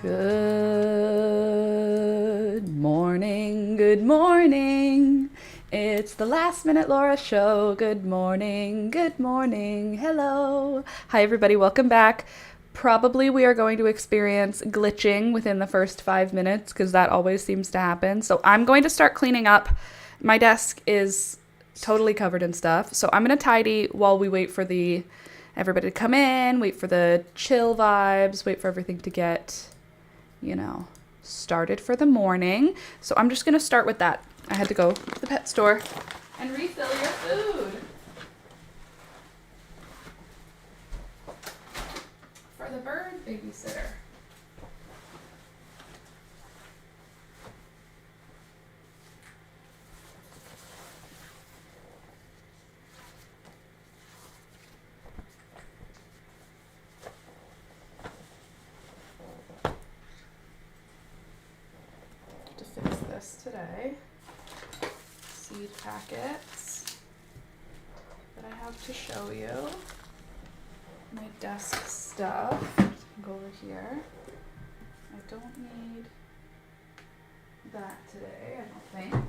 Good morning, good morning. It's the Last Minute Laura show. Good morning, hello. Hi, everybody, welcome back. Probably we are going to experience glitching within the first 5 minutes because that always seems to happen. So I'm going to start cleaning up. My desk is totally covered in stuff. So I'm going to tidy while we wait for everybody to come in, wait for the chill vibes, wait for everything to get, started for the morning. So I'm just going to start with that. I had to go to the pet store and refill your food for the bird babysitter. To fix this today. Seed packets that I have to show you. My desk stuff. Go over here. I don't need that today, I don't think.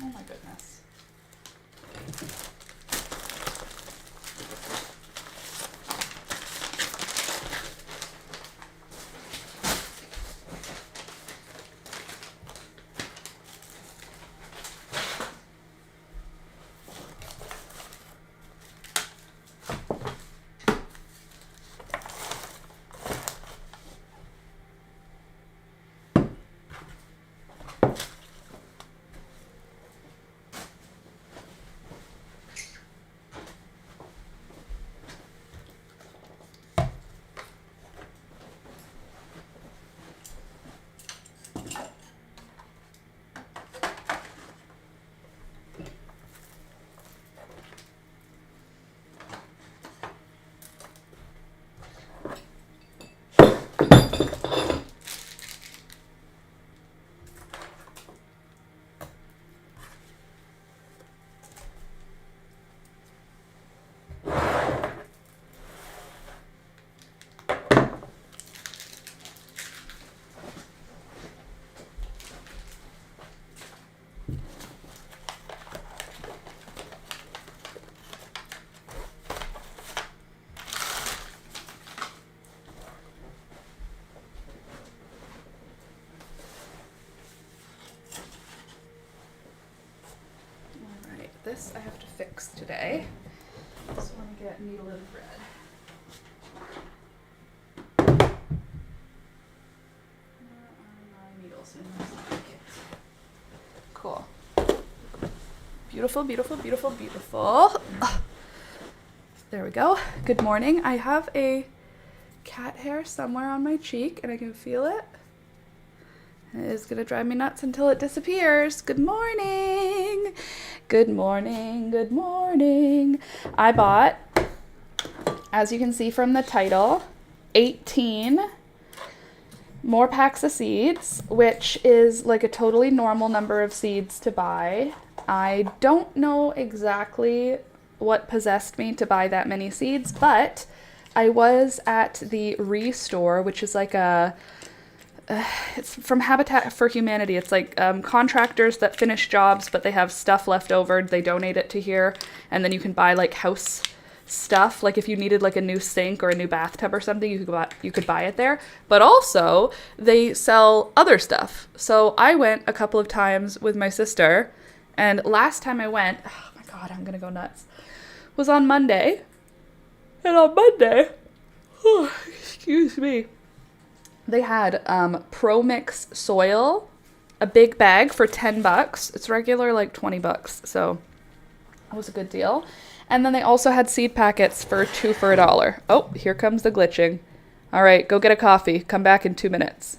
Oh my goodness. This I have to fix today. Just want to get needle and thread. Where are my needles in this bucket? Cool. Beautiful, beautiful, beautiful, beautiful. There we go. Good morning. I have a cat hair somewhere on my cheek and I can feel it. It is going to drive me nuts until it disappears. Good morning. Good morning. Good morning. I bought, as you can see from the title, 18 more packs of seeds, which is like a totally normal number of seeds to buy. I don't know exactly what possessed me to buy that many seeds, but I was at the Restore, which is like it's from Habitat for Humanity. It's like contractors that finish jobs, but they have stuff left over. They donate it to here, and then you can buy like house stuff. Like if you needed like a new sink or a new bathtub or something, you could buy it there. But also they sell other stuff. So I went a couple of times with my sister, and last time I went, oh my god, I'm gonna go nuts, was on Monday, and on Monday, oh, excuse me. They had Pro Mix soil, a big bag for $10. It's regular like $20, so that was a good deal. And then they also had seed packets for 2 for $1. Oh, here comes the glitching. All right, go get a coffee. Come back in 2 minutes.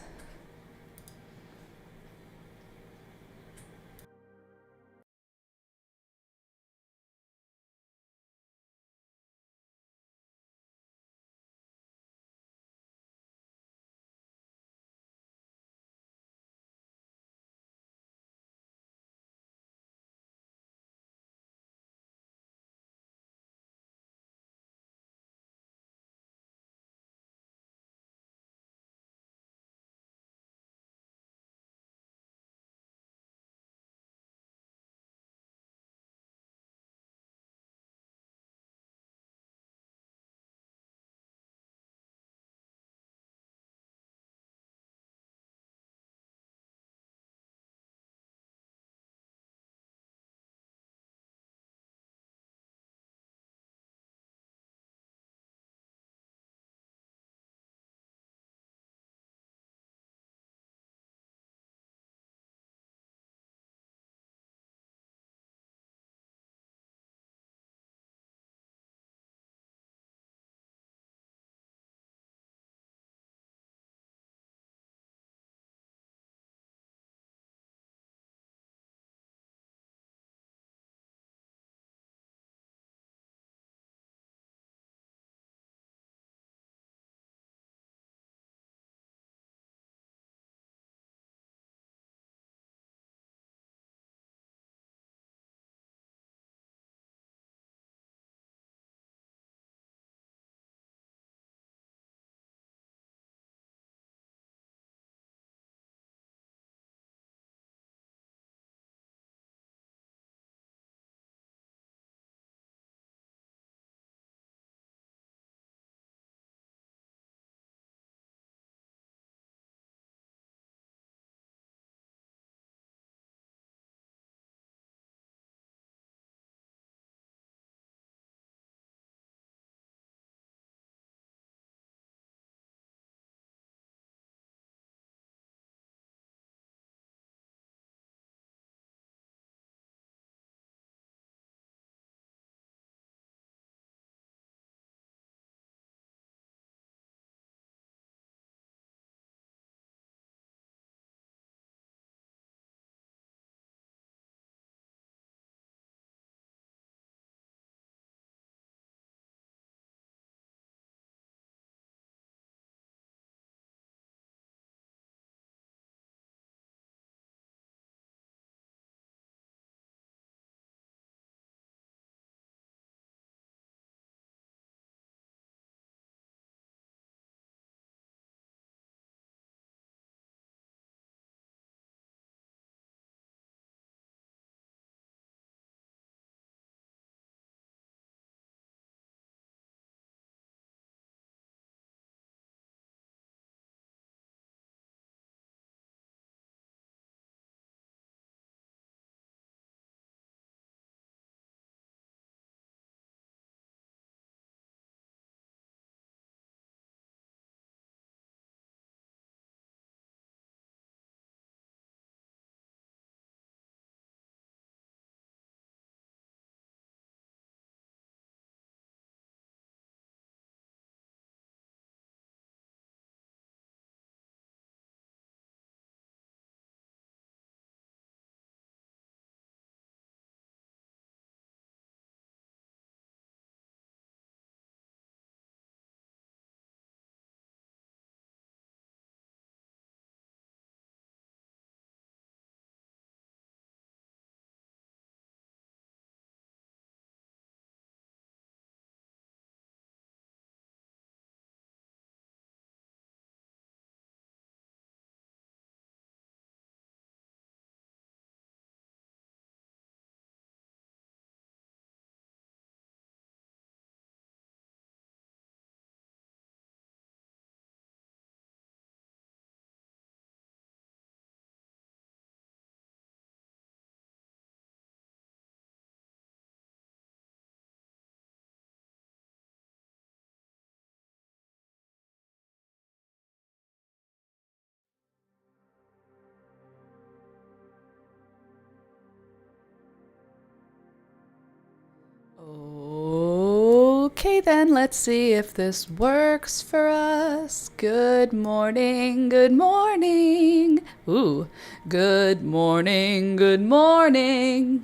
Okay, then let's see if this works for us. Good morning, good morning. Ooh, good morning.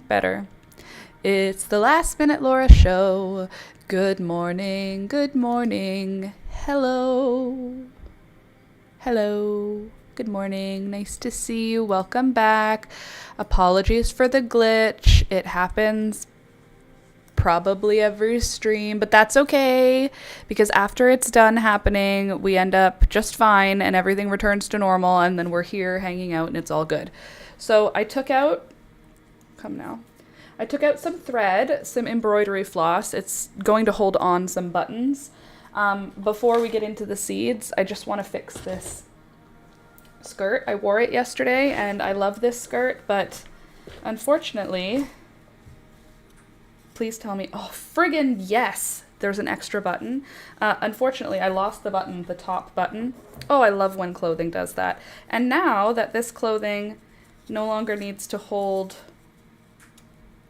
Better. It's the Last Minute Laura show. Good morning, good morning. Hello. Hello. Good morning. Nice to see you. Welcome back. Apologies for the glitch. It happens probably every stream, but that's okay because after it's done happening, we end up just fine and everything returns to normal, and then we're here hanging out and it's all good. So I took out some thread, some embroidery floss. It's going to hold on some buttons. Before we get into the seeds, I just want to fix this skirt. I wore it yesterday and I love this skirt, but unfortunately, please tell me, oh friggin' yes, there's an extra button. Unfortunately, I lost the button, the top button. Oh, I love when clothing does that. And now that this clothing no longer needs to hold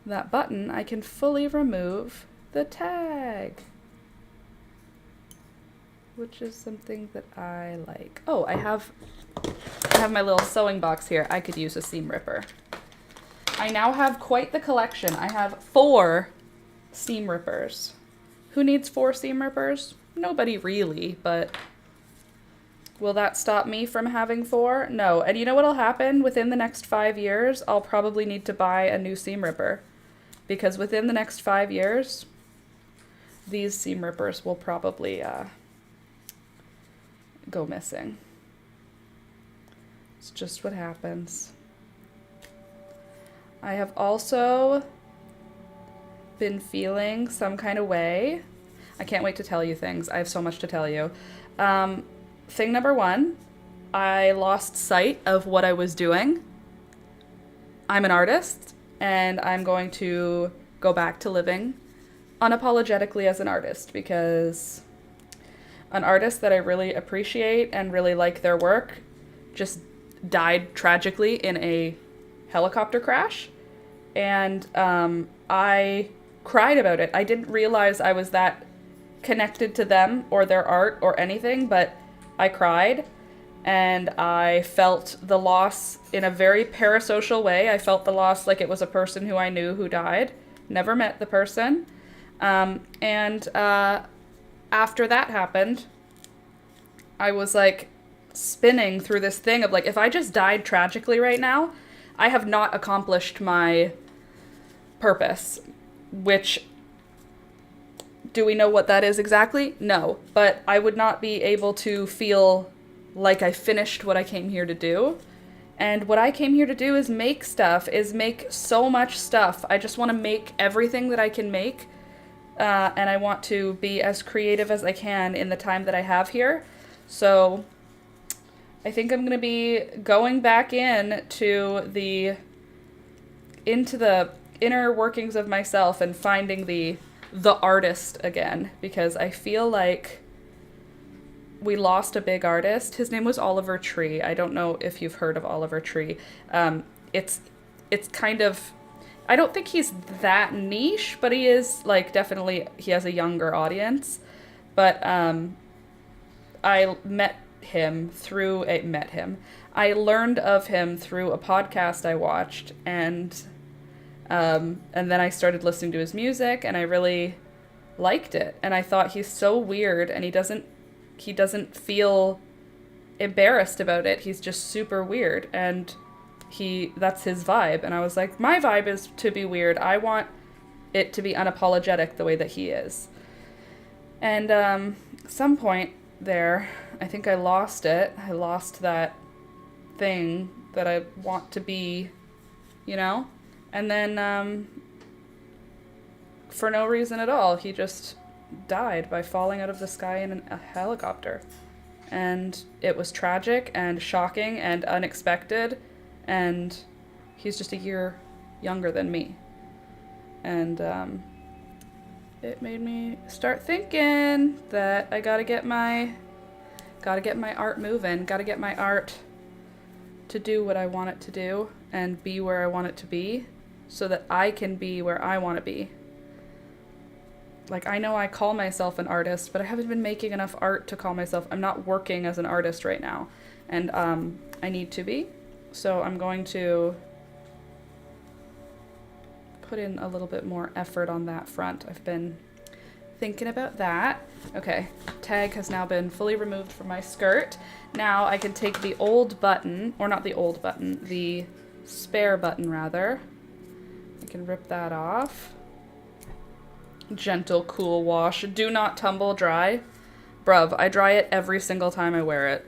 that button, I can fully remove the tag, which is something that I like. Oh, I have my little sewing box here. I could use a seam ripper. I now have quite the collection. I have 4 seam rippers. Who needs 4 seam rippers? Nobody really, but will that stop me from having 4? No. And you know what'll happen? Within the next 5 years, I'll probably need to buy a new seam ripper, because within the next 5 years, these seam rippers will probably go missing. It's just what happens. I have also been feeling some kind of way. I can't wait to tell you things. I have so much to tell you. Thing number 1, I lost sight of what I was doing. I'm an artist, and I'm going to go back to living unapologetically as an artist, because an artist that I really appreciate and really like their work just died tragically in a helicopter crash. And I cried about it. I didn't realize I was that connected to them or their art or anything, but I cried and I felt the loss in a very parasocial way. I felt the loss like it was a person who I knew who died. Never met the person. After that happened, I was like spinning through this thing of like, if I just died tragically right now, I have not accomplished my purpose, which, do we know what that is exactly? No, but I would not be able to feel like I finished what I came here to do. And what I came here to do is make stuff, is make so much stuff. I just want to make everything that I can make, and I want to be as creative as I can in the time that I have here. So I think I'm going to be going back into the inner workings of myself and finding the artist again, because I feel like we lost a big artist. His name was Oliver Tree. I don't know if you've heard of Oliver Tree. It's kind of, I don't think he's that niche, but he is like, definitely he has a younger audience. But I learned of him through a podcast I watched, and then I started listening to his music, and I really liked it. And I thought, he's so weird, and he doesn't feel embarrassed about it. He's just super weird, and that's his vibe. And I was like, my vibe is to be weird. I want it to be unapologetic the way that he is. And some point there, I think I lost it. I lost that thing that I want to be, you know? And then, for no reason at all, he just died by falling out of the sky in a helicopter. And it was tragic and shocking and unexpected, and he's just a year younger than me. And it made me start thinking that I gotta get my art moving, gotta get my art to do what I want it to do and be where I want it to be, so that I can be where I want to be. like, I know I call myself an artist, but I haven't been making enough art to call myself. I'm not working as an artist right now, and I need to be. So I'm going to put in a little bit more effort on that front. I've been thinking about that. Okay, tag has now been fully removed from my skirt. Now I can take the old button, or not the old button, the spare button rather. I can rip that off. Gentle, cool wash. Do not tumble dry. Bruv, I dry it every single time I wear it.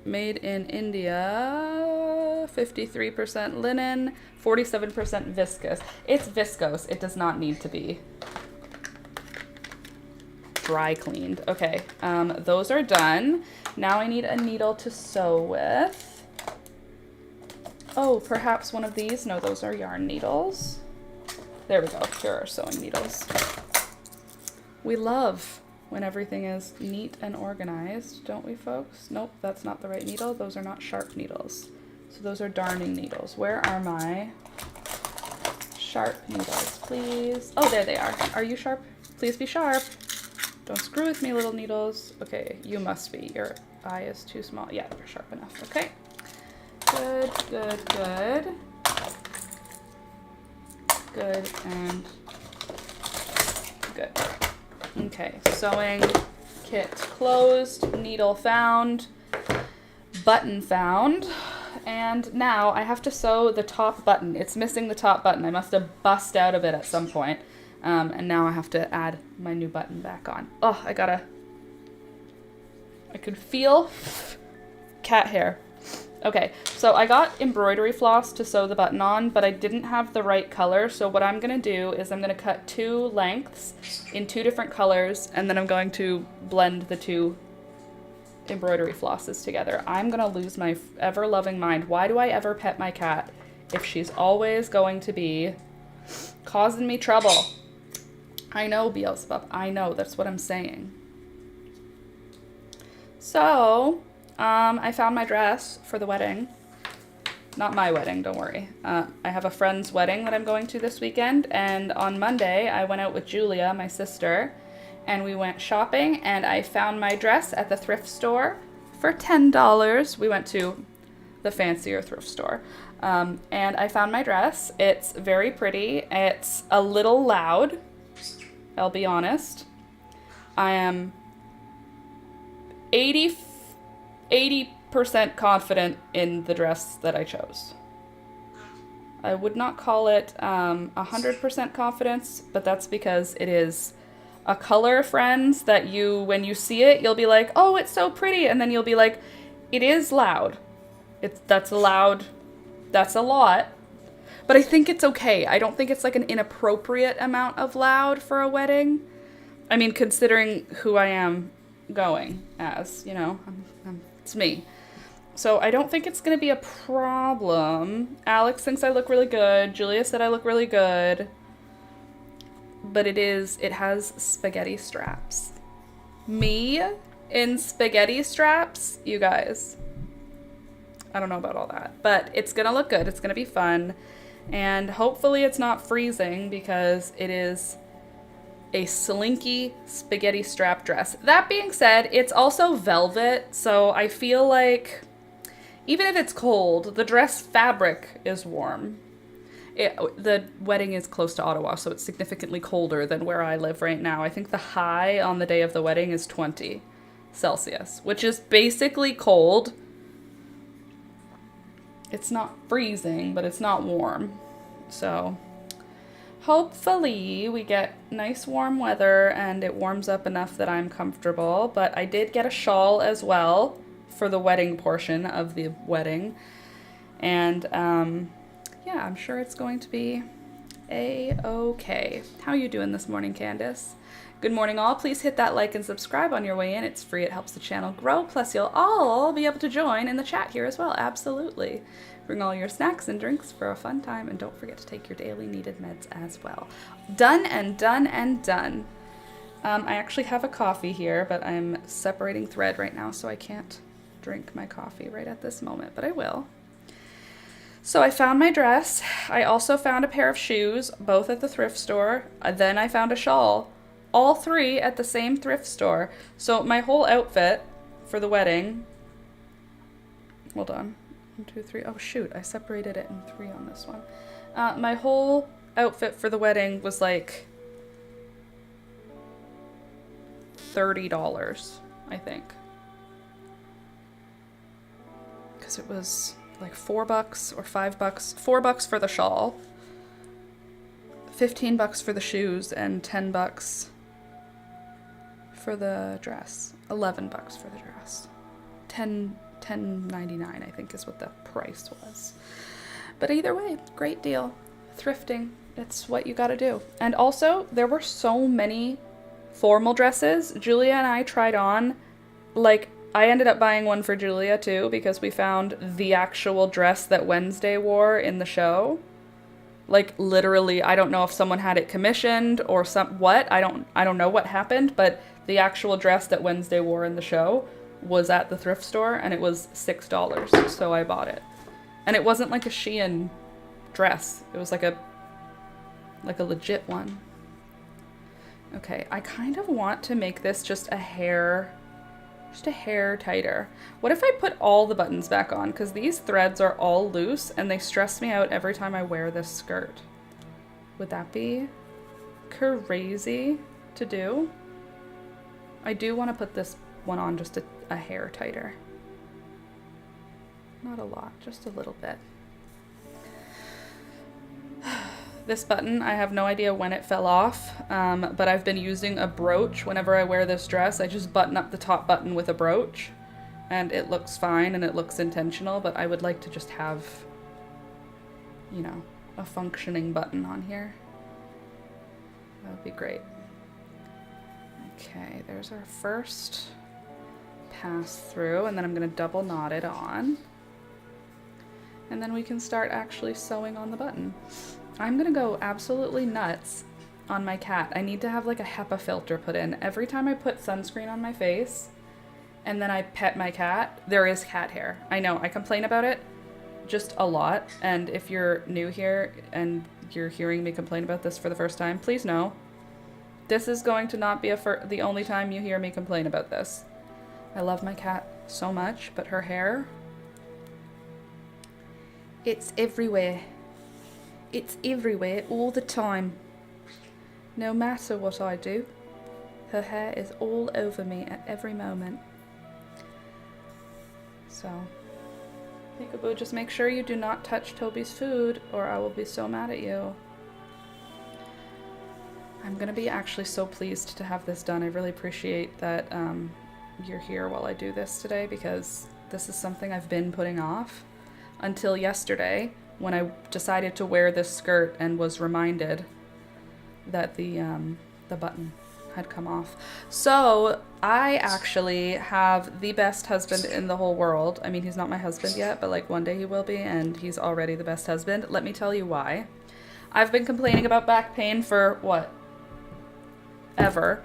Made in India, 53% linen, 47% viscose. It's viscose. It does not need to be dry cleaned. Okay, those are done. Now I need a needle to sew with. Oh, perhaps one of these. No, those are yarn needles. There we go. Here are sewing needles. We love when everything is neat and organized, don't we, folks? Nope, that's not the right needle. Those are not sharp needles. So those are darning needles. Where are my sharp needles, please? Oh, there they are. Are you sharp? Please be sharp. Don't screw with me, little needles. Okay, you must be. Your eye is too small. Yeah, you're sharp enough. Okay. Good, good, good. Good and good. Okay, sewing kit closed, needle found, button found, and now I have to sew the top button. It's missing the top button. I must have bust out of it at some point. And now I have to add my new button back on. Oh, I can feel cat hair. Okay, so I got embroidery floss to sew the button on, but I didn't have the right color. So what I'm gonna do is I'm gonna cut 2 lengths in 2 different colors, and then I'm going to blend the 2 embroidery flosses together. I'm gonna lose my ever-loving mind. Why do I ever pet my cat if she's always going to be causing me trouble? I know, Beelzebub. I know. That's what I'm saying. So, I found my dress for the wedding. Not my wedding, don't worry. I have a friend's wedding that I'm going to this weekend, and on Monday I went out with Julia, my sister, and we went shopping, and I found my dress at the thrift store for $10. We went to the fancier thrift store. And I found my dress. It's very pretty. It's a little loud, I'll be honest. I am 80% confident in the dress that I chose. I would not call it 100% confidence, but that's because it is a color, friends, that you, when you see it, you'll be like, oh, it's so pretty, and then you'll be like, it is loud. That's a lot. But I think it's okay. I don't think it's like an inappropriate amount of loud for a wedding. I mean, considering who I am going as, you know, it's me. So I don't think it's going to be a problem. Alex thinks I look really good. Julia said I look really good. But it has spaghetti straps. Me in spaghetti straps, you guys. I don't know about all that, but it's going to look good. It's going to be fun. And hopefully it's not freezing because it is a slinky spaghetti strap dress. That being said, it's also velvet, so I feel like even if it's cold, the dress fabric is warm. The wedding is close to Ottawa, so it's significantly colder than where I live right now. I think the high on the day of the wedding is 20 Celsius, which is basically cold. It's not freezing, but it's not warm. So hopefully we get nice warm weather and it warms up enough that I'm comfortable. But I did get a shawl as well for the wedding portion of the wedding. And yeah, I'm sure it's going to be a-okay. How are you doing this morning, Candace? Good morning, all. Please hit that like and subscribe on your way in. It's free. It helps the channel grow. Plus, you'll all be able to join in the chat here as well. Absolutely. Bring all your snacks and drinks for a fun time. And don't forget to take your daily needed meds as well. Done and done and done. I actually have a coffee here, but I'm separating thread right now, so I can't drink my coffee right at this moment, but I will. So I found my dress. I also found a pair of shoes, both at the thrift store. Then I found a shawl, all three at the same thrift store. So my whole outfit for the wedding, hold on, 1, 2, 3, oh shoot, I separated it in 3 on this one. My whole outfit for the wedding was like $30, I think. Because it was like $4 or $5, $4 for the shawl, $15 for the shoes, and $10 for the dress. $11 for the dress. $10.99 I think is what the price was. But either way, great deal. Thrifting, it's what you gotta do. And also, there were so many formal dresses. Julia and I tried on, like, I ended up buying one for Julia too because we found the actual dress that Wednesday wore in the show. Like literally, I don't know if someone had it commissioned or I don't know what happened, but the actual dress that Wednesday wore in the show was at the thrift store and it was $6, so I bought it. And it wasn't like a Shein dress. It was like a legit one. Okay, I kind of want to make this just a hair tighter. What if I put all the buttons back on? Because these threads are all loose and they stress me out every time I wear this skirt. Would that be crazy to do? I do want to put this one on just a hair tighter. Not a lot, just a little bit. This button, I have no idea when it fell off, but I've been using a brooch whenever I wear this dress. I just button up the top button with a brooch, and it looks fine and it looks intentional, but I would like to just have, you know, a functioning button on here. That would be great. Okay, there's our first pass through, and then I'm going to double knot it on. And then we can start actually sewing on the button. I'm gonna go absolutely nuts on my cat. I need to have like a HEPA filter put in. Every time I put sunscreen on my face and then I pet my cat, there is cat hair. I know, I complain about it just a lot. And if you're new here and you're hearing me complain about this for the first time, please know, this is going to not be the only time you hear me complain about this. I love my cat so much, but her hair, it's everywhere. It's everywhere all the time. No matter what I do, her hair is all over me at every moment. So, Peekaboo, just make sure you do not touch Toby's food or I will be so mad at you. I'm gonna be actually so pleased to have this done. I really appreciate that you're here while I do this today because this is something I've been putting off until yesterday, when I decided to wear this skirt and was reminded that the button had come off. So I actually have the best husband in the whole world. I mean, he's not my husband yet, but like one day he will be, and he's already the best husband. Let me tell you why. I've been complaining about back pain for what? Ever.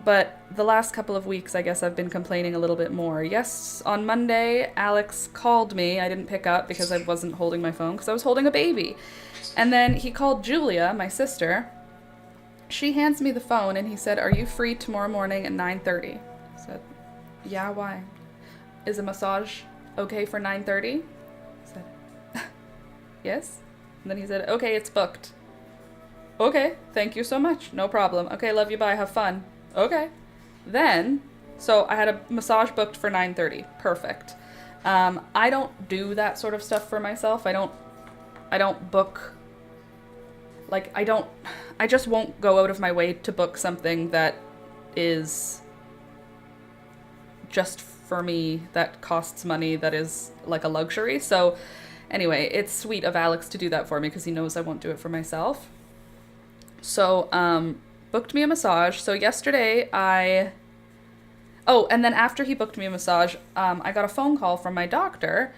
But the last couple of weeks, I guess I've been complaining a little bit more. Yes, on Monday, Alex called me. I didn't pick up because I wasn't holding my phone because I was holding a baby. And then he called Julia, my sister. She hands me the phone and he said, "Are you free tomorrow morning at 9:30? I said, "Yeah, why? Is a massage okay for 9:30? I said, "Yes." And then he said, "Okay, it's booked." "Okay, thank you so much. No problem. Okay, love you, bye, have fun." Okay. Then, so I had a massage booked for 9:30. Perfect. I don't do that sort of stuff for myself. I don't book, like, I just won't go out of my way to book something that is just for me, that costs money, that is like a luxury. So anyway, it's sweet of Alex to do that for me because he knows I won't do it for myself. So, booked me a massage. So yesterday and then after he booked me a massage, I got a phone call from my doctor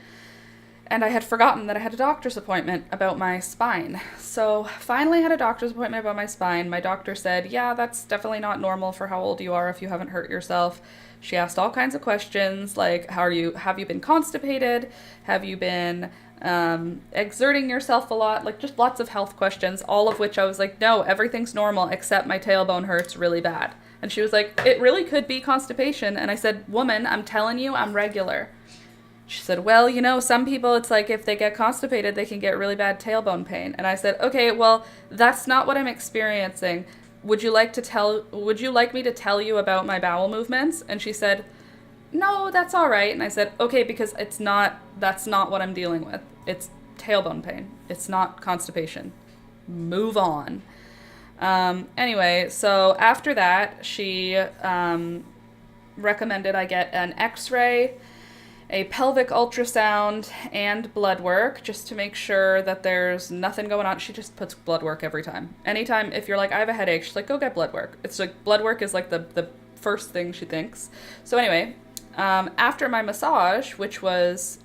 and I had forgotten that I had a doctor's appointment about my spine. So finally I had a doctor's appointment about my spine. My doctor said, "Yeah, that's definitely not normal for how old you are if you haven't hurt yourself." She asked all kinds of questions like, have you been constipated? Have you been exerting yourself a lot, like just lots of health questions, all of which I was like, no, everything's normal except my tailbone hurts really bad. And she was like, it really could be constipation. And I said, woman, I'm telling you, I'm regular. She said, well, you know, some people, it's like if they get constipated, they can get really bad tailbone pain. And I said, okay, well, that's not what I'm experiencing. Would you like me to tell you about my bowel movements? And she said, no, that's all right. And I said, okay, because that's not what I'm dealing with. It's tailbone pain. It's not constipation. Move on. Anyway, so after that, she recommended I get an x-ray, a pelvic ultrasound, and blood work just to make sure that there's nothing going on. She just puts blood work every time. Anytime, if you're like, I have a headache, she's like, go get blood work. It's like, blood work is like the first thing she thinks. So anyway, after my massage, which was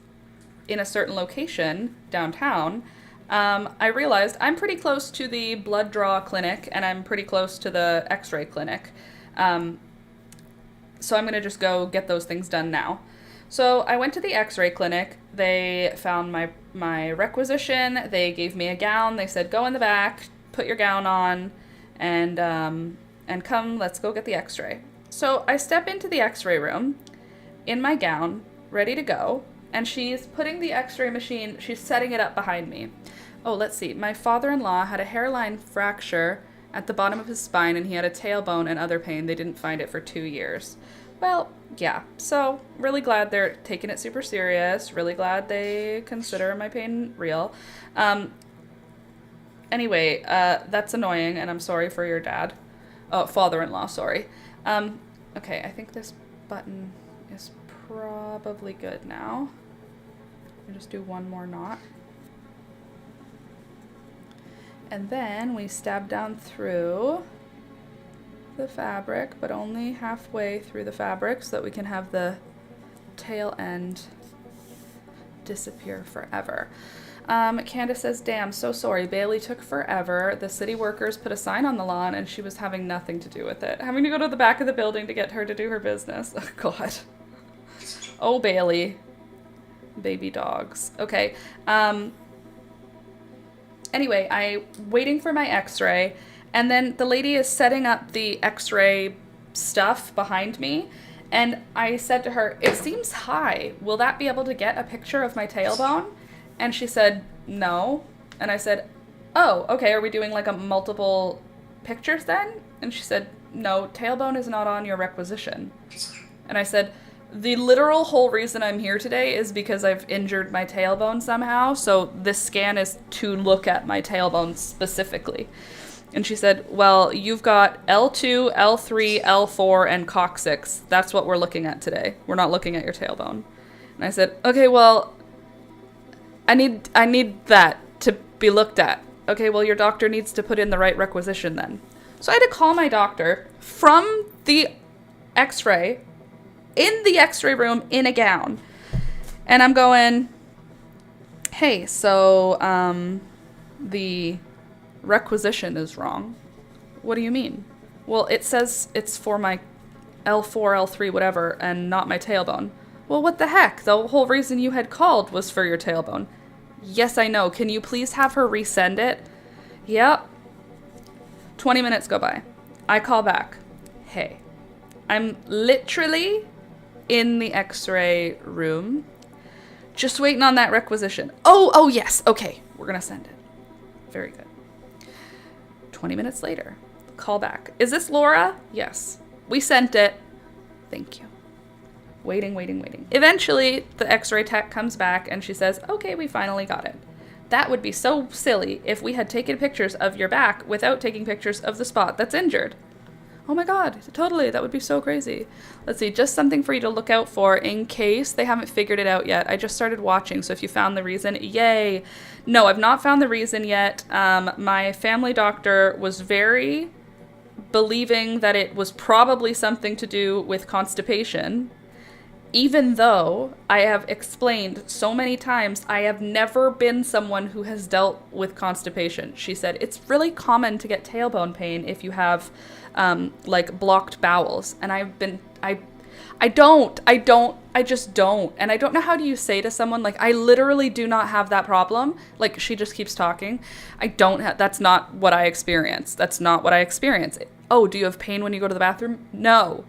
in a certain location downtown, I realized I'm pretty close to the blood draw clinic and I'm pretty close to the x-ray clinic. So I'm going to just go get those things done now. So I went to the x-ray clinic. They found my requisition. They gave me a gown. They said, go in the back, put your gown on, and come, let's go get the x-ray. So I step into the x-ray room in my gown, ready to go, and she's putting the x-ray machine, she's setting it up behind me. Oh, let's see. My father-in-law had a hairline fracture at the bottom of his spine, and he had a tailbone and other pain. They didn't find it for 2 years. Well, yeah. So, really glad they're taking it super serious. Really glad they consider my pain real. Anyway, that's annoying, and I'm sorry for your dad. Oh, father-in-law, sorry. Okay, I think this button is probably good now. I'll just do one more knot. And then we stab down through the fabric, but only halfway through the fabric so that we can have the tail end disappear forever. Candace says, damn, so sorry. Bailey took forever. The city workers put a sign on the lawn and she was having nothing to do with it. Having to go to the back of the building to get her to do her business. Oh, God. Oh, Bailey. Baby dogs. Okay. Anyway, I'm waiting for my x-ray, and then the lady is setting up the x-ray stuff behind me, and I said to her, it seems high. Will that be able to get a picture of my tailbone? And she said, no. And I said, oh, okay, are we doing like a multiple pictures then? And she said, no, tailbone is not on your requisition. And I said, the literal whole reason I'm here today is because I've injured my tailbone somehow, so this scan is to look at my tailbone specifically. And she said, well, you've got L2, L3, L4, and coccyx. That's what we're looking at today. We're not looking at your tailbone. And I said, okay, well, I need that to be looked at. Okay, well, your doctor needs to put in the right requisition then. So I had to call my doctor from the x-ray, in the x-ray room, in a gown. And I'm going, hey, so, the requisition is wrong. What do you mean? Well, it says it's for my L4, L3, whatever, and not my tailbone. Well, what the heck? The whole reason you had called was for your tailbone. Yes, I know. Can you please have her resend it? Yep. 20 minutes go by. I call back. Hey, I'm literally in the x-ray room, just waiting on that requisition. Oh, yes. Okay, we're going to send it. Very good. 20 minutes later, call back. Is this Laura? Yes. We sent it. Thank you. Waiting. Eventually, the x-ray tech comes back and she says, okay, we finally got it. That would be so silly if we had taken pictures of your back without taking pictures of the spot that's injured. Oh my God, totally. That would be so crazy. Let's see, just something for you to look out for in case they haven't figured it out yet. I just started watching, so if you found the reason, yay. No, I've not found the reason yet. My family doctor was very believing that it was probably something to do with constipation, even though I have explained so many times I have never been someone who has dealt with constipation. She said, it's really common to get tailbone pain if you have like blocked bowels. And I just don't. And I don't know how do you say to someone, like, I literally do not have that problem. Like, she just keeps talking. That's not what I experience. That's not what I experience. Oh, do you have pain when you go to the bathroom? No.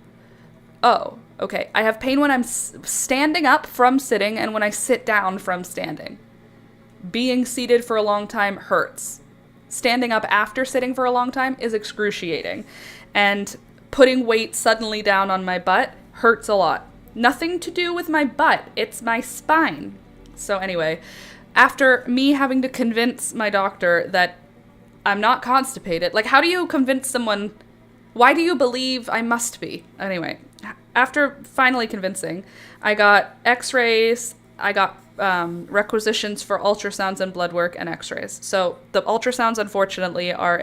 Oh, okay. I have pain when I'm standing up from sitting and when I sit down from standing. Being seated for a long time hurts. Standing up after sitting for a long time is excruciating. And putting weight suddenly down on my butt hurts a lot. Nothing to do with my butt. It's my spine. So anyway, after me having to convince my doctor that I'm not constipated, like, how do you convince someone, why do you believe I must be? Anyway, after finally convincing, I got x-rays, I got requisitions for ultrasounds and blood work and x-rays. So the ultrasounds, unfortunately, are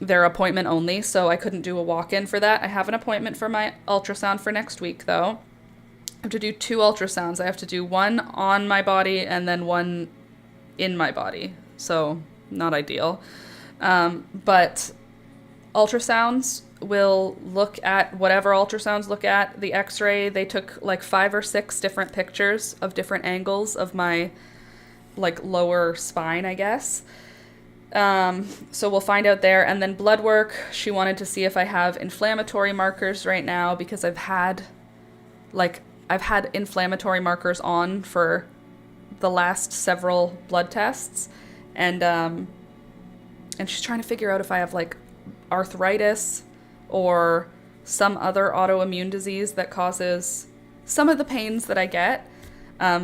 they're appointment only, so I couldn't do a walk-in for that. I have an appointment for my ultrasound for next week, though. I have to do 2 ultrasounds. I have to do one on my body and then one in my body. So not ideal. But ultrasounds will look at whatever ultrasounds look at. The x-ray, they took like 5 or 6 different pictures of different angles of my like lower spine, I guess. So we'll find out there. And then blood work, she wanted to see if I have inflammatory markers right now, because I've had inflammatory markers on for the last several blood tests. And she's trying to figure out if I have like arthritis or some other autoimmune disease that causes some of the pains that I get.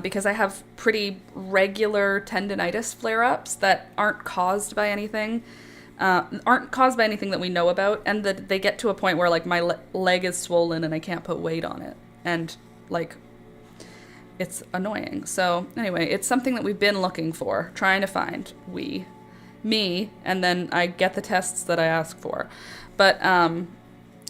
Because I have pretty regular tendinitis flare-ups that aren't caused by anything that we know about, and that they get to a point where like my leg is swollen and I can't put weight on it, and like it's annoying. So anyway, it's something that we've been looking for, trying to find me, and then I get the tests that I ask for. But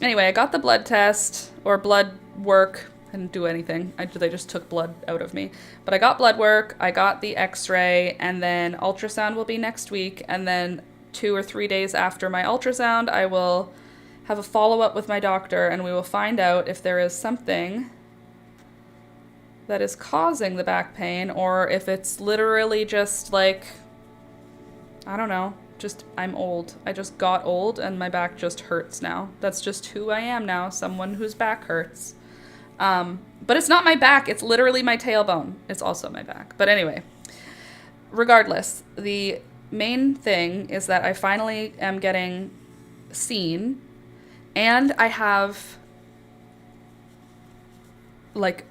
anyway, I got the blood test or blood work. I didn't do anything. They just took blood out of me. But I got blood work, I got the x-ray, and then ultrasound will be next week. And then 2 or 3 days after my ultrasound, I will have a follow-up with my doctor, and we will find out if there is something that is causing the back pain, or if it's literally just like, I don't know, just I'm old. I just got old and my back just hurts now. That's just who I am now, someone whose back hurts. But it's not my back, it's literally my tailbone. It's also my back. But anyway, regardless, the main thing is that I finally am getting seen, and I have like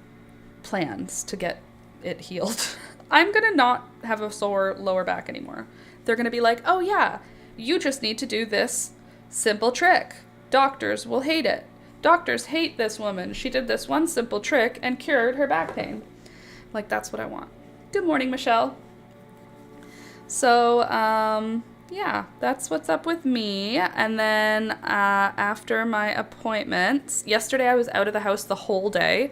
plans to get it healed. I'm gonna not have a sore lower back anymore. They're gonna be like, oh yeah, you just need to do this simple trick. Doctors will hate it. Doctors hate this woman. She did this one simple trick and cured her back pain. Like, that's what I want. Good morning, Michelle. So, yeah, that's what's up with me. And then after my appointments, yesterday I was out of the house the whole day,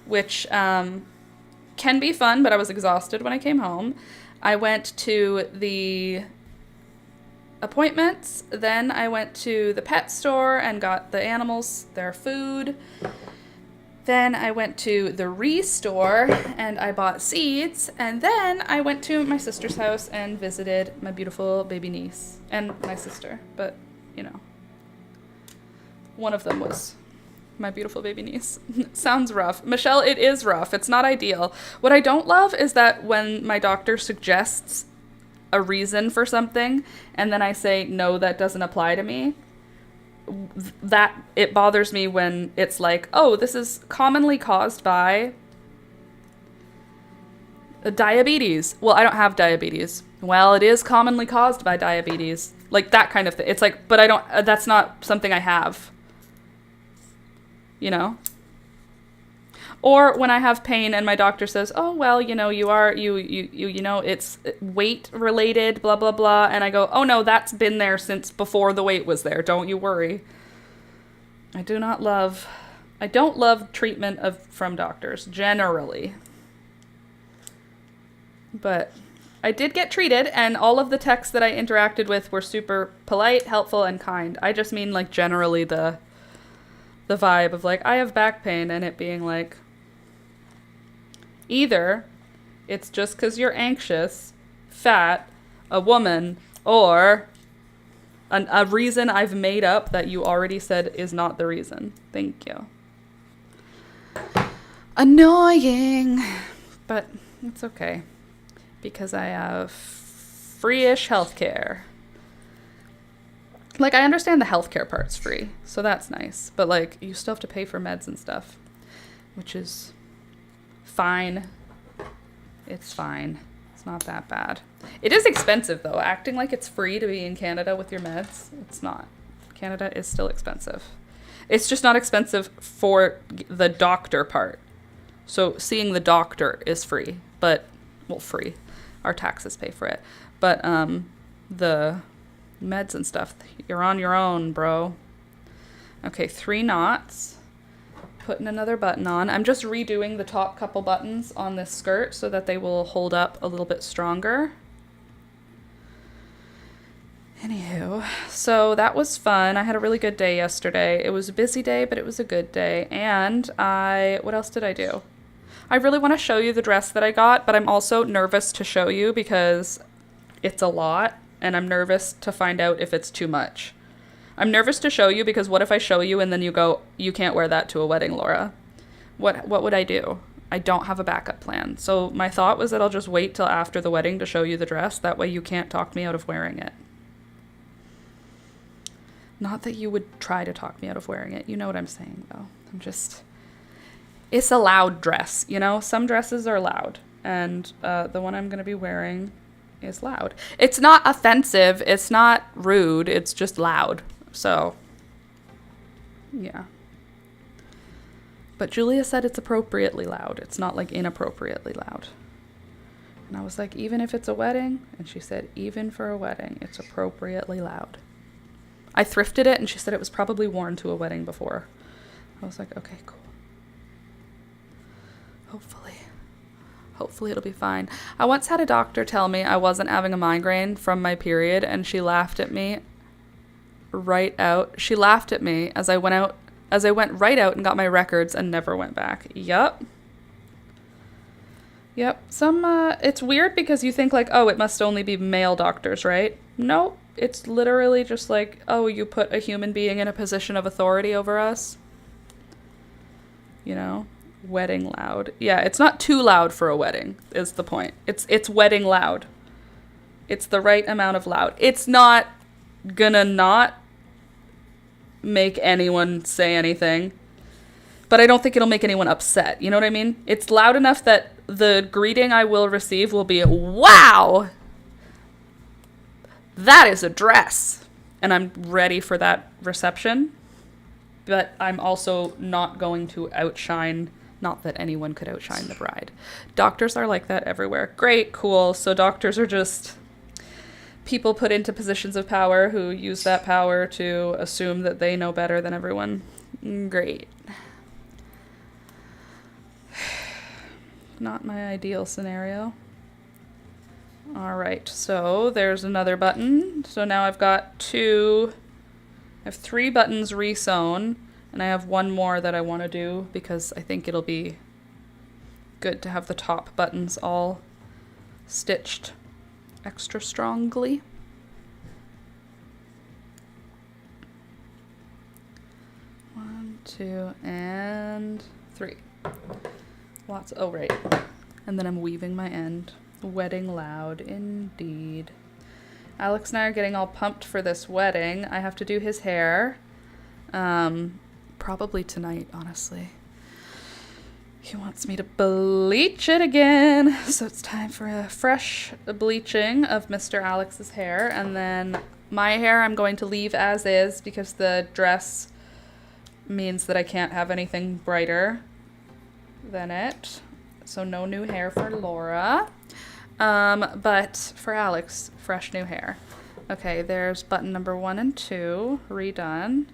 which can be fun, but I was exhausted when I came home. I went to the appointments, then I went to the pet store and got the animals their food. Then I went to the store and I bought seeds, and then I went to my sister's house and visited my beautiful baby niece and my sister, but you know, one of them was my beautiful baby niece. Sounds rough. Michelle, it is rough. It's not ideal. What I don't love is that when my doctor suggests a reason for something, and then I say, no, that doesn't apply to me, that it bothers me when it's like, oh, this is commonly caused by diabetes. Well, I don't have diabetes. Well, it is commonly caused by diabetes. Like that kind of thing. It's like, but I don't, that's not something I have. You know? Or when I have pain and my doctor says, oh, well, you know, you know, it's weight related, blah, blah, blah. And I go, oh, no, that's been there since before the weight was there. Don't you worry. I don't love treatment from doctors, generally. But I did get treated, and all of the techs that I interacted with were super polite, helpful, and kind. I just mean, like, generally the the vibe of like, I have back pain, and it being like, either it's just because you're anxious, fat, a woman, or a reason I've made up that you already said is not the reason. Thank you. Annoying, but it's okay because I have free-ish healthcare. Like, I understand the healthcare part's free, so that's nice. But, like, you still have to pay for meds and stuff, which is fine. It's fine. It's not that bad. It is expensive, though. Acting like it's free to be in Canada with your meds, it's not. Canada is still expensive. It's just not expensive for the doctor part. So seeing the doctor is free, but, well, free. Our taxes pay for it. But the meds and stuff, you're on your own, bro. Okay, 3 knots. Putting another button on. I'm just redoing the top couple buttons on this skirt so that they will hold up a little bit stronger. Anywho, so that was fun. I had a really good day yesterday. It was a busy day, but it was a good day. And what else did I do? I really want to show you the dress that I got, but I'm also nervous to show you because it's a lot, and I'm nervous to find out if it's too much. I'm nervous to show you because what if I show you and then you go, you can't wear that to a wedding, Laura? What would I do? I don't have a backup plan. So my thought was that I'll just wait till after the wedding to show you the dress. That way you can't talk me out of wearing it. Not that you would try to talk me out of wearing it. You know what I'm saying, though. It's a loud dress, you know? Some dresses are loud. And the one I'm going to be wearing is loud. It's not offensive. It's not rude. It's just loud. So, yeah. But Julia said it's appropriately loud. It's not like inappropriately loud. And I was like, even if it's a wedding? And she said, even for a wedding, it's appropriately loud. I thrifted it and she said it was probably worn to a wedding before. I was like, okay, cool. Hopefully it'll be fine. I once had a doctor tell me I wasn't having a migraine from my period, and she laughed at me right out. She laughed at me as I went right out and got my records and never went back. Yup. It's weird because you think like, oh, it must only be male doctors, right? Nope. It's literally just like, oh, you put a human being in a position of authority over us. You know? Wedding loud. Yeah, it's not too loud for a wedding, is the point. It's wedding loud. It's the right amount of loud. It's not gonna not make anyone say anything, but I don't think it'll make anyone upset. You know what I mean? It's loud enough that the greeting I will receive will be, wow, that is a dress. And I'm ready for that reception, but I'm also not going to outshine. Not that anyone could outshine the bride. Doctors are like that everywhere. Great, cool. So doctors are just people put into positions of power who use that power to assume that they know better than everyone. Great. Not my ideal scenario. All right, so there's another button. So now I have 3 buttons resewn. And I have one more that I want to do because I think it'll be good to have the top buttons all stitched extra strongly. 1, 2, and 3. Lots. Oh, right. And then I'm weaving my end. Wedding loud, indeed. Alex and I are getting all pumped for this wedding. I have to do his hair. Probably tonight, honestly. He wants me to bleach it again. So it's time for a fresh bleaching of Mr. Alex's hair. And then my hair I'm going to leave as is because the dress means that I can't have anything brighter than it. So no new hair for Laura. But for Alex, fresh new hair. Okay, there's button number 1 and 2 redone.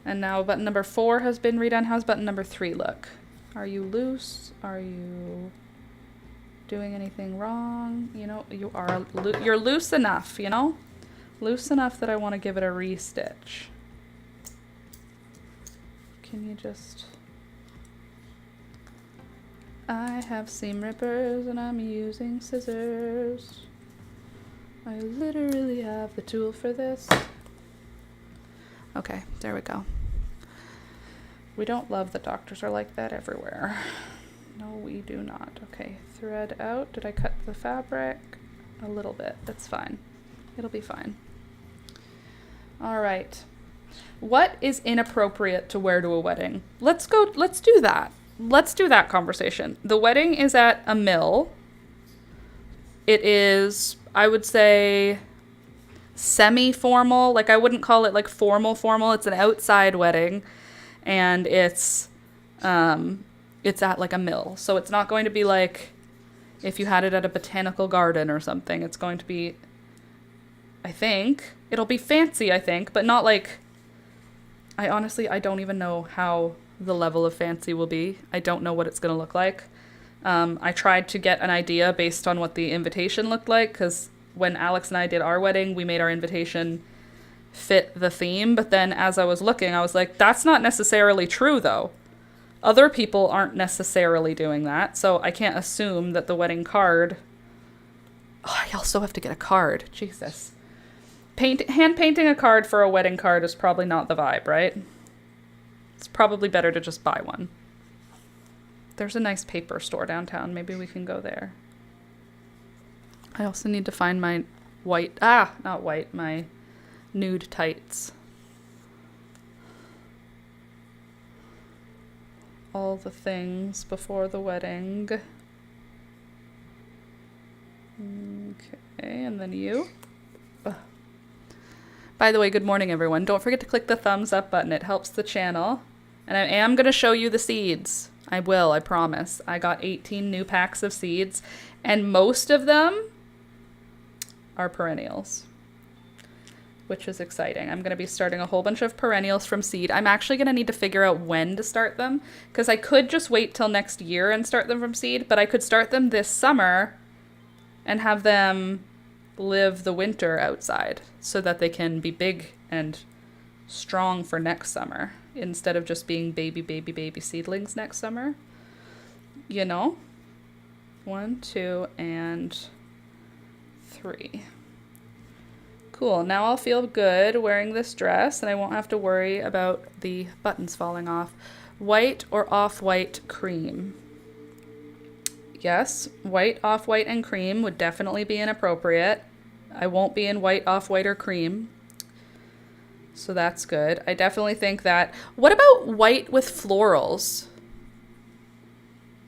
And now button number 4 has been redone. How's button number 3 look? Are you loose? Are you doing anything wrong? You know, you're loose enough, you know? Loose enough that I want to give it a restitch. Can you just... I have seam rippers and I'm using scissors. I literally have the tool for this. Okay, there we go. We don't love that doctors are like that everywhere. No, we do not. Okay, thread out. Did I cut the fabric? A little bit. That's fine. It'll be fine. All right. What is inappropriate to wear to a wedding? Let's do that. Let's do that conversation. The wedding is at a mill. It is, I would say, semi-formal. Like, I wouldn't call it like formal. It's an outside wedding, and it's at like a mill. So it's not going to be like if you had it at a botanical garden or something. It's going to be, I think, it'll be fancy, I think, but not like, I don't even know how the level of fancy will be. I don't know what it's going to look like. I tried to get an idea based on what the invitation looked like, because when Alex and I did our wedding, we made our invitation fit the theme. But then as I was looking, I was like, that's not necessarily true, though. Other people aren't necessarily doing that, so I can't assume that the wedding card... Oh, I also have to get a card. Jesus. Hand painting a card for a wedding card is probably not the vibe, right? It's probably better to just buy one. There's a nice paper store downtown. Maybe we can go there. I also need to find my my nude tights. All the things before the wedding. Okay, and then you. Ugh. By the way, good morning, everyone. Don't forget to click the thumbs up button. It helps the channel. And I am going to show you the seeds. I will, I promise. I got 18 new packs of seeds, and most of them are perennials, which is exciting. I'm going to be starting a whole bunch of perennials from seed. I'm actually going to need to figure out when to start them, because I could just wait till next year and start them from seed, but I could start them this summer and have them live the winter outside so that they can be big and strong for next summer instead of just being baby seedlings next summer. You know? 1, 2, and 3. Cool. Now I'll feel good wearing this dress and I won't have to worry about the buttons falling off. White or off-white cream? Yes, white, off-white, and cream would definitely be inappropriate. I won't be in white, off-white, or cream. So that's good. I definitely think that... What about white with florals?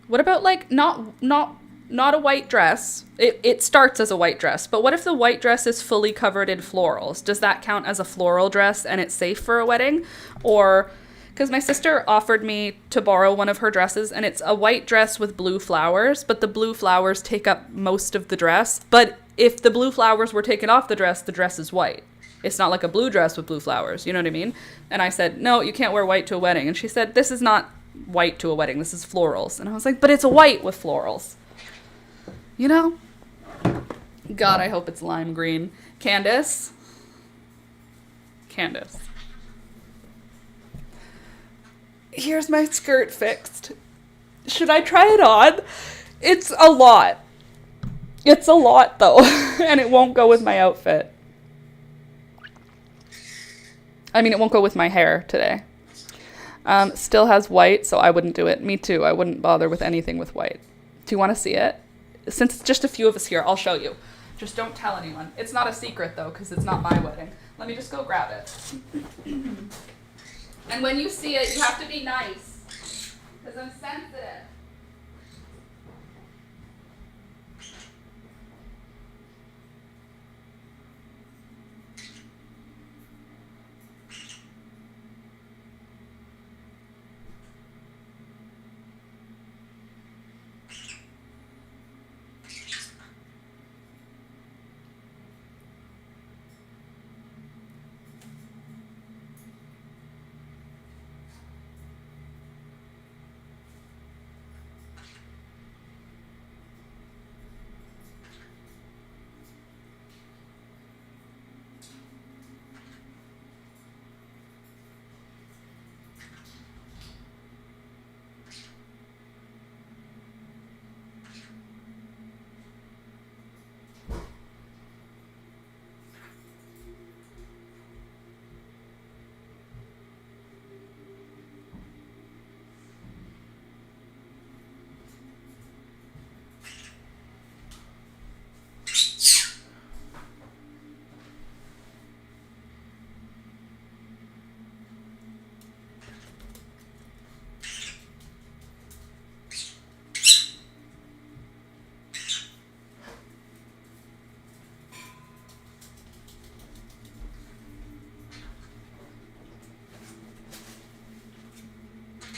What about, like, not a white dress? It starts as a white dress, but what if the white dress is fully covered in florals? Does that count as a floral dress and it's safe for a wedding? Or... Because my sister offered me to borrow one of her dresses, and it's a white dress with blue flowers, but the blue flowers take up most of the dress. But if the blue flowers were taken off the dress is white. It's not like a blue dress with blue flowers, you know what I mean? And I said, no, you can't wear white to a wedding. And she said, this is not white to a wedding, this is florals. And I was like, but it's a white with florals. You know? God, I hope it's lime green. Candace? Here's my skirt fixed. Should I try it on? It's a lot. It's a lot, though. And it won't go with my outfit. I mean, it won't go with my hair today. Still has white, so I wouldn't do it. Me too. I wouldn't bother with anything with white. Do you want to see it? Since it's just a few of us here, I'll show you. Just don't tell anyone. It's not a secret, though, because it's not my wedding. Let me just go grab it. And when you see it, you have to be nice, because I'm sensitive.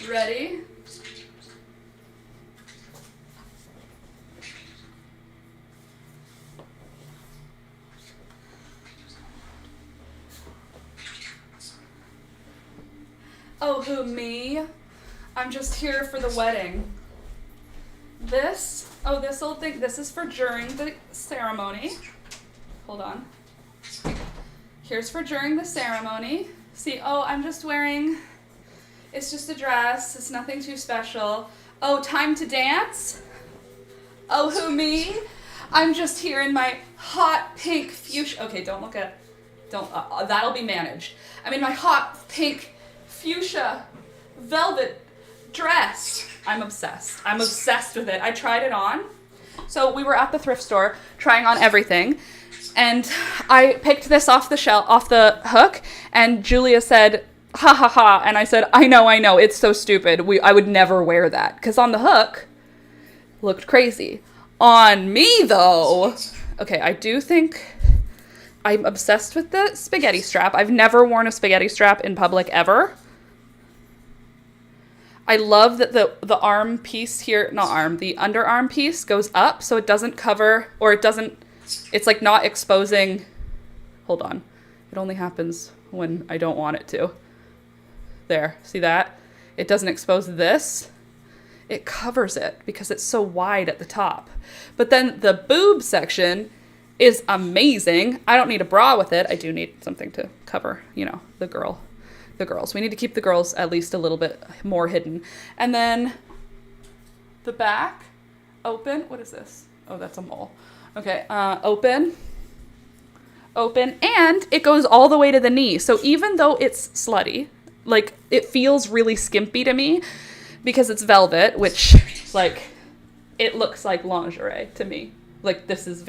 Ready? Oh, who, me? I'm just here for the wedding. This old thing, this is for during the ceremony. Hold on. Here's for during the ceremony. See, oh, I'm just wearing, it's just a dress. It's nothing too special. Oh, time to dance? Oh, who, me? I'm just here in my hot pink fuchsia. Okay, don't look at, that'll be managed. I'm in my hot pink fuchsia velvet dress. I'm obsessed. I'm obsessed with it. I tried it on. So we were at the thrift store trying on everything, and I picked this off the hook, and Julia said, ha ha ha, and I said, I know, it's so stupid. I would never wear that, because on the hook, looked crazy. On me, though, okay, I do think I'm obsessed with the spaghetti strap. I've never worn a spaghetti strap in public ever. I love that the arm piece here, the underarm piece goes up so it doesn't cover, or it's like not exposing. Hold on. It only happens when I don't want it to. There, see that? It doesn't expose this. It covers it because it's so wide at the top. But then the boob section is amazing. I don't need a bra with it. I do need something to cover, the girls. We need to keep the girls at least a little bit more hidden. And then the back, open. What is this? Oh, that's a mole. Okay, open, and it goes all the way to the knee. So even though it's slutty, like, it feels really skimpy to me because it's velvet, which, like, it looks like lingerie to me. Like, this is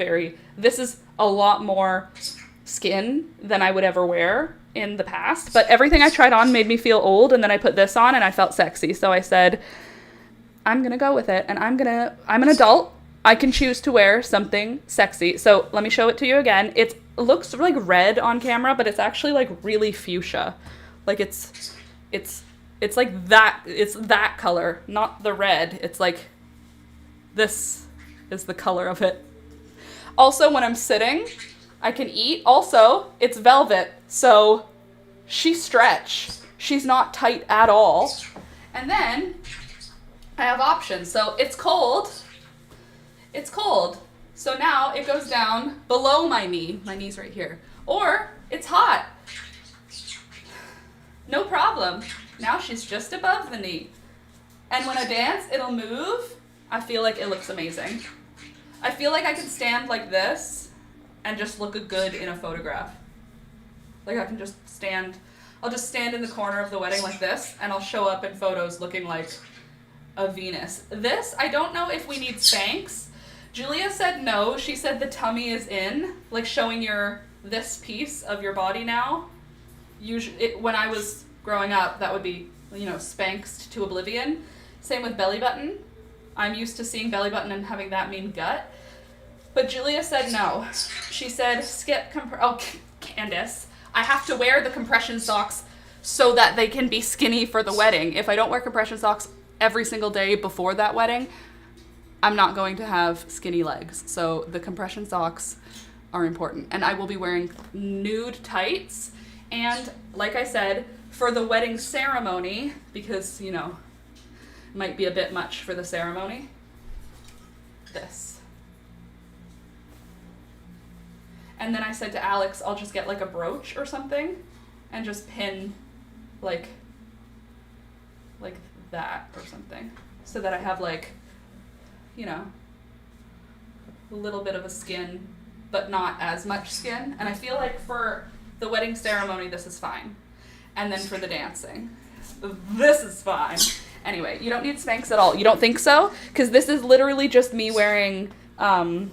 a lot more skin than I would ever wear in the past, but everything I tried on made me feel old, and then I put this on and I felt sexy. So I said, I'm gonna go with it, and I'm an adult. I can choose to wear something sexy. So let me show it to you again. It looks like red on camera, but it's actually like really fuchsia. Like it's like that. It's that color, not the red. It's like, this is the color of it. Also, when I'm sitting, I can eat. Also, it's velvet, so she's stretch. She's not tight at all. And then I have options. So it's cold. It's cold. So now it goes down below my knee. My knee's right here. Or it's hot. No problem. Now she's just above the knee. And when I dance, it'll move. I feel like it looks amazing. I feel like I can stand like this and just look good in a photograph. Like, I can just stand, I'll just stand in the corner of the wedding like this, and I'll show up in photos looking like a Venus. This, I don't know if we need Spanx. Julia said no. She said the tummy is in, like showing this piece of your body now. Usually, when I was growing up, that would be, Spanxed to oblivion. Same with belly button. I'm used to seeing belly button and having that mean gut. But Julia said no. She said, skip Candace, I have to wear the compression socks so that they can be skinny for the wedding. If I don't wear compression socks every single day before that wedding, I'm not going to have skinny legs. So the compression socks are important. And I will be wearing nude tights. And like I said, for the wedding ceremony, because, it might be a bit much for the ceremony, this. And then I said to Alex, I'll just get like a brooch or something and just pin like that or something, so that I have like, a little bit of a skin, but not as much skin. And I feel like for the wedding ceremony, this is fine. And then for the dancing, this is fine. Anyway, you don't need Spanx at all. You don't think so? Because this is literally just me wearing, the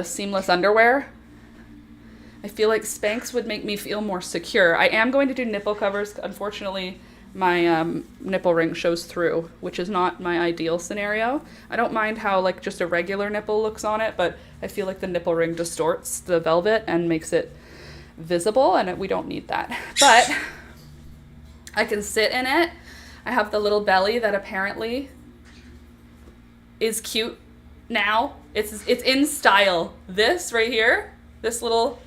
seamless underwear. I feel like Spanx would make me feel more secure. I am going to do nipple covers. Unfortunately, my nipple ring shows through, which is not my ideal scenario. I don't mind how just a regular nipple looks on it, but I feel like the nipple ring distorts the velvet and makes it visible, and we don't need that. But I can sit in it. I have the little belly that apparently is cute now. It's in style. This right here, this little,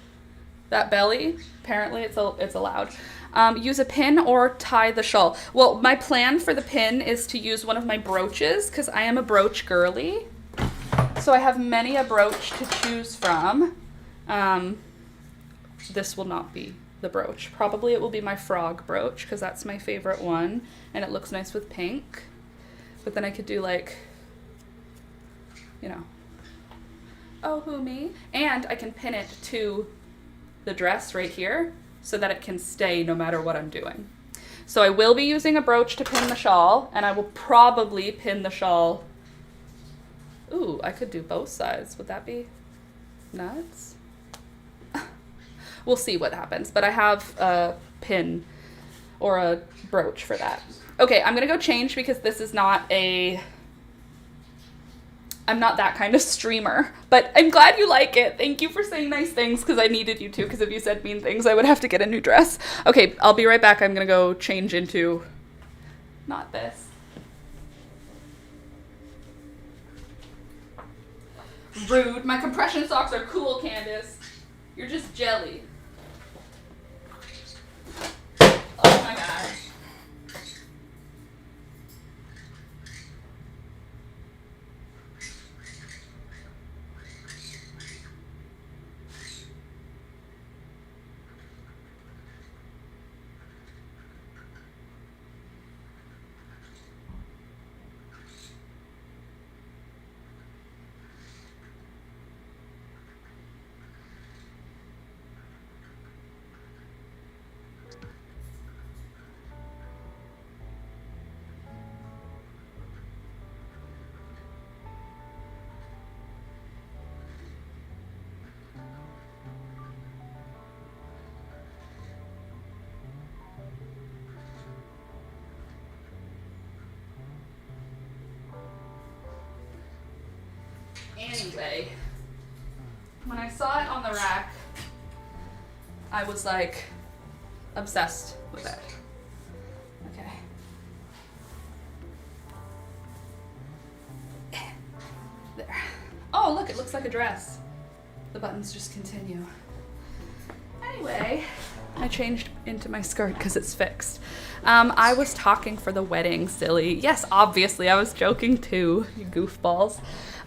that belly, apparently it's allowed. Use a pin or tie the shawl. Well, my plan for the pin is to use one of my brooches because I am a brooch girly. So I have many a brooch to choose from. This will not be the brooch. Probably it will be my frog brooch because that's my favorite one and it looks nice with pink. But then I could do like, you know, oh, who me? And I can pin it to the dress right here so that it can stay no matter what I'm doing. So I will be using a brooch to pin the shawl, and I will probably pin the shawl. Ooh, I could do both sides. Would that be nuts? We'll see what happens, but I have a pin or a brooch for that. Okay, I'm gonna go change because this is not I'm not that kind of streamer, but I'm glad you like it. Thank you for saying nice things because I needed you to, because if you said mean things, I would have to get a new dress. Okay, I'll be right back. I'm gonna go change into, not this. Rude. My compression socks are cool, Candace. You're just jelly. Oh my gosh. Anyway, when I saw it on the rack, I was like obsessed with it. Okay. There. Oh, look, it looks like a dress. The buttons just continue. Anyway, I changed into my skirt because it's fixed. I was talking for the wedding, silly. Yes, obviously, I was joking too, you goofballs.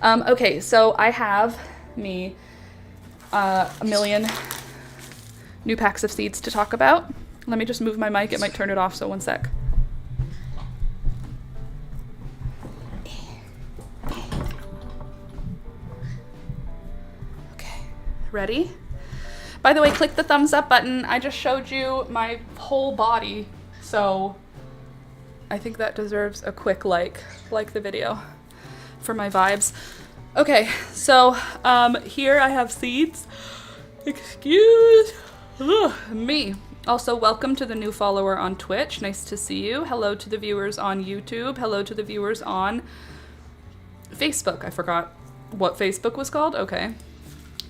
Okay, so I have me a million new packs of seeds to talk about. Let me just move my mic. It might turn it off, so one sec. Okay, ready? By the way, click the thumbs up button. I just showed you my whole body, so I think that deserves a quick like the video for my vibes. Okay, so here I have seeds. Excuse me. Also, welcome to the new follower on Twitch. Nice to see you. Hello to the viewers on YouTube. Hello to the viewers on Facebook. I forgot what Facebook was called. Okay.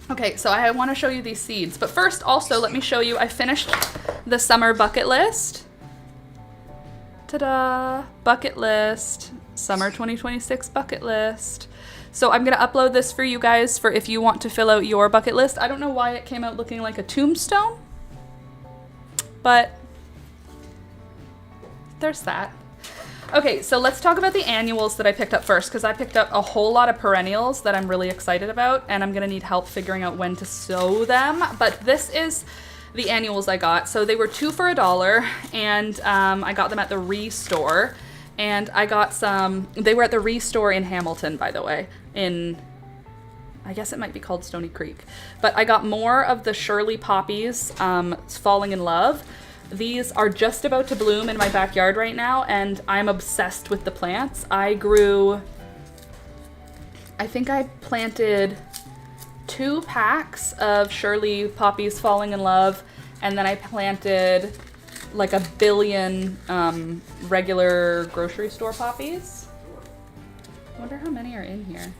Okay, so I want to show you these seeds. But first, also, let me show you, I finished the summer bucket list. Ta-da! Bucket list. Summer 2026 bucket list. So I'm going to upload this for you guys for if you want to fill out your bucket list. I don't know why it came out looking like a tombstone, but there's that. Okay, so let's talk about the annuals that I picked up first, because I picked up a whole lot of perennials that I'm really excited about, and I'm going to need help figuring out when to sew them. But this is the annuals I got. So they were 2 for $1, and I got them at the Restore. And I got some, they were at the Restore in Hamilton, by the way, I guess it might be called Stony Creek. But I got more of the Shirley poppies, Falling in Love. These are just about to bloom in my backyard right now, and I'm obsessed with the plants. I think I planted 2 packs of Shirley poppies Falling in Love, and then I planted like a billion regular grocery store poppies. I wonder how many are in here.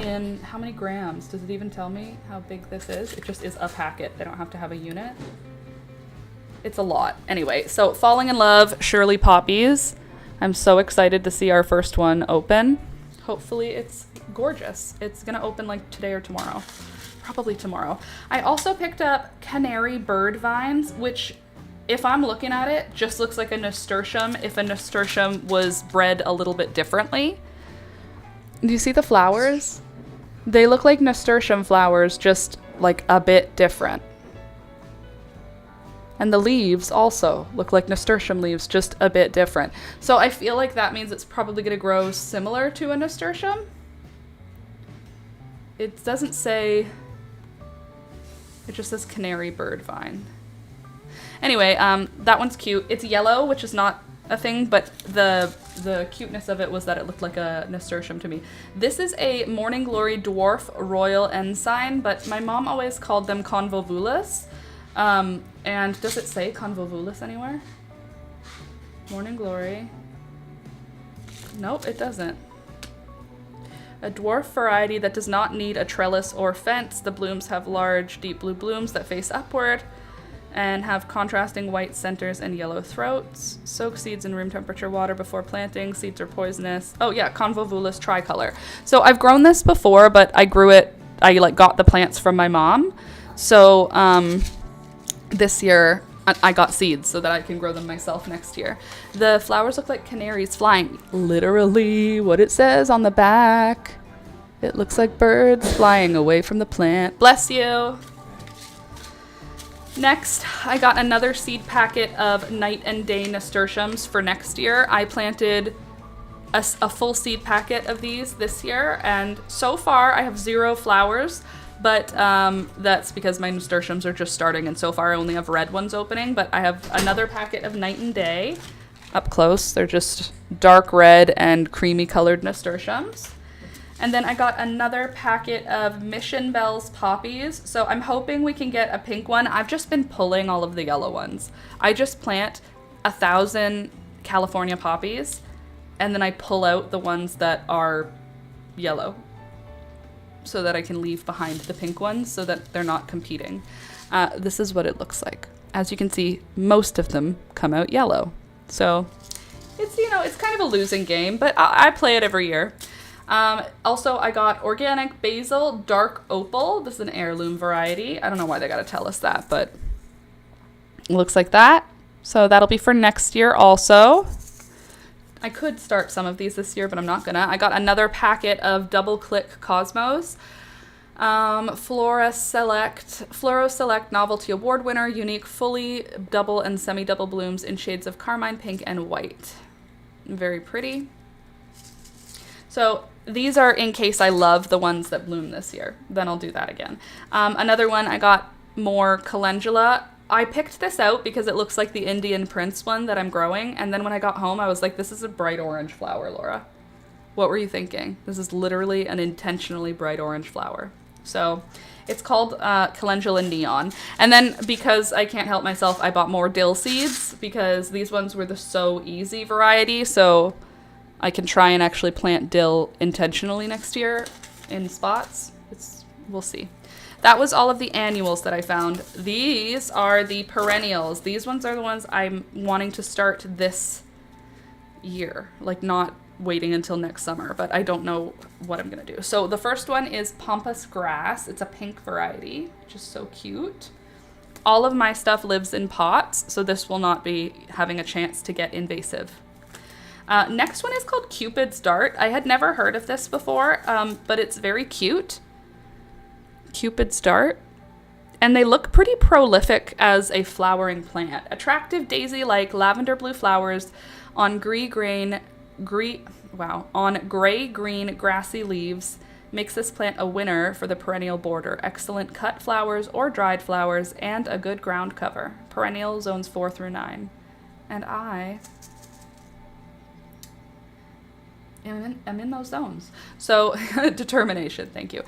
In how many grams? Does it even tell me how big this is? It just is a packet. They don't have to have a unit. It's a lot. Anyway, so Falling in Love, Shirley Poppies. I'm so excited to see our first one open. Hopefully it's gorgeous. It's gonna open like today or tomorrow. Probably tomorrow. I also picked up Canary Bird Vines, which, if I'm looking at it, just looks like a nasturtium if a nasturtium was bred a little bit differently. Do you see the flowers? They look like nasturtium flowers, just like a bit different. And the leaves also look like nasturtium leaves, just a bit different. So I feel like that means it's probably going to grow similar to a nasturtium. It doesn't say, it just says Canary Bird Vine. Anyway, that one's cute. It's yellow, which is not a thing, but the cuteness of it was that it looked like a nasturtium to me. This is a Morning Glory Dwarf Royal Ensign, but my mom always called them convolvulus. And does it say convolvulus anywhere? Morning Glory. Nope, it doesn't. A dwarf variety that does not need a trellis or fence. The blooms have large, deep blue blooms that face upward and have contrasting white centers and yellow throats. Soak seeds in room temperature water before planting. Seeds are poisonous. Oh yeah, convolvulus tricolor. So I've grown this before, but I grew it, I like got the plants from my mom. So, this year I got seeds so that I can grow them myself next year. The flowers look like canaries flying. Literally what it says on the back. It looks like birds flying away from the plant. Bless you. Next, I got another seed packet of night and day nasturtiums for next year. I planted a full seed packet of these this year, and so far I have 0 flowers. But that's because my nasturtiums are just starting, and so far I only have red ones opening. But I have another packet of night and day up close. They're just dark red and creamy colored nasturtiums. And then I got another packet of Mission Bells poppies. So I'm hoping we can get a pink one. I've just been pulling all of the yellow ones. I just plant 1,000 California poppies, and then I pull out the ones that are yellow, so that I can leave behind the pink ones so that they're not competing. This is what it looks like. As you can see, most of them come out yellow. So it's, you know, it's kind of a losing game, but I play it every year. Also, I got organic basil dark opal. This is an heirloom variety. I don't know why they gotta tell us that, but it looks like that. So that'll be for next year also. I could start some of these this year, but I'm not gonna. I got another packet of Double Click Cosmos. Floro Select Novelty Award winner, unique fully double and semi-double blooms in shades of carmine, pink, and white. Very pretty. So these are in case I love the ones that bloom this year. Then I'll do that again. Another one, I got more calendula. I picked this out because it looks like the Indian Prince one that I'm growing. And then when I got home, I was like, this is a bright orange flower, Laura. What were you thinking? This is literally an intentionally bright orange flower. So it's called Calendula Neon. And then because I can't help myself, I bought more dill seeds because these ones were the So Easy variety. So I can try and actually plant dill intentionally next year in spots. We'll see. That was all of the annuals that I found. These are the perennials. These ones are the ones I'm wanting to start this year, like not waiting until next summer, but I don't know what I'm gonna do. So the first one is Pampas Grass. It's a pink variety, which is so cute. All of my stuff lives in pots, so this will not be having a chance to get invasive. Next one is called Cupid's Dart. I had never heard of this before, but it's very cute. Cupid's Dart. And they look pretty prolific as a flowering plant. Attractive daisy-like lavender blue flowers on gray-green grassy leaves makes this plant a winner for the perennial border. Excellent cut flowers or dried flowers and a good ground cover. Perennial zones 4 through 9. And I am in those zones. So determination, thank you.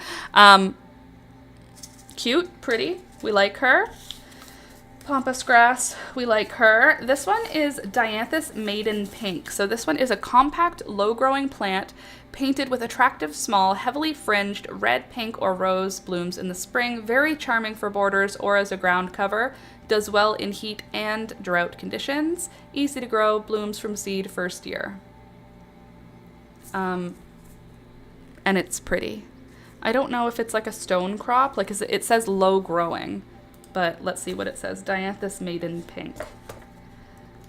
Cute, pretty, we like her. Pampas grass, we like her. This one is Dianthus Maiden Pink. So this one is a compact, low-growing plant painted with attractive, small, heavily fringed red, pink, or rose blooms in the spring. Very charming for borders or as a ground cover. Does well in heat and drought conditions. Easy to grow, blooms from seed first year. And it's pretty. I don't know if it's like a stone crop, like it says low growing. But let's see what it says. Dianthus Maiden Pink.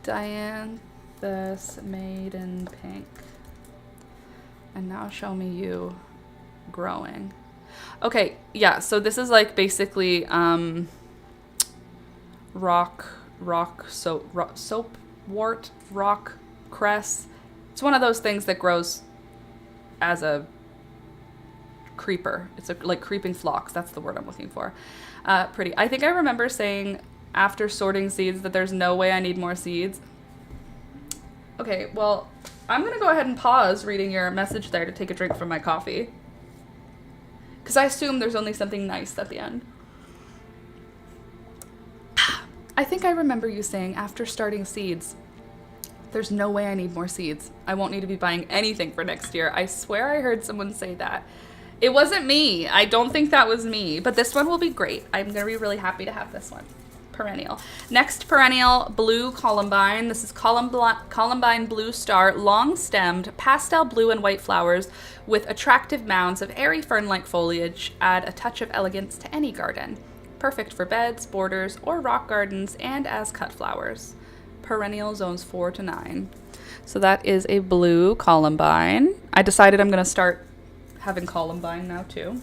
Dianthus Maiden Pink. And now show me you growing. Okay, yeah, so this is like basically soapwort, rock cress. It's one of those things that grows as a creeper. It's like creeping phlox. That's the word I'm looking for. Pretty. I think I remember saying after sorting seeds that there's no way I need more seeds. Okay, well, I'm going to go ahead and pause reading your message there to take a drink from my coffee. Because I assume there's only something nice at the end. I think I remember you saying after starting seeds, there's no way I need more seeds. I won't need to be buying anything for next year. I swear I heard someone say that. It wasn't me. I don't think that was me, but this one will be great. I'm going to be really happy to have this one. Perennial. Next perennial, blue columbine. This is columbine blue star, long-stemmed, pastel blue and white flowers with attractive mounds of airy fern-like foliage. Add a touch of elegance to any garden. Perfect for beds, borders, or rock gardens, and as cut flowers. Perennial zones 4 to 9. So that is a blue columbine. I decided I'm going to start having columbine now too.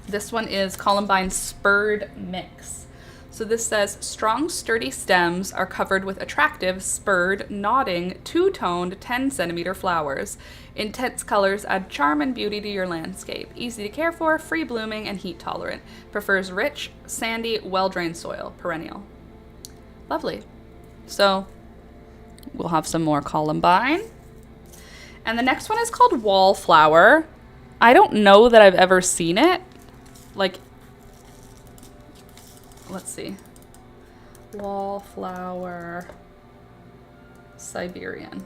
This one is columbine spurred mix. So this says strong sturdy stems are covered with attractive spurred nodding two-toned 10-centimeter flowers. Intense colors add charm and beauty to your landscape. Easy to care for, free blooming, and heat tolerant. Prefers rich, sandy, well-drained soil. Perennial. Lovely. So we'll have some more columbine. And the next one is called wallflower. I don't know that I've ever seen it. Like, let's see. Wallflower. Siberian.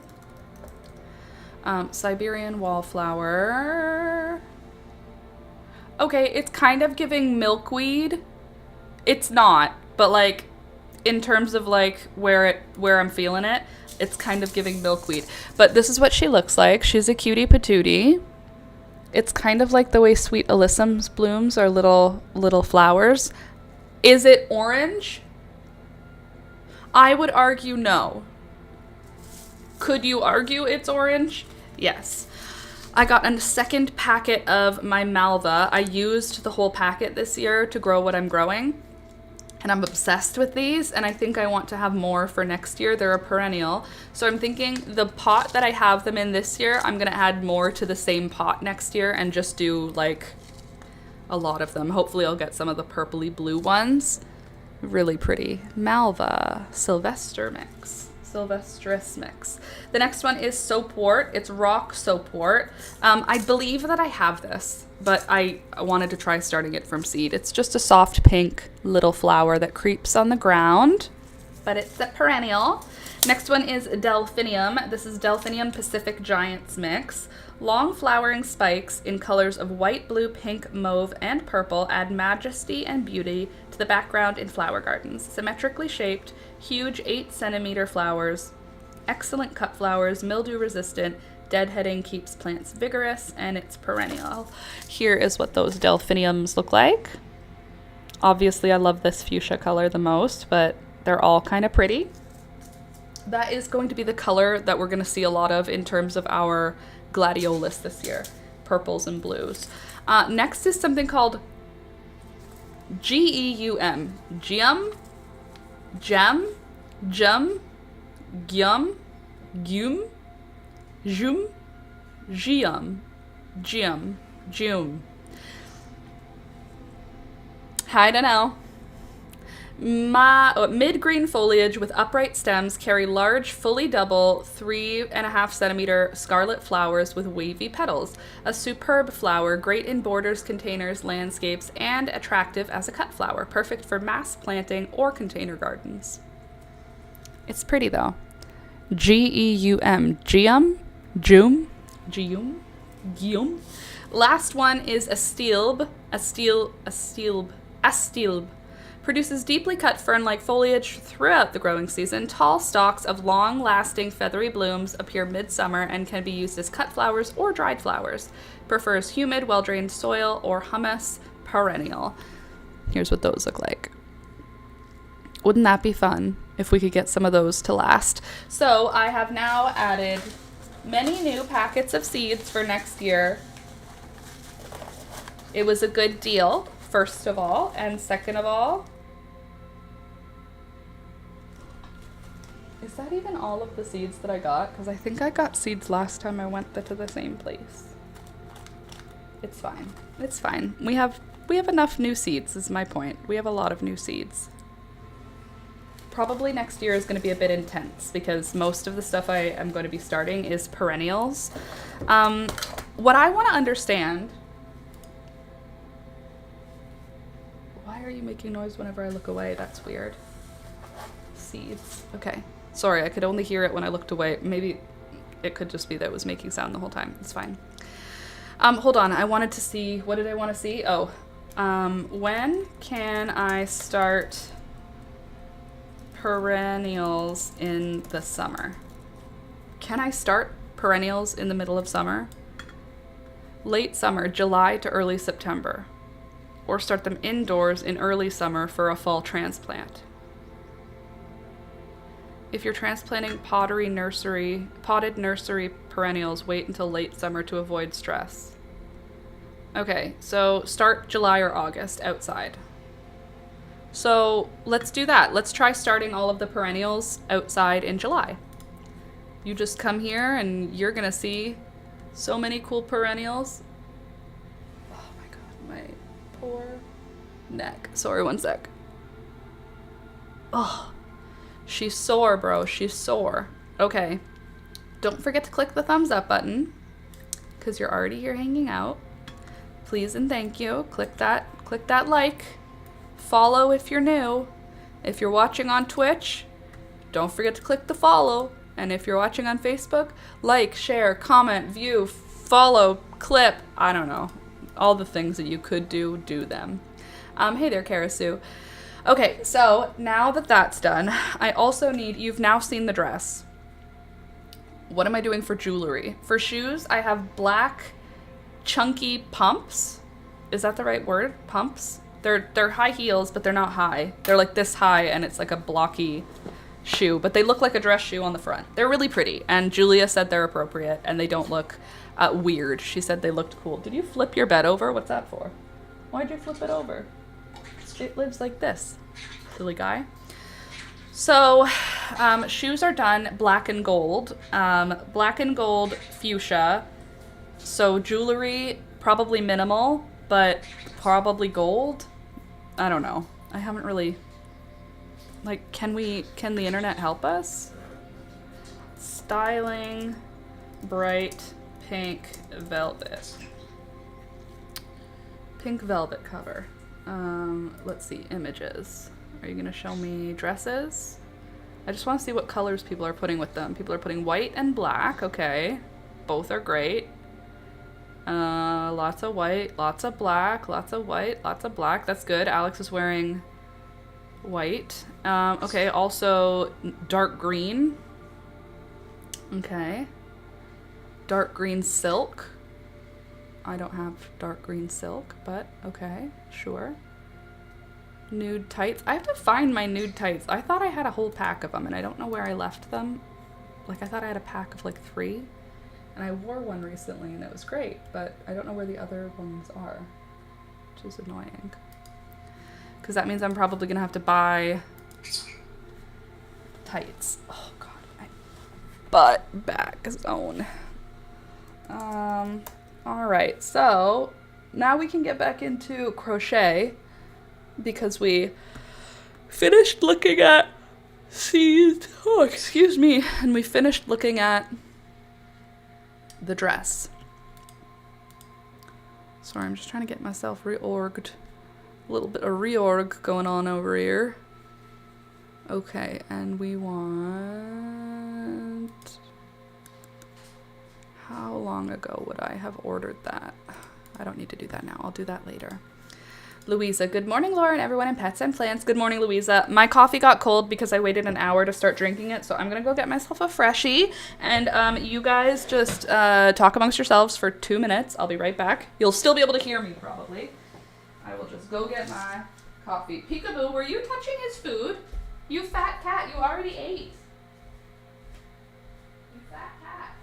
Siberian wallflower. Okay, it's kind of giving milkweed. It's not, but like, in terms of like where I'm feeling it, it's kind of giving milkweed. But this is what she looks like. She's a cutie patootie. It's kind of like the way sweet alyssum's blooms are little flowers. Is it orange? I would argue no. Could you argue it's orange? Yes. I got a second packet of my Malva. I used the whole packet this year to grow what I'm growing. And I'm obsessed with these, and I think I want to have more for next year. They're a perennial. So I'm thinking the pot that I have them in this year, I'm gonna add more to the same pot next year and just do like a lot of them. Hopefully I'll get some of the purpley blue ones. Really pretty. Malva, Sylvester mix. Sylvestris mix. The next one is soapwort. It's rock soapwort. I believe that I have this, but I wanted to try starting it from seed. It's just a soft pink little flower that creeps on the ground, but it's a perennial. Next one is Delphinium. This is Delphinium Pacific Giants mix. Long flowering spikes in colors of white, blue, pink, mauve, and purple add majesty and beauty to the background in flower gardens. Symmetrically shaped, huge 8-centimeter flowers, excellent cut flowers, mildew resistant, deadheading keeps plants vigorous, and it's perennial. Here is what those delphiniums look like. Obviously I love this fuchsia color the most, but they're all kind of pretty. That is going to be the color that we're going to see a lot of in terms of our gladiolus this year. Purples and blues. Next is something called Geum. Geum? Gem? Gem? Gyum? Gyum? Jum? Geum. Geum. Jum. I don't know. Mid-green foliage with upright stems carry large, fully double, 3.5 centimeter scarlet flowers with wavy petals. A superb flower, great in borders, containers, landscapes, and attractive as a cut flower. Perfect for mass planting or container gardens. It's pretty though. Geum. Geum? Geum? Geum? Geum? Last one is astilbe. Astilbe. Produces deeply cut fern-like foliage throughout the growing season. Tall stalks of long-lasting feathery blooms appear midsummer and can be used as cut flowers or dried flowers. Prefers humid, well-drained soil or humus, perennial. Here's what those look like. Wouldn't that be fun if we could get some of those to last? So I have now added many new packets of seeds for next year. It was a good deal, first of all, and second of all, is that even all of the seeds that I got? Because I think I got seeds last time I went to the same place. It's fine. It's fine. We have enough new seeds, is my point. We have a lot of new seeds. Probably next year is going to be a bit intense because most of the stuff I am going to be starting is perennials. What I want to understand... Why are you making noise whenever I look away? That's weird. Seeds. Okay. Sorry, I could only hear it when I looked away. Maybe it could just be that it was making sound the whole time. It's fine. Hold on. I wanted to see... What did I want to see? Oh. When can I start perennials in the summer? Can I start perennials in the middle of summer? Late summer, July to early September. Or start them indoors in early summer for a fall transplant. If you're transplanting potted nursery perennials, wait until late summer to avoid stress. Okay, so start July or August outside. So let's do that. Let's try starting all of the perennials outside in July. You just come here and you're gonna see so many cool perennials. Oh my god, my poor neck. Sorry, one sec. Oh, she's sore, bro. She's sore. Okay. Don't forget to click the thumbs up button because you're already here hanging out. Please and thank you. Click that like. Follow if you're new. If you're watching on Twitch, don't forget to click the follow. And if you're watching on Facebook, like, share, comment, view, follow, clip, I don't know. All the things that you could do, do them. Hey there, Karasu. Okay, so now that that's done, I also need, you've now seen the dress. What am I doing for jewelry? For shoes, I have black chunky pumps. Is that the right word? Pumps? They're high heels, but they're not high. They're like this high, and it's like a blocky shoe, but they look like a dress shoe on the front. They're really pretty, and Julia said they're appropriate, and they don't look weird. She said they looked cool. Did you flip your bed over? What's that for? Why'd you flip it over? It lives like this, silly guy. So, shoes are done, black and gold. Black and gold fuchsia. So jewelry, probably minimal, but probably gold. I don't know. I haven't really, like, can the internet help us? Styling, bright pink velvet. Pink velvet cover. Let's see, images. Are you gonna show me dresses? I just want to see what colors people are putting with them. People are putting white and black. Okay. Both are great. Lots of white, lots of black, lots of white, lots of black. That's good. Alex is wearing white. Okay, also dark green. Okay. Dark green silk. I don't have dark green silk, but okay, sure. Nude tights. I have to find my nude tights. I thought I had a whole pack of them, and I don't know where I left them. Like, I thought I had a pack of like 3. And I wore one recently and it was great, but I don't know where the other ones are, which is annoying. Because that means I'm probably going to have to buy tights. Oh god, my butt back zone. Alright, so now we can get back into crochet because we finished looking at seeds. Oh, excuse me. And we finished looking at the dress. Sorry, I'm just trying to get myself reorged. A little bit of reorg going on over here. Okay, and we want... How long ago would I have ordered that? I don't need to do that now. I'll do that later. Louisa, good morning, Laura, and everyone in Pets and Plants. Good morning, Louisa. My coffee got cold because I waited an hour to start drinking it, so I'm going to go get myself a freshie. And you guys just talk amongst yourselves for 2 minutes. I'll be right back. You'll still be able to hear me, probably. I will just go get my coffee. Peekaboo, were you touching his food? You fat cat, you already ate. You fat cat.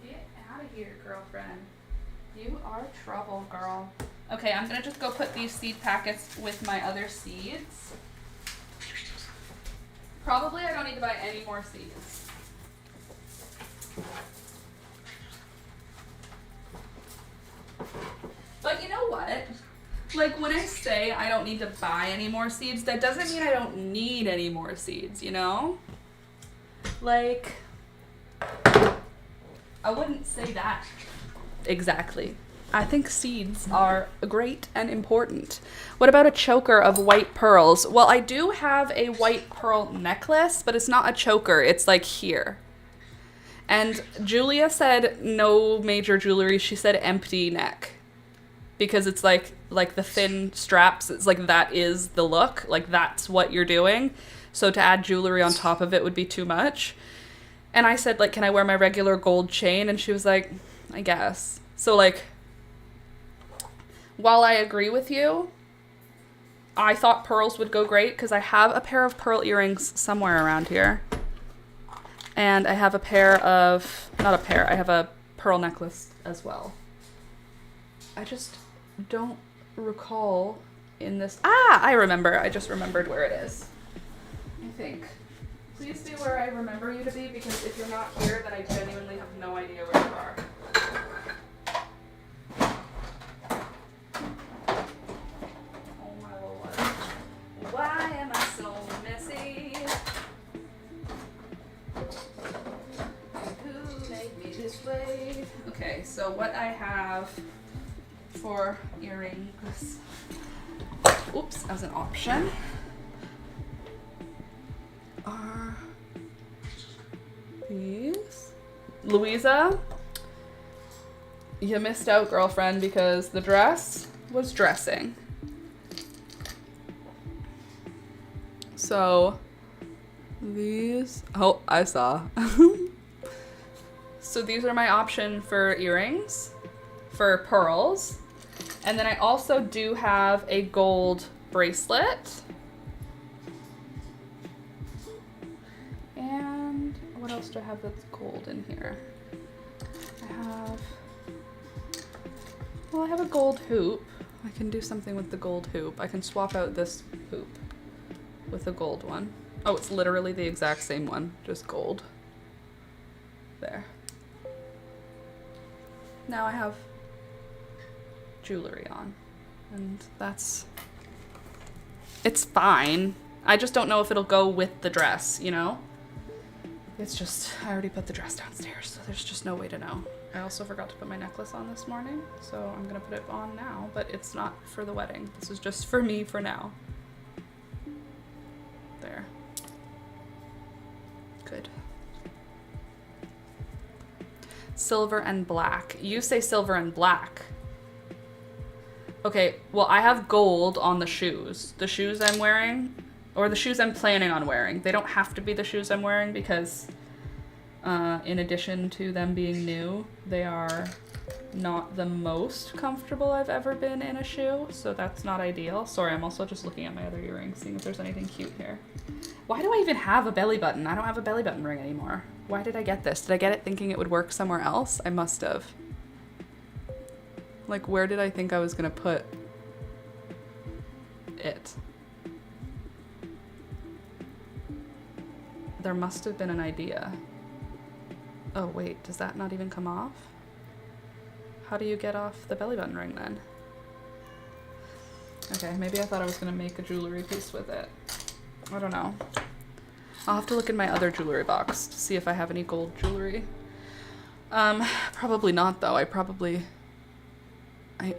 Get out of here, girlfriend. You are trouble, girl. Okay, I'm gonna just go put these seed packets with my other seeds. Probably I don't need to buy any more seeds. But you know what? Like, when I say I don't need to buy any more seeds, that doesn't mean I don't need any more seeds, you know? Like, I wouldn't say that exactly. I think seeds are great and important. What about a choker of white pearls? Well, I do have a white pearl necklace, but it's not a choker. It's like here. And Julia said no major jewelry. She said empty neck. Because it's like the thin straps. It's like that is the look. Like that's what you're doing. So to add jewelry on top of it would be too much. And I said, like, can I wear my regular gold chain? And she was like, I guess. So, like, while I agree with you, I thought pearls would go great because I have a pair of pearl earrings somewhere around here. And I have a pair of, not a pair, I have a pearl necklace as well. I just don't recall in this. Ah, I remember. I just remembered where it is. I think. Please be where I remember you to be, because if you're not here, then I genuinely have no idea where you are. Oh my lord. Why am I so messy? Who made me this way? Okay, so what I have for earrings, oops, as an option, are these. Louisa, you missed out, girlfriend, because the dress was dressing. So these, oh, I saw. So these are my option for earrings, for pearls. And then I also do have a gold bracelet. And what else do I have that's gold in here? I have a gold hoop. I can do something with the gold hoop. I can swap out this hoop with a gold one. Oh, it's literally the exact same one, just gold. There. Now I have jewelry on. And it's fine. I just don't know if it'll go with the dress, you know? It's just, I already put the dress downstairs, so there's just no way to know. I also forgot to put my necklace on this morning, so I'm gonna put it on now, but it's not for the wedding. This is just for me for now. There. Good. Silver and black. You say silver and black. Okay, well, I have gold on the shoes. The shoes I'm wearing, or the shoes I'm planning on wearing. They don't have to be the shoes I'm wearing because in addition to them being new, they are not the most comfortable I've ever been in a shoe, so that's not ideal. Sorry, I'm also just looking at my other earrings, seeing if there's anything cute here. Why do I even have a belly button? I don't have a belly button ring anymore. Why did I get this? Did I get it thinking it would work somewhere else? I must have. Like, where did I think I was gonna put it? There must have been an idea. Oh wait, does that not even come off? How do you get off the belly button ring then? Okay, maybe I thought I was gonna make a jewelry piece with it. I don't know. I'll have to look in my other jewelry box to see if I have any gold jewelry. Probably not though.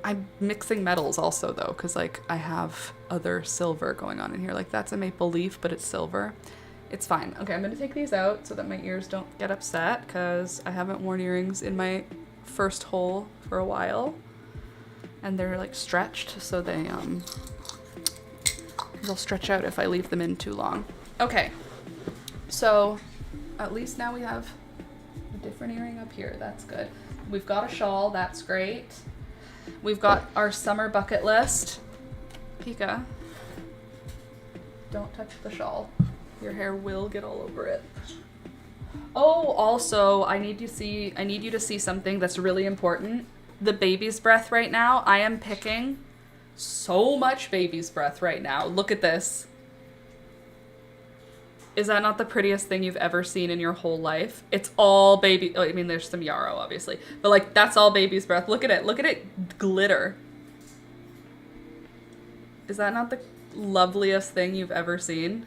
I'm mixing metals also though, because like I have other silver going on in here. Like that's a maple leaf, but it's silver. It's fine. Okay, I'm gonna take these out so that my ears don't get upset because I haven't worn earrings in my first hole for a while. And they're like stretched, so they'll stretch out if I leave them in too long. Okay, so at least now we have a different earring up here. That's good. We've got a shawl. That's great. We've got our summer bucket list. Pika, don't touch the shawl. Your hair will get all over it. Oh, also, I need you to see something that's really important. The baby's breath right now. I am picking so much baby's breath right now. Look at this. Is that not the prettiest thing you've ever seen in your whole life? It's all baby. Oh, I mean, there's some yarrow, obviously. But, like, that's all baby's breath. Look at it. Look at it glitter. Is that not the loveliest thing you've ever seen?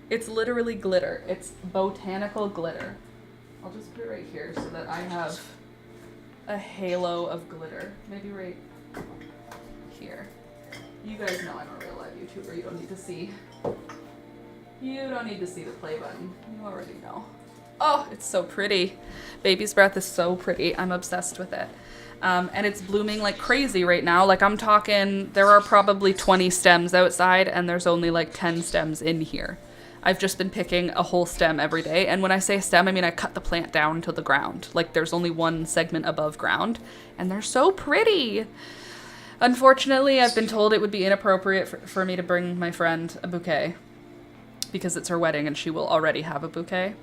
It's literally glitter. It's botanical glitter. I'll just put it right here so that I have a halo of glitter. Maybe right here. You guys know I'm a real live YouTuber. You don't need to see. You don't need to see the play button. You already know. Oh, it's so pretty. Baby's breath is so pretty. I'm obsessed with it. And it's blooming like crazy right now. Like I'm talking, there are probably 20 stems outside and there's only like 10 stems in here. I've just been picking a whole stem every day. And when I say stem, I mean I cut the plant down to the ground. Like there's only one segment above ground and they're so pretty. Unfortunately, I've been told it would be inappropriate for me to bring my friend a bouquet because it's her wedding and she will already have a bouquet.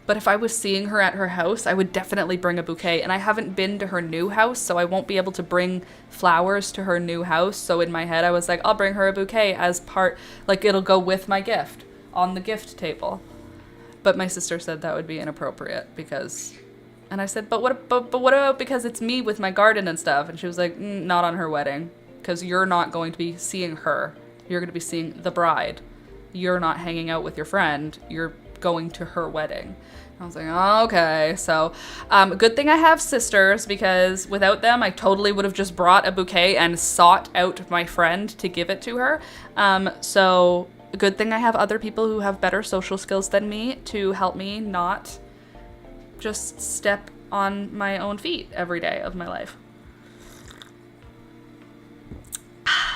But if I was seeing her at her house, I would definitely bring a bouquet. And I haven't been to her new house, so I won't be able to bring flowers to her new house. So in my head, I was like, I'll bring her a bouquet as part, like it'll go with my gift on the gift table. But my sister said that would be inappropriate because, and I said, but what about because it's me with my garden and stuff? And she was like, not on her wedding, because you're not going to be seeing her. You're going to be seeing the bride. You're not hanging out with your friend. You're going to her wedding. I was like, oh, okay. So good thing I have sisters, because without them, I totally would have just brought a bouquet and sought out my friend to give it to her. So good thing I have other people who have better social skills than me to help me not just step on my own feet every day of my life.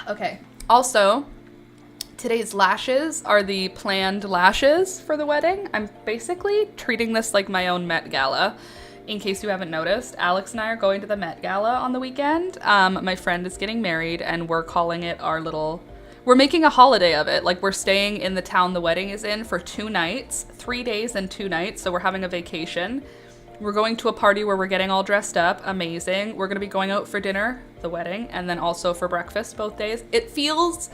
Okay. Also, today's lashes are the planned lashes for the wedding. I'm basically treating this like my own Met Gala. In case you haven't noticed, Alex and I are going to the Met Gala on the weekend. My friend is getting married and we're calling it we're making a holiday of it. Like we're staying in the town the wedding is in for 2 nights, 3 days and 2 nights. So we're having a vacation. We're going to a party where we're getting all dressed up. Amazing. We're going to be going out for dinner, the wedding, and then also for breakfast both days. It feels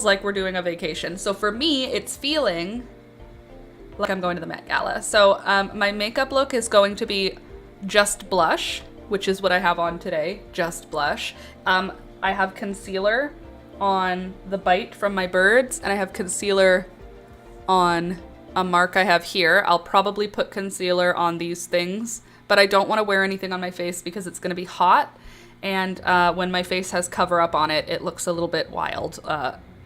like we're doing a vacation. So for me, it's feeling like I'm going to the Met Gala. So my makeup look is going to be just blush which is what I have on today, just blush. I have concealer on the bite from my birds, and I have concealer on a mark I have here. I'll probably put concealer on these things, but I don't want to wear anything on my face because it's going to be hot, and when my face has cover up on it, it looks a little bit wild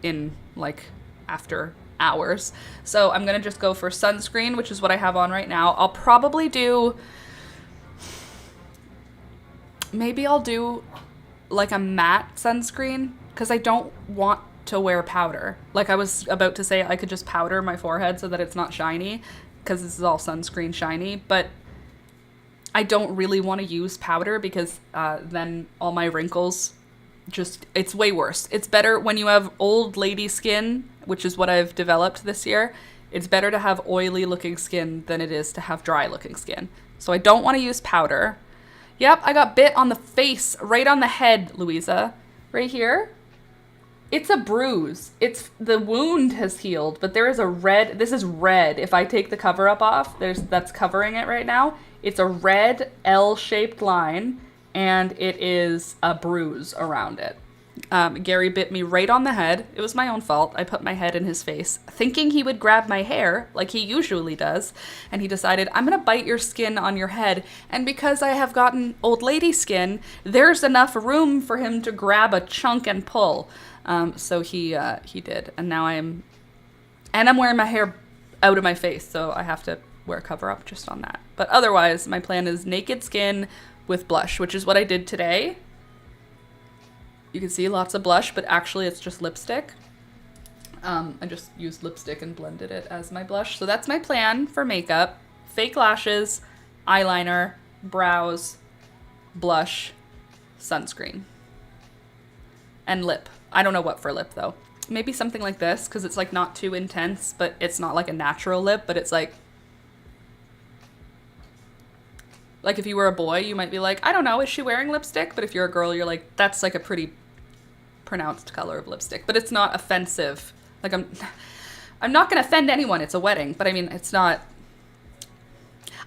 in like after hours. So I'm going to just go for sunscreen, which is what I have on right now. I'll probably do, maybe I'll do like a matte sunscreen because I don't want to wear powder. Like I was about to say I could just powder my forehead so that it's not shiny because this is all sunscreen shiny, but I don't really want to use powder because then all my wrinkles just, it's way worse. It's better when you have old lady skin, which is what I've developed this year. It's better to have oily looking skin than it is to have dry looking skin. So I don't want to use powder. Yep, I got bit on the face, right on the head, Louisa. Right here. It's a bruise. The wound has healed, but there is a red, this is red. If I take the cover up off, that's covering it right now. It's a red L-shaped line, and it is a bruise around it. Gary bit me right on the head. It was my own fault. I put my head in his face, thinking he would grab my hair, like he usually does, and he decided, I'm gonna bite your skin on your head, and because I have gotten old lady skin, there's enough room for him to grab a chunk and pull. So he did, and now I'm wearing my hair out of my face, so I have to wear cover up just on that. But otherwise, my plan is naked skin with blush, which is what I did today. You can see lots of blush, but actually it's just lipstick. I just used lipstick and blended it as my blush. So that's my plan for makeup. Fake lashes, eyeliner, brows, blush, sunscreen, and lip. I don't know what for lip though. Maybe something like this, because it's like not too intense, but it's not like a natural lip, but it's like if you were a boy, you might be like, I don't know, is she wearing lipstick? But if you're a girl, you're like, that's like a pretty pronounced color of lipstick, but it's not offensive. Like I'm not gonna offend anyone, it's a wedding, but I mean, it's not,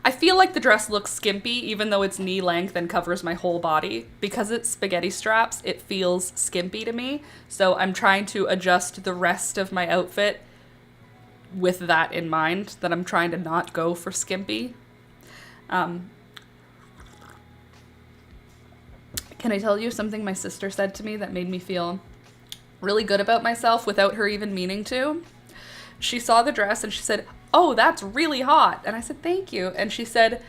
I feel like the dress looks skimpy even though it's knee length and covers my whole body. Because it's spaghetti straps, it feels skimpy to me. So I'm trying to adjust the rest of my outfit with that in mind, that I'm trying to not go for skimpy. Can I tell you something my sister said to me that made me feel really good about myself without her even meaning to? She saw the dress and she said, oh, that's really hot. And I said, thank you. And she said,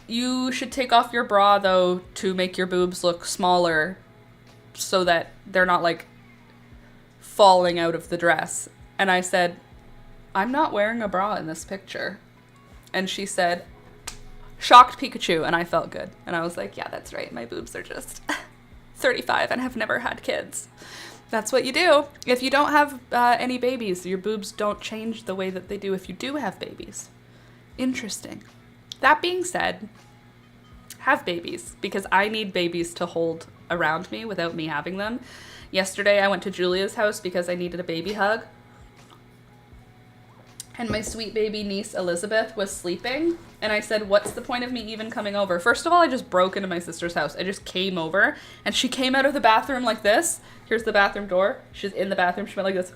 you should take off your bra though to make your boobs look smaller so that they're not like falling out of the dress. And I said, I'm not wearing a bra in this picture. And she said, shocked Pikachu, and I felt good. And I was like, yeah, that's right. My boobs are just 35 and have never had kids. That's what you do. If you don't have any babies, your boobs don't change the way that they do if you do have babies. Interesting. That being said, have babies, because I need babies to hold around me without me having them. Yesterday, I went to Julia's house because I needed a baby hug. And my sweet baby niece, Elizabeth, was sleeping. And I said, what's the point of me even coming over? First of all, I just broke into my sister's house. I just came over. And she came out of the bathroom like this. Here's the bathroom door. She's in the bathroom. She went like this.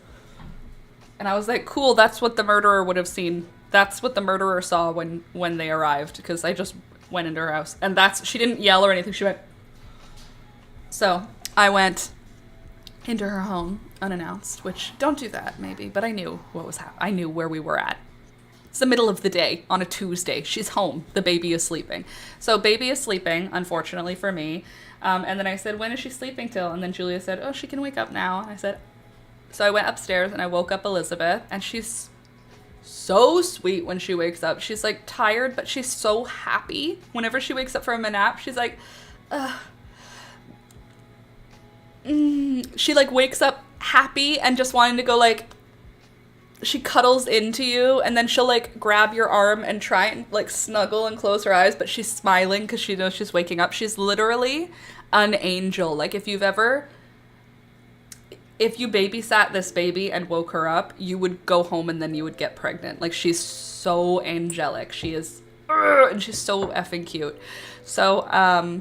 And I was like, cool, that's what the murderer would have seen. That's what the murderer saw when they arrived. Because I just went into her house. And she didn't yell or anything. She went. So I went into her home unannounced, which don't do that maybe, but I knew what was happening. I knew where we were at. It's the middle of the day on a Tuesday. She's home. The baby is sleeping. So baby is sleeping, unfortunately for me. And then I said, when is she sleeping till? And then Julia said, oh, she can wake up now. And I said, so I went upstairs and I woke up Elizabeth, and she's so sweet when she wakes up. She's like tired, but she's so happy. Whenever she wakes up from a nap, she's like, she like wakes up happy and just wanting to go, like, she cuddles into you, and then she'll like grab your arm and try and like snuggle and close her eyes, but she's smiling because she knows she's waking up. She's literally an angel. Like if you babysat this baby and woke her up, you would go home and then you would get pregnant. Like she's so angelic. She is and she's so effing cute. So I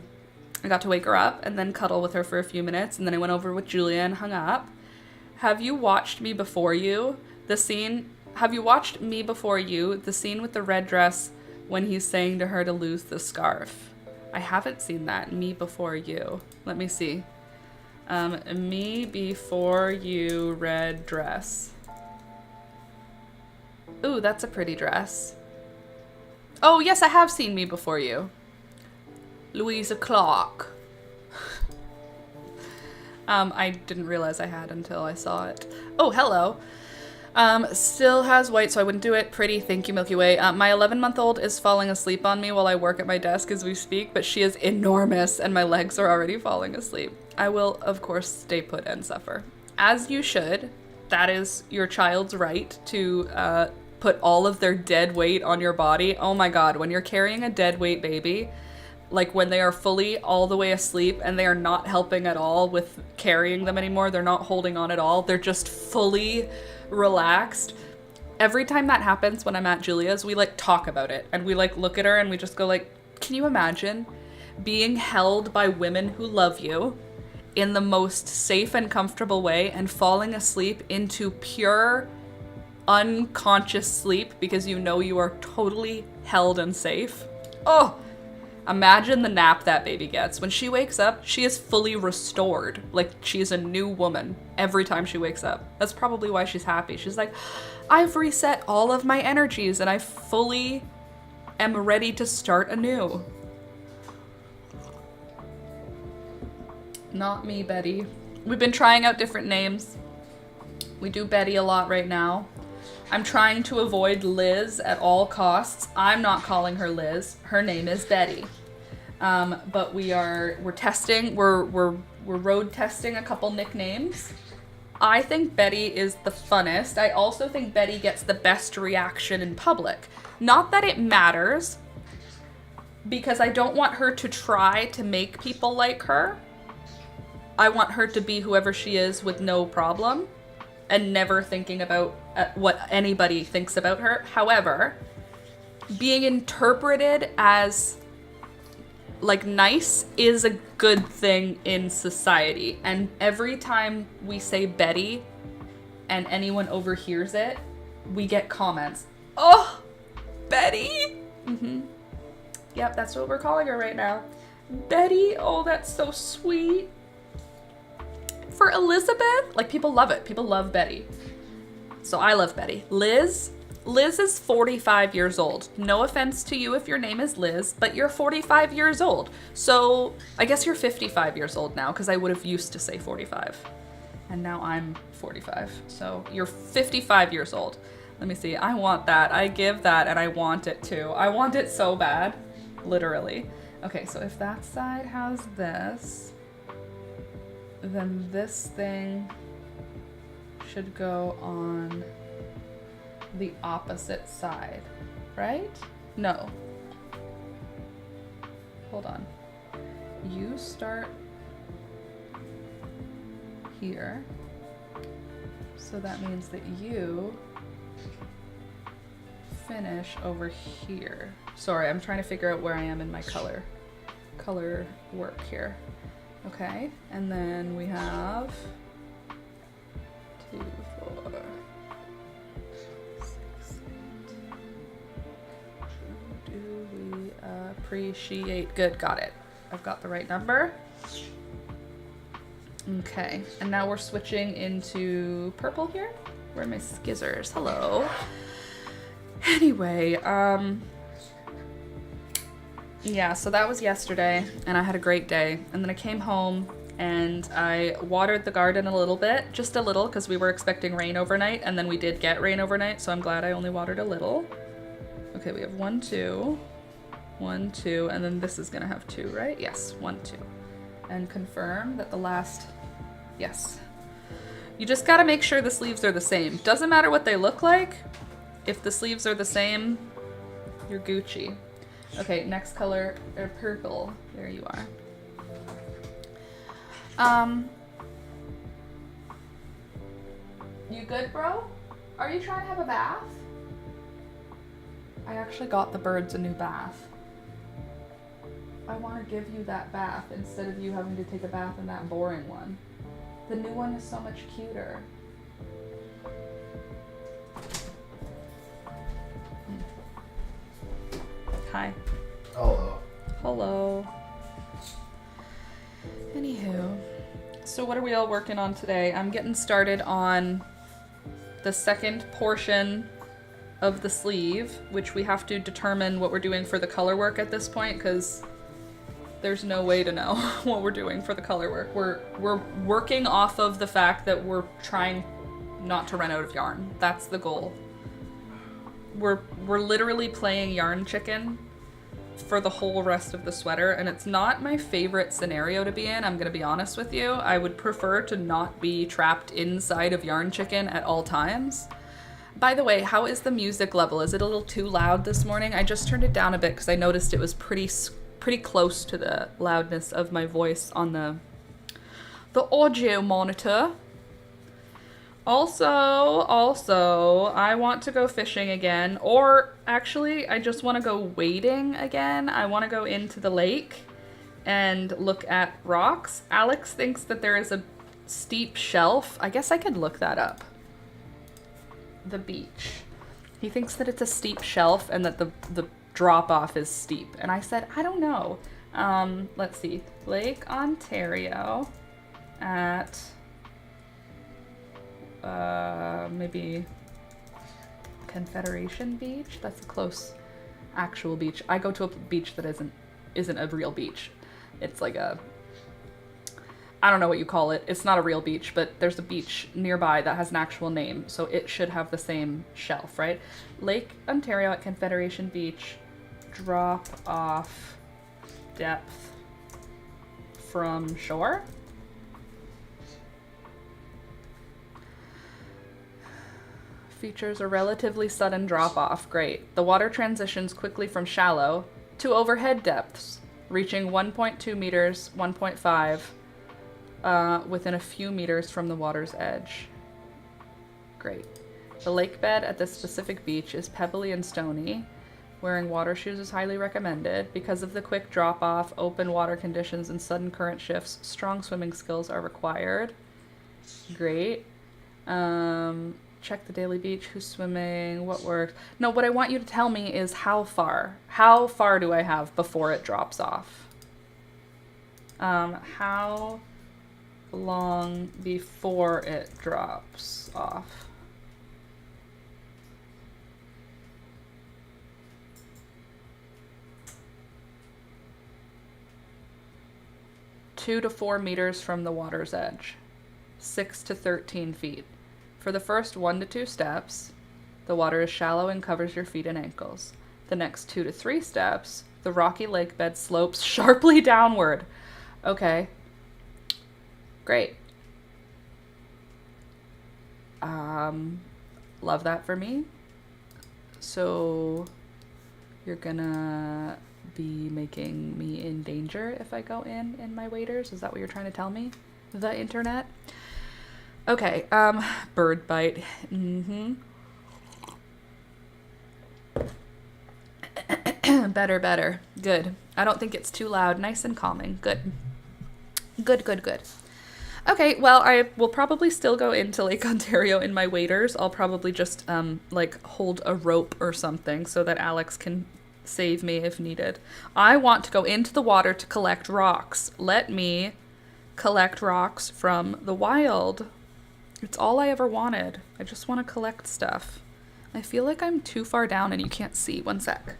got to wake her up and then cuddle with her for a few minutes, and then I went over with Julia and hung up. Have you watched Me Before You? The scene, have you watched Me Before You? The scene with the red dress when he's saying to her to lose the scarf. I haven't seen that. Me Before You. Let me see. Me Before You red dress. Ooh, that's a pretty dress. Oh, yes, I have seen Me Before You. Louisa Clark. I didn't realize I had until I saw it. Oh, hello. Still has white, so I wouldn't do it. Pretty, thank you, Milky Way. My 11-month-old is falling asleep on me while I work at my desk as we speak, but she is enormous and my legs are already falling asleep. I will, of course, stay put and suffer. As you should. That is your child's right to put all of their dead weight on your body. Oh my god, when you're carrying a dead weight baby, like when they are fully all the way asleep and they are not helping at all with carrying them anymore, they're not holding on at all, they're just fully relaxed. Every time that happens when I'm at Julia's, we like talk about it and we like look at her and we just go like, can you imagine being held by women who love you in the most safe and comfortable way and falling asleep into pure unconscious sleep because you know you are totally held and safe? Oh, imagine the nap that baby gets. When she wakes up, she is fully restored. Like, she's a new woman every time she wakes up. That's probably why she's happy. She's like, I've reset all of my energies and I fully am ready to start anew. Not me, Betty. We've been trying out different names. We do Betty a lot right now. I'm trying to avoid Liz at all costs. I'm not calling her Liz. Her name is Betty. But we're testing, we're road testing a couple nicknames. I think Betty is the funnest. I also think Betty gets the best reaction in public. Not that it matters, because I don't want her to try to make people like her. I want her to be whoever she is with no problem and never thinking about what anybody thinks about her. However, being interpreted as like nice is a good thing in society. And every time we say Betty and anyone overhears it, we get comments. Oh, Betty? Mm-hmm. Yep, that's what we're calling her right now. Betty, oh, that's so sweet. For Elizabeth, like, people love it. People love Betty. So I love Betty. Liz is 45 years old. No offense to you if your name is Liz, but you're 45 years old. So I guess you're 55 years old now, because I would have used to say 45. And now I'm 45. So you're 55 years old. Let me see. I want that. I give that and I want it too. I want it so bad. Literally. Okay, so if that side has this, then this thing should go on the opposite side, right? No. Hold on. You start here. So that means that you finish over here. Sorry, I'm trying to figure out where I am in my color work here. Okay, and then we have 2, 4, 6, 8. Do we appreciate? Good, got it. I've got the right number. Okay, and now we're switching into purple here. Where are my skizzers? Hello. Anyway, yeah, so that was yesterday, and I had a great day. And then I came home, and I watered the garden a little bit, just a little, because we were expecting rain overnight, and then we did get rain overnight, so I'm glad I only watered a little. Okay, we have 1, 2, 1, 2, and then this is gonna have 2, right? Yes, 1, 2. And confirm that the last, yes. You just gotta make sure the sleeves are the same. Doesn't matter what they look like. If the sleeves are the same, you're Gucci. Okay, next color, purple. There you are. You good, bro? Are you trying to have a bath? I actually got the birds a new bath. I want to give you that bath instead of you having to take a bath in that boring one. The new one is so much cuter. Hi. Hello. Hello. Anywho, so what are we all working on today? I'm getting started on the second portion of the sleeve, which we have to determine what we're doing for the color work at this point, because there's no way to know what we're doing for the color work. We're working off of the fact that we're trying not to run out of yarn. That's the goal. We're literally playing yarn chicken for the whole rest of the sweater, and it's not my favorite scenario to be in, I'm gonna be honest with you. I would prefer to not be trapped inside of yarn chicken at all times. By the way, how is the music level? Is it a little too loud this morning? I just turned it down a bit because I noticed it was pretty close to the loudness of my voice on the audio monitor. Also, I want to go fishing again, or actually, I just want to go wading again. I want to go into the lake and look at rocks. Alex thinks that there is a steep shelf. I guess I could look that up. The beach. He thinks that it's a steep shelf and that the drop-off is steep. And I said, I don't know. Let's see. Lake Ontario at... maybe Confederation Beach. That's a close actual beach. I go to a beach that isn't a real beach. It's like a, I don't know what you call it. It's not a real beach, but there's a beach nearby that has an actual name, so it should have the same shelf, right? Lake Ontario at Confederation Beach, drop off depth from shore. Features a relatively sudden drop-off. Great. The water transitions quickly from shallow to overhead depths, reaching 1.2 meters, 1.5, within a few meters from the water's edge. Great. The lake bed at this specific beach is pebbly and stony. Wearing water shoes is highly recommended. Because of the quick drop-off, open water conditions, and sudden current shifts, strong swimming skills are required. Great. Check the daily beach, who's swimming, what works. No, what I want you to tell me is how far. How far do I have before it drops off? How long before it drops off? Two to 4 meters from the water's edge. 6 to 13 feet. For the first 1 to 2 steps, the water is shallow and covers your feet and ankles. The next 2 to 3 steps, the rocky lake bed slopes sharply downward. Okay. Great. Love that for me. So you're gonna be making me in danger if I go in my waders? Is that what you're trying to tell me? The internet? Okay, bird bite. Better. Good. I don't think it's too loud. Nice and calming. Good. Okay, well, I will probably still go into Lake Ontario in my waders. I'll probably just, like, hold a rope or something so that Alex can save me if needed. I want to go into the water to collect rocks. Let me collect rocks from the wild. It's all I ever wanted. I just want to collect stuff. I feel like I'm too far down and you can't see. One sec.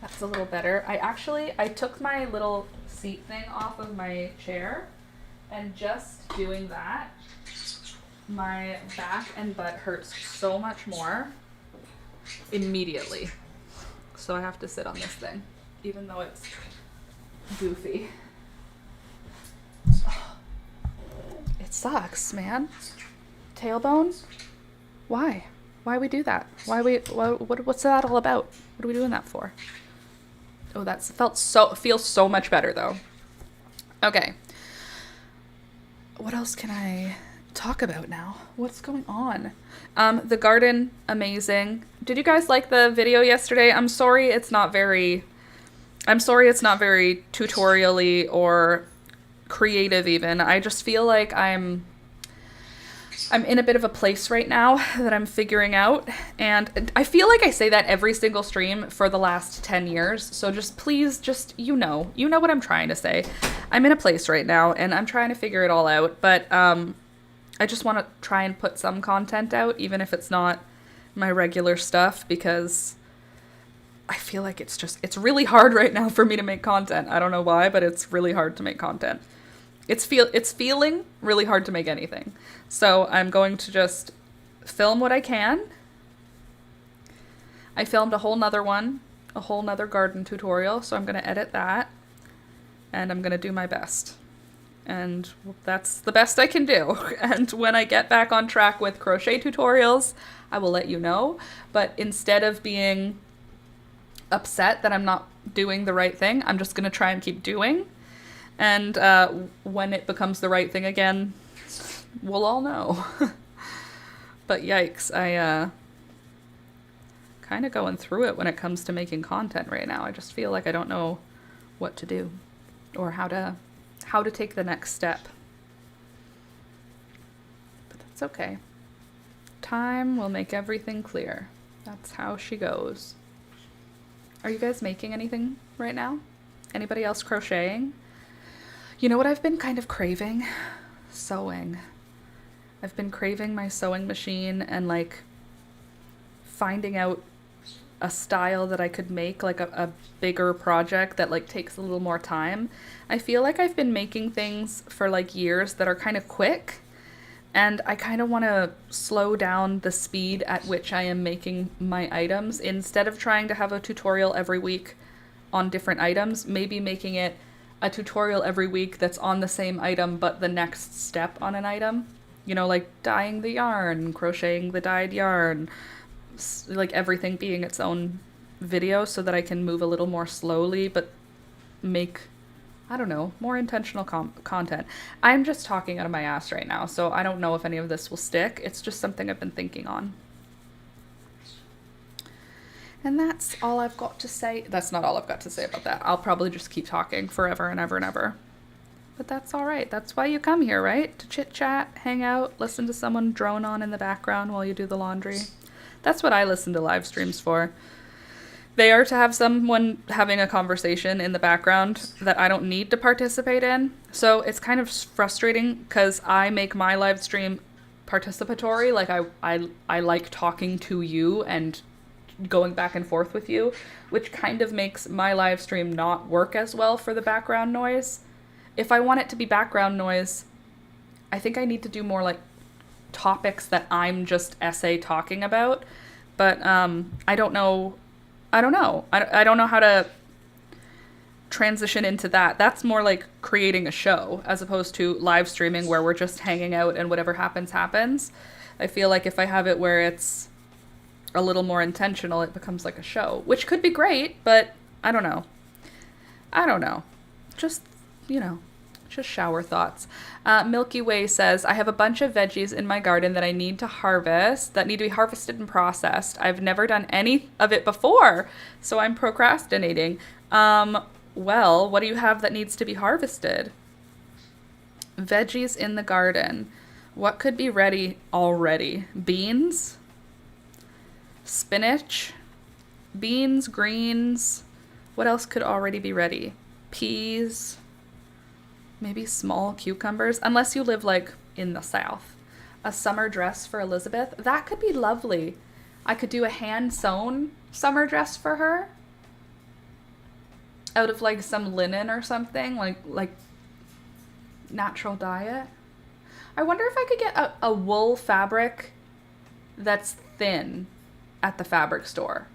That's a little better. I took my little seat thing off of my chair, and just doing that, my back and butt hurts so much more immediately. So I have to sit on this thing, even though it's goofy. It sucks, man. Tailbone? Why? Why we do that? What's that all about? What are we doing that for? Oh, feels so much better though. Okay. What else can I talk about now. What's going on? The garden, amazing. Did you guys like the video yesterday? I'm sorry it's not very tutorial-y or creative even. I just feel like I'm in a bit of a place right now that I'm figuring out, and I feel like I say that every single stream for the last 10 years, so just please, just, you know what I'm trying to say. I'm in a place right now, and I'm trying to figure it all out, but I just want to try and put some content out, even if it's not my regular stuff, because I feel like it's really hard right now for me to make content. I don't know why, but it's really hard to make content. It's feeling really hard to make anything. So I'm going to just film what I can. I filmed a whole nother garden tutorial, so I'm going to edit that, and I'm going to do my best. And that's the best I can do. And when I get back on track with crochet tutorials, I will let you know. But instead of being upset that I'm not doing the right thing, I'm just going to try and keep doing. And when it becomes the right thing again, we'll all know. But yikes, I kind of going through it when it comes to making content right now. I just feel like I don't know what to do or how to take the next step. But that's okay. Time will make everything clear. That's how she goes. Are you guys making anything right now? Anybody else crocheting? You know what I've been kind of craving? Sewing. I've been craving my sewing machine and like finding out a style that I could make, like a bigger project that like takes a little more time. I feel like I've been making things for like years that are kind of quick, and I kind of want to slow down the speed at which I am making my items. Instead of trying to have a tutorial every week on different items, maybe making it a tutorial every week that's on the same item but the next step on an item. You know, like dyeing the yarn, crocheting the dyed yarn, like everything being its own video so that I can move a little more slowly but make, I don't know, more intentional content. I'm just talking out of my ass right now, so I don't know if any of this will stick. It's just something I've been thinking on. And that's all I've got to say. That's not all I've got to say about that. I'll probably just keep talking forever and ever and ever. But that's all right. That's why you come here, right? To chit chat, hang out, listen to someone drone on in the background while you do the laundry. That's what I listen to live streams for. They are to have someone having a conversation in the background that I don't need to participate in. So it's kind of frustrating because I make my live stream participatory. Like I like talking to you and going back and forth with you, which kind of makes my live stream not work as well for the background noise. If I want it to be background noise, I think I need to do more like topics that I'm just essay talking about. But I don't know how to transition into that. That's more like creating a show as opposed to live streaming where we're just hanging out and whatever happens, happens. I feel like if I have it where it's a little more intentional, it becomes like a show, which could be great, but I don't know. Just, just shower thoughts. Milky Way says, I have a bunch of veggies in my garden that I need to harvest, that need to be harvested and processed. I've never done any of it before, so I'm procrastinating. Well, what do you have that needs to be harvested? Veggies in the garden. What could be ready already? Beans? Spinach? Beans, greens. What else could already be ready? Peas? Maybe small cucumbers, unless you live like in the South. A summer dress for Elizabeth. That could be lovely. I could do a hand-sewn summer dress for her out of like some linen or something, like natural dye. I wonder if I could get a wool fabric that's thin at the fabric store.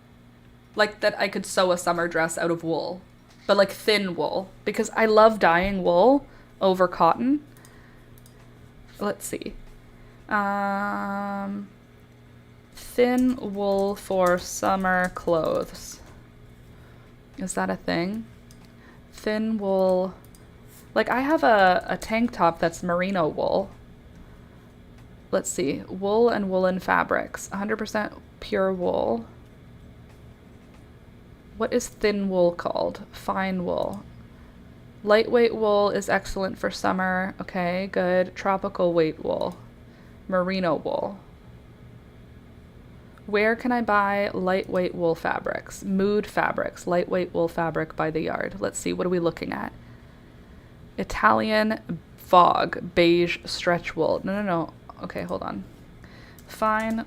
Like that I could sew a summer dress out of wool, but like thin wool, because I love dyeing wool over cotton. Let's see. Thin wool for summer clothes. Is that a thing? Thin wool. Like I have a tank top that's merino wool. let's see, wool and woolen fabrics, 100% pure wool. What is thin wool called? Fine wool. Lightweight wool is excellent for summer. Okay, good. Tropical weight wool. Merino wool. Where can I buy lightweight wool fabrics? Mood Fabrics, lightweight wool fabric by the yard. Let's see, what are we looking at? Italian Fog, beige stretch wool. No. Okay, hold on. Fine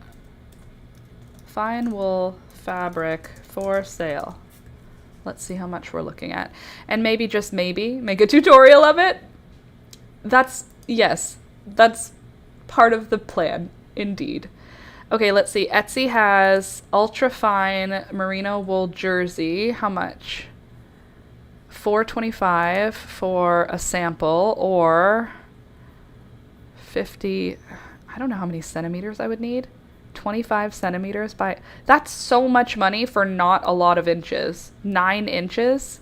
wool fabric for sale. Let's see how much we're looking at. And maybe, just maybe, make a tutorial of it. Yes, that's part of the plan, indeed. Okay, let's see. Etsy has ultra fine merino wool jersey. How much? $4.25 for a sample, or 50, I don't know how many centimeters I would need. 25 centimeters by, that's so much money for not a lot of inches. 9 inches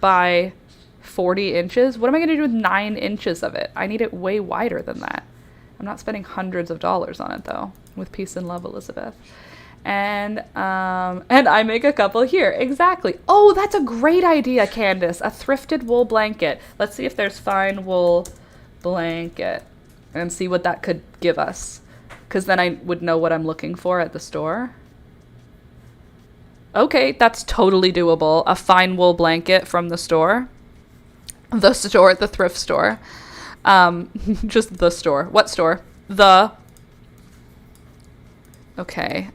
by 40 inches. What am I going to do with 9 inches of it? I need it way wider than that. I'm not spending hundreds of dollars on it though. With peace and love, Elizabeth. And I make a couple here. Exactly. Oh, that's a great idea, Candace. A thrifted wool blanket. Let's see if there's fine wool blanket and see what that could give us. Because then I would know what I'm looking for at the store. Okay, that's totally doable. A fine wool blanket from the store. The thrift store. Just the store. What store? Okay.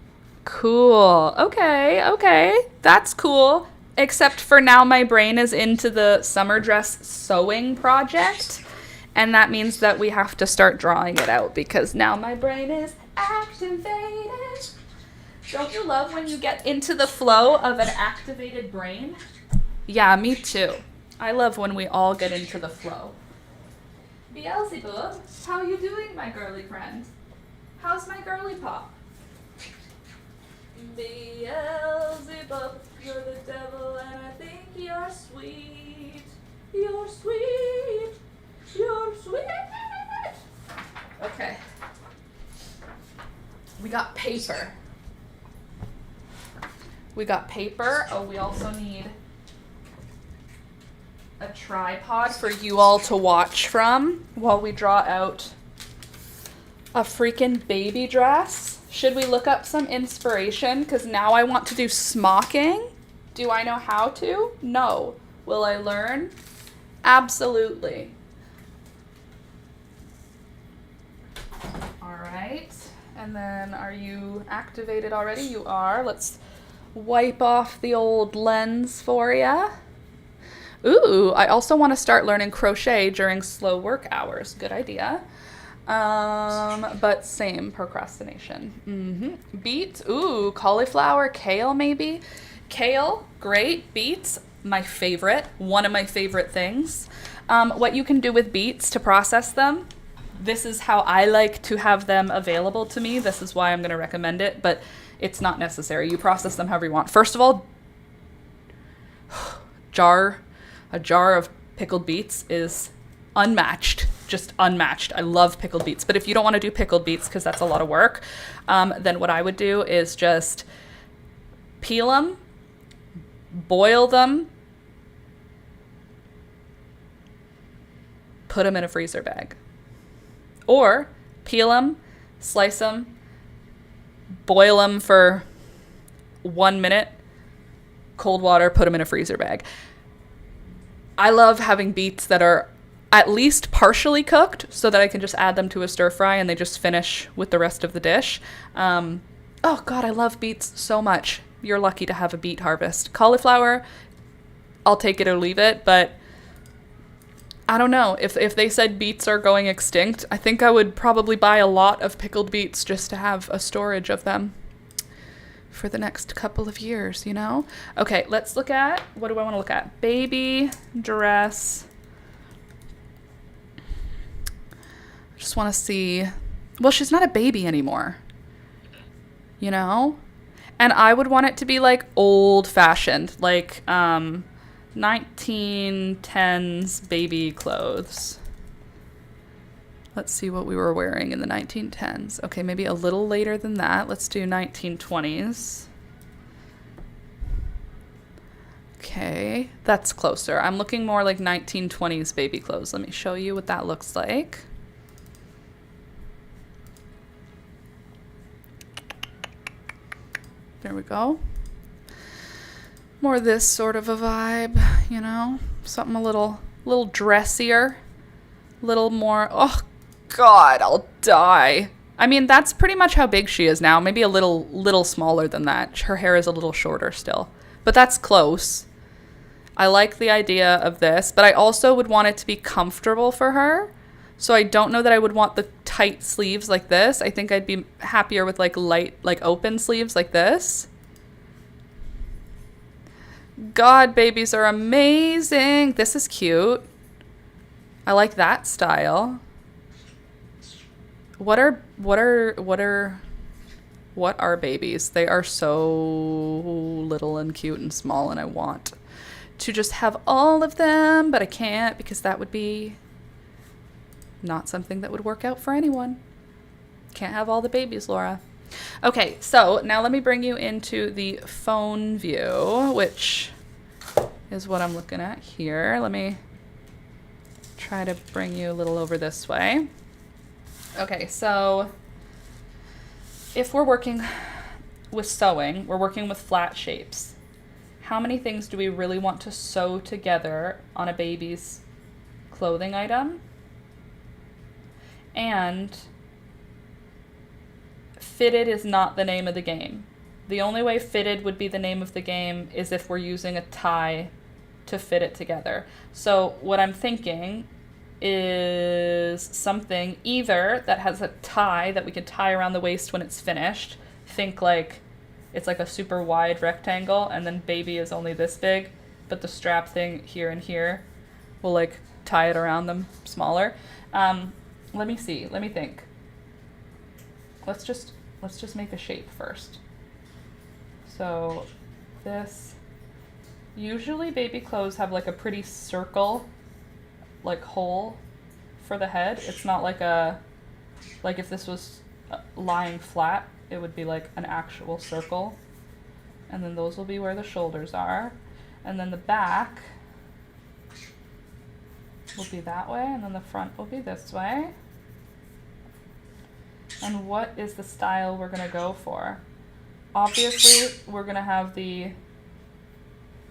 Cool. Okay. That's cool. Except for now my brain is into the summer dress sewing project. And that means that we have to start drawing it out because now my brain is activated. Don't you love when you get into the flow of an activated brain? Yeah, me too. I love when we all get into the flow. Beelzebub, how you doing, my girly friend? How's my girly pop? Beelzebub, you're the devil and I think you're sweet. You're sweet. You're sweet. Okay. We got paper. Oh, we also need a tripod for you all to watch from while we draw out a freaking baby dress. Should we look up some inspiration? Because now I want to do smocking. Do I know how to? No. Will I learn? Absolutely. All right. And then are you activated already? You are. Let's wipe off the old lens for ya. Ooh, I also want to start learning crochet during slow work hours. Good idea. But same procrastination. Beets, ooh, cauliflower, kale maybe. Kale, great. Beets, my favorite, one of my favorite things. What you can do with beets to process them, this is how I like to have them available to me. This is why I'm going to recommend it, but it's not necessary. You process them however you want. First of all, a jar of pickled beets is unmatched, just unmatched. I love pickled beets, but if you don't want to do pickled beets because that's a lot of work, then what I would do is just peel them, boil them, put them in a freezer bag. Or peel them, slice them, boil them for 1 minute, cold water, put them in a freezer bag. I love having beets that are at least partially cooked so that I can just add them to a stir fry and they just finish with the rest of the dish. Oh God, I love beets so much. You're lucky to have a beet harvest. Cauliflower, I'll take it or leave it, but I don't know. If they said beets are going extinct, I think I would probably buy a lot of pickled beets just to have a storage of them for the next couple of years, you know? Okay, let's look at, what do I want to look at? Baby dress. I just want to see, well, she's not a baby anymore, you know? And I would want it to be like old-fashioned, like 1910s baby clothes. Let's see what we were wearing in the 1910s. Okay, maybe a little later than that. Let's do 1920s. Okay, that's closer. I'm looking more like 1920s baby clothes. Let me show you what that looks like. There we go. More this sort of a vibe, you know? Something a little dressier. Little more, oh God, I'll die. I mean, that's pretty much how big she is now. Maybe a little smaller than that. Her hair is a little shorter still. But that's close. I like the idea of this, but I also would want it to be comfortable for her. So I don't know that I would want the tight sleeves like this. I think I'd be happier with like light, like open sleeves like this. God, babies are amazing. This is cute. I like that style. What are babies? They are so little and cute and small, and I want to just have all of them, but I can't because that would be not something that would work out for anyone. Can't have all the babies, Laura. Okay, so now let me bring you into the phone view, which is what I'm looking at here. Let me try to bring you a little over this way. Okay, so if we're working with sewing, we're working with flat shapes. How many things do we really want to sew together on a baby's clothing item? And fitted is not the name of the game. The only way fitted would be the name of the game is if we're using a tie to fit it together. So what I'm thinking is something either that has a tie that we can tie around the waist when it's finished. Think like it's like a super wide rectangle and then baby is only this big, but the strap thing here and here will like tie it around them smaller. Let me see. Let me think. Let's just make a shape first. So this, usually baby clothes have like a pretty circle like hole for the head. It's not like like if this was lying flat, it would be like an actual circle. And then those will be where the shoulders are. And then the back will be that way, and then the front will be this way. And what is the style we're gonna go for? Obviously, we're gonna have the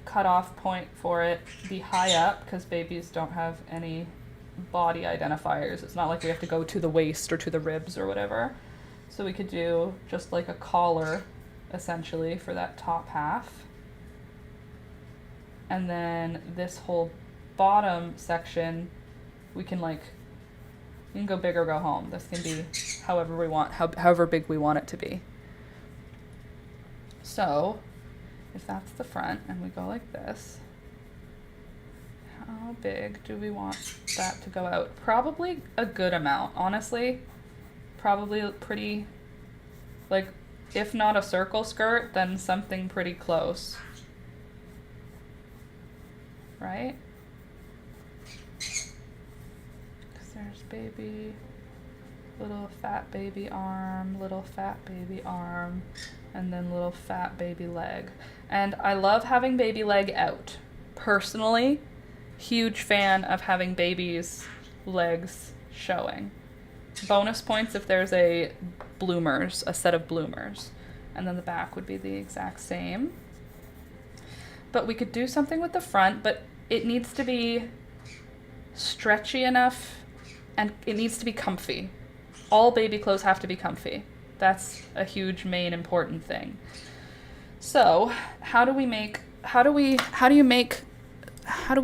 cutoff point for it be high up because babies don't have any body identifiers. It's not like we have to go to the waist or to the ribs or whatever. So we could do just like a collar essentially for that top half. And then this whole bottom section, we can go big or go home. This can be however we want, however big we want it to be. So if that's the front and we go like this, how big do we want that to go out? Probably a good amount, honestly. Probably pretty, like, if not a circle skirt, then something pretty close. Right? Because there's baby, little fat baby arm, little fat baby arm, and then little fat baby leg. And I love having baby leg out. Personally, huge fan of having baby's legs showing. Bonus points if there's a set of bloomers. And then the back would be the exact same. But we could do something with the front, but it needs to be stretchy enough and it needs to be comfy. All baby clothes have to be comfy. That's a huge main important thing. So how do we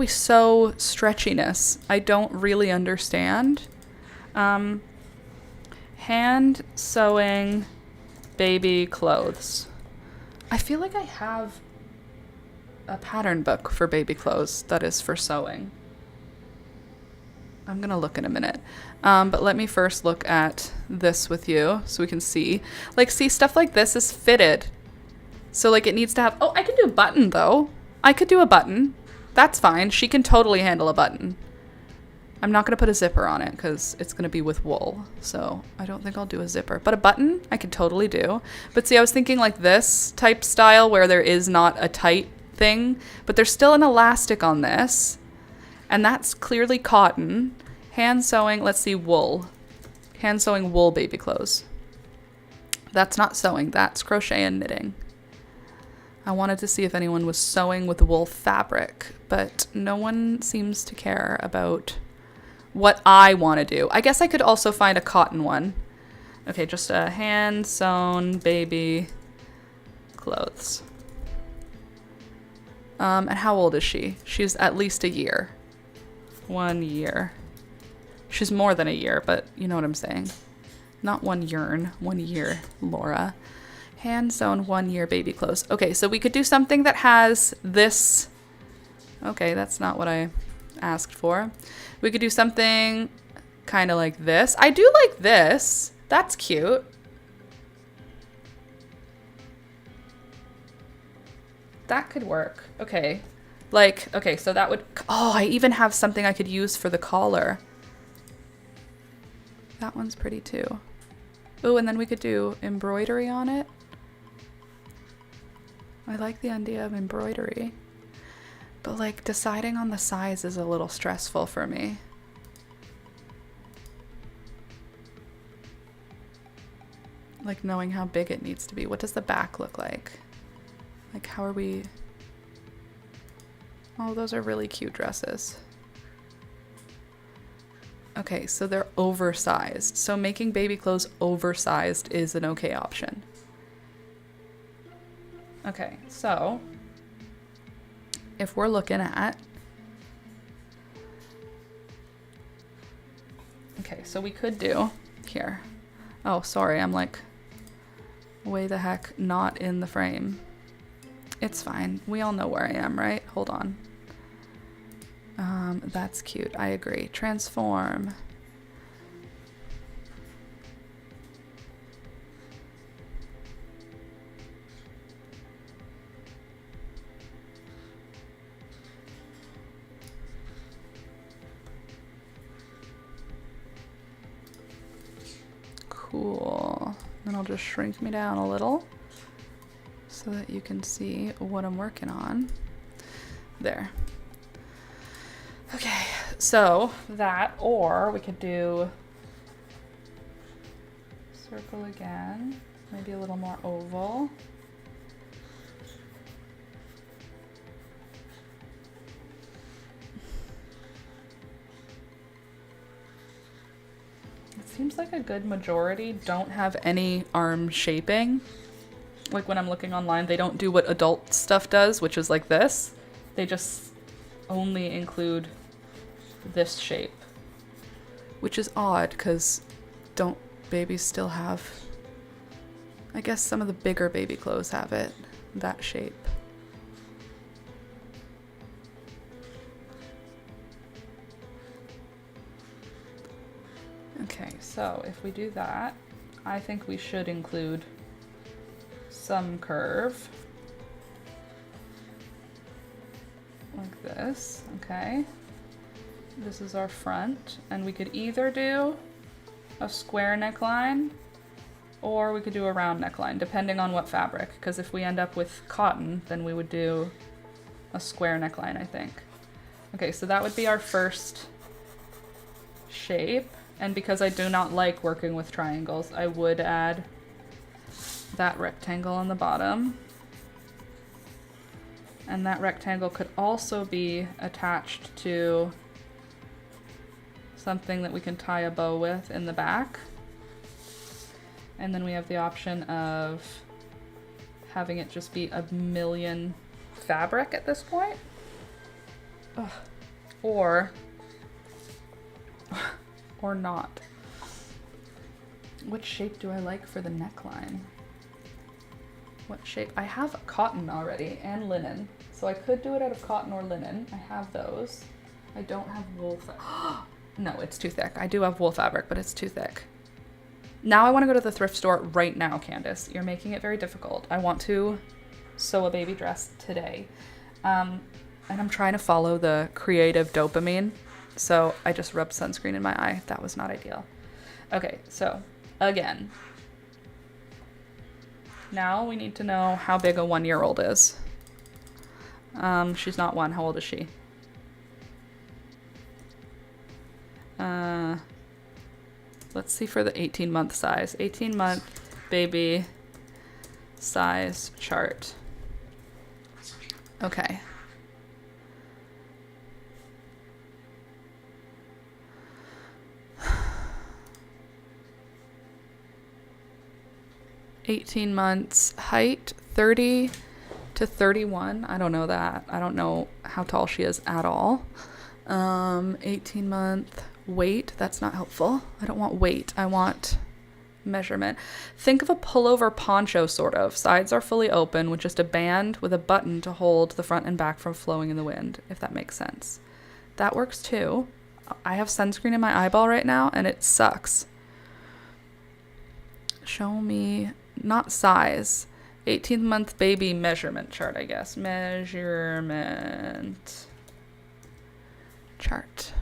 sew stretchiness? I don't really understand. Hand sewing baby clothes. I feel like I have a pattern book for baby clothes that is for sewing. I'm gonna look in a minute. But let me first look at this with you so we can see. See, stuff like this is fitted. So it needs to have, oh, I can do a button though. I could do a button. That's fine. She can totally handle a button. I'm not going to put a zipper on it because it's going to be with wool. So I don't think I'll do a zipper. But a button I could totally do. But see, I was thinking like this type style where there is not a tight thing, but there's still an elastic on this. And that's clearly cotton. Hand sewing, let's see, wool. Hand sewing wool baby clothes. That's not sewing, that's crochet and knitting. I wanted to see if anyone was sewing with wool fabric, but no one seems to care about what I want to do. I guess I could also find a cotton one. Okay, just a hand sewn baby clothes. And how old is she? She's at least a year. 1 year. She's more than a year, but you know what I'm saying. Not 1 year, 1 year, Laura. Hand sewn 1 year baby clothes. Okay, so we could do something that has this. Okay, that's not what I asked for. We could do something kind of like this. I do like this. That's cute. That could work. Okay. Like, okay, so that would, oh, I even have something I could use for the collar. That one's pretty too. Oh, and then we could do embroidery on it. I like the idea of embroidery, but like deciding on the size is a little stressful for me. Like knowing how big it needs to be. What does the back look like? Like how are we? Oh, those are really cute dresses. Okay, so they're oversized. So making baby clothes oversized is an okay option. Okay, so if we're looking at, okay, so we could do here. Oh, sorry, I'm like way the heck not in the frame. It's fine. We all know where I am, right? Hold on. That's cute. I agree. Transform. Cool. Then I'll just shrink me down a little so that you can see what I'm working on. There. Okay, so that, or we could do circle again, maybe a little more oval. It seems like a good majority don't have any arm shaping. Like when I'm looking online, they don't do what adult stuff does, which is like this. They just only include this shape, which is odd because don't babies still have, I guess some of the bigger baby clothes have it, that shape. Okay, so if we do that, I think we should include some curve like this. Okay. This is our front, and we could either do a square neckline or we could do a round neckline, depending on what fabric, because if we end up with cotton, then we would do a square neckline, I think. Okay, so that would be our first shape, and because I do not like working with triangles, I would add that rectangle on the bottom. And that rectangle could also be attached to something that we can tie a bow with in the back. And then we have the option of having it just be a million fabric at this point. Ugh. Or not. What shape do I like for the neckline? What shape? I have cotton already and linen, so I could do it out of cotton or linen. I have those. I don't have wool. No, it's too thick. I do have wool fabric, but it's too thick. Now I want to go to the thrift store right now, Candace. You're making it very difficult. I want to sew a baby dress today. And I'm trying to follow the creative dopamine So I just rubbed sunscreen in my eye. That was not ideal. Okay, so again, now we need to know how big a 1-year-old is. She's not 1. How old is she? Let's see for the 18-month size. 18-month baby size chart. Okay. (18 months) height 30 to 31. I don't know that. I don't know how tall she is at all. 18-month weight. That's not helpful. I don't want weight. I want measurement. Think of a pullover poncho, sort of. Sides are fully open with just a band with a button to hold the front and back from flowing in the wind, if that makes sense. That works too. I have sunscreen in my eyeball right now and it sucks. Show me, not size. 18-month baby measurement chart, I guess. Measurement chart.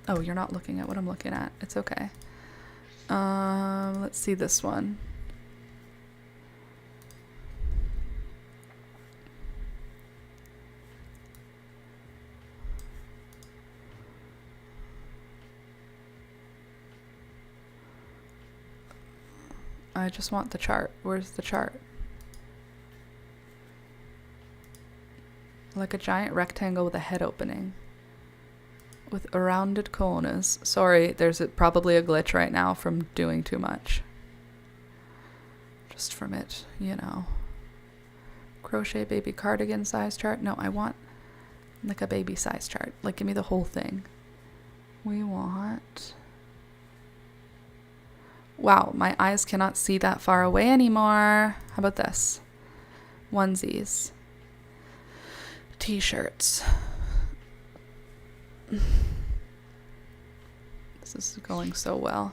Oh, you're not looking at what I'm looking at. It's okay. Let's see this one. I just want the chart. Where's the chart? Like a giant rectangle with a head opening. With rounded corners. Sorry, there's probably a glitch right now from doing too much. Just from it, you know. Crochet baby cardigan size chart. No, I want like a baby size chart. Like, give me the whole thing. We want... Wow, my eyes cannot see that far away anymore. How about this? Onesies. T-shirts. This is going so well.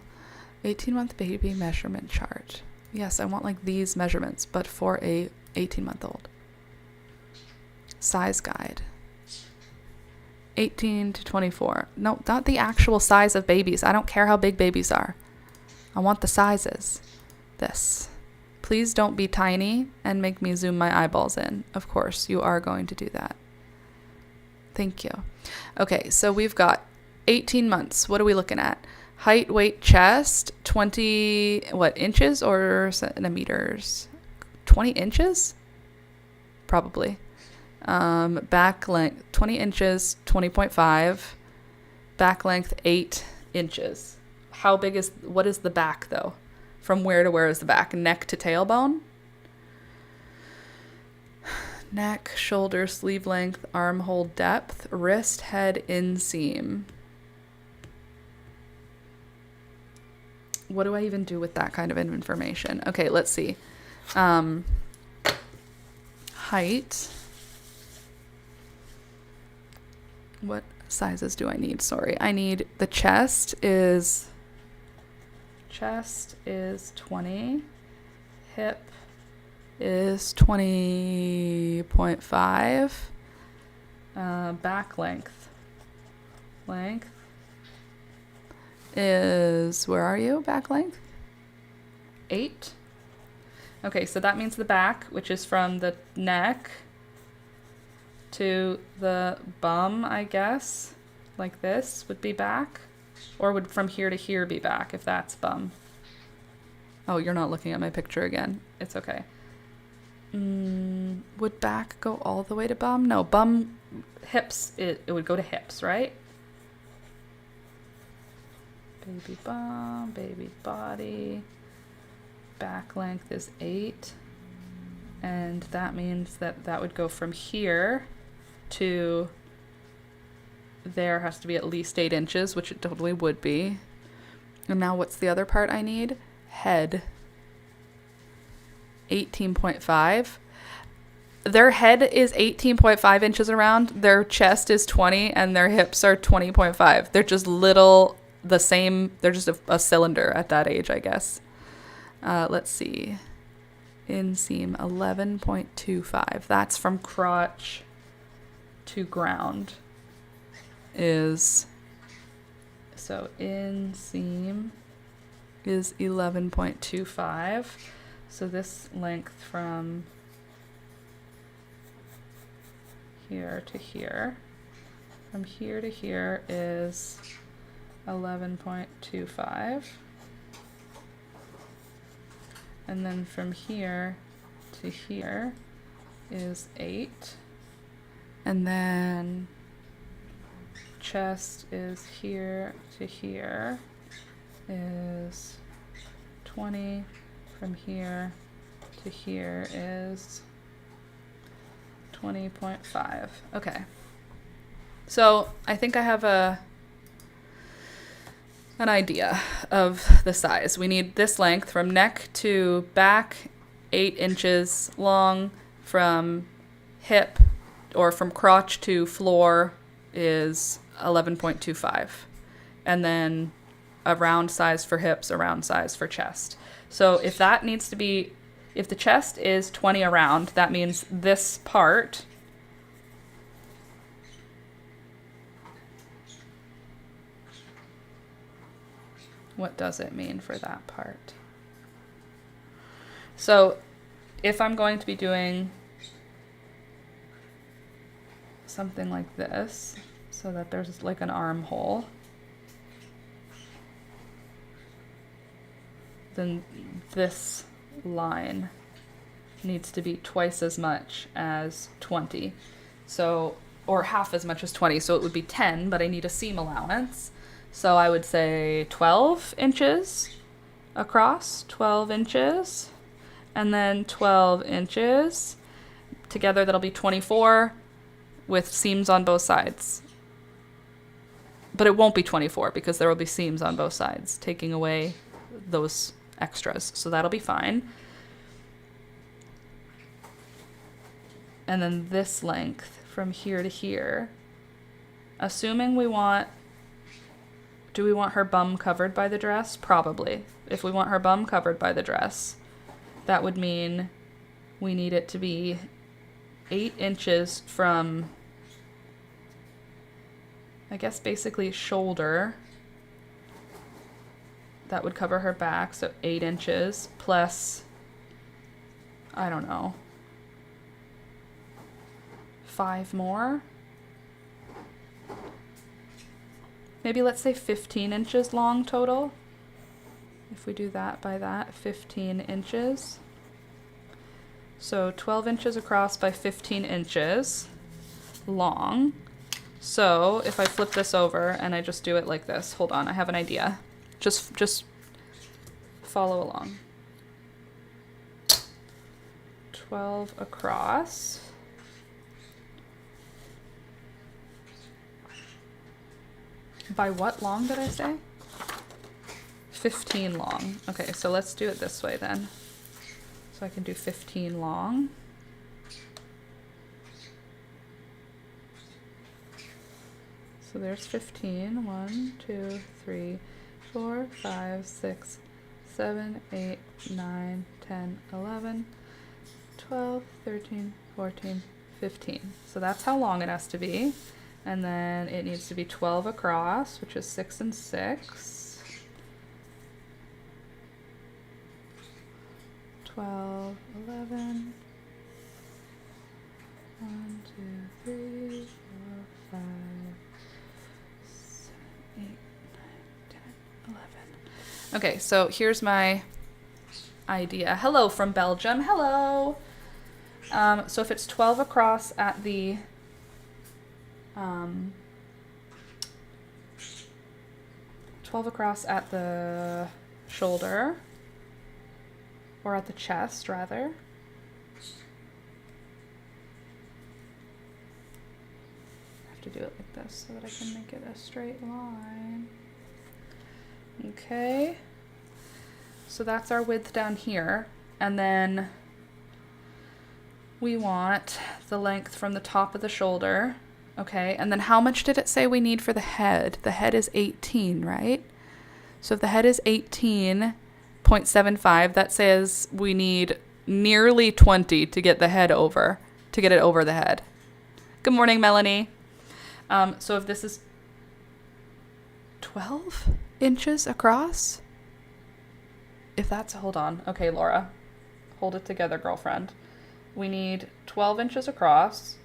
18-month baby measurement chart. Yes, I want like these measurements, but for a 18-month-old. Size guide. 18 to 24. No, not the actual size of babies. I don't care how big babies are. I want the sizes. This. Please don't be tiny and make me zoom my eyeballs in. Of course, you are going to do that. Thank you. Okay, so we've got 18 months. What are we looking at? Height, weight, chest, 20, what, inches or centimeters? 20 inches? Probably. Back length, 20 inches, 20.5. Back length, 8 inches. How big is, what is the back though? From where to where is the back? Neck to tailbone? Neck, shoulder, sleeve length, armhole depth, wrist, head, inseam. What do I even do with that kind of information? Okay, let's see. Height. What sizes do I need? Sorry, I need the chest is 20. Hip is 20.5. Back length is, where are you? Back length 8. Okay, so that means the back, which is from the neck to the bum, I guess, like this would be back, or would from here to here be back if that's bum. Oh, you're not looking at my picture again. It's okay. Would back go all the way to bum? No, bum, hips, it would go to hips, right? Baby bum, baby body. Back length is 8. And that means that that would go from here to there. Has to be at least 8 inches, which it totally would be. And now what's the other part I need? Head. 18.5. Their head is 18.5 inches around. Their chest is 20 and their hips are 20.5. They're just little, the same. They're just a cylinder at that age, I guess. Let's see. Inseam 11.25. That's from crotch to ground is so inseam is 11.25. So this length from here to here, from here to here is 11.25. And then from here to here is 8. And then chest is here to here is 20. From here to here is 20.5. Okay. So I think I have an idea of the size. We need this length from neck to back, 8 inches long. From hip or from crotch to floor is 11.25. And then a round size for hips, a round size for chest. So if that needs to be, if the chest is 20 around, that means this part what does it mean for that part? So if I'm going to be doing something like this, so that there's like an armhole, then this line needs to be twice as much as 20. So, or half as much as 20. So it would be 10, but I need a seam allowance. So I would say 12 inches across, 12 inches, and then 12 inches. Together that'll be 24 with seams on both sides. But it won't be 24 because there will be seams on both sides, taking away those extras. So that'll be fine. And then this length from here to here, assuming we want, do we want her bum covered by the dress? Probably. If we want her bum covered by the dress, that would mean we need it to be 8 inches from, I guess basically shoulder. That would cover her back, so 8 inches plus, I don't know, 5 more. Maybe let's say 15 inches long total. If we do that by that, 15 inches. So 12 inches across by 15 inches long. So if I flip this over and I just do it like this, hold on, I have an idea. Just follow along. 12 across. By what long did I say? 15 long. Okay, so let's do it this way then. So I can do 15 long. So there's 15. 1, 2, 3, 4, 5, 6, 7, 8, 9, 10, 11, 12, 13, 14, 15. So that's how long it has to be. And then it needs to be 12 across, which is 6 and 6. 12, 11. 1, 2, 3, 4, 5, 7, 8, 9, 10, 11. Okay, so here's my idea. Hello from Belgium. Hello. So if it's 12 across at the 12 across at the shoulder, or at the chest rather. I have to do it like this so that I can make it a straight line. Okay, so that's our width down here, and then we want the length from the top of the shoulder. Okay, and then how much did it say we need for the head? The head is 18, right? So if the head is 18.75, that says we need nearly 20 to get the head over, to get it over the head. Good morning, Melanie. So if this is 12 inches across? If that's, hold on. Okay, Laura, hold it together, girlfriend. We need 12 inches across,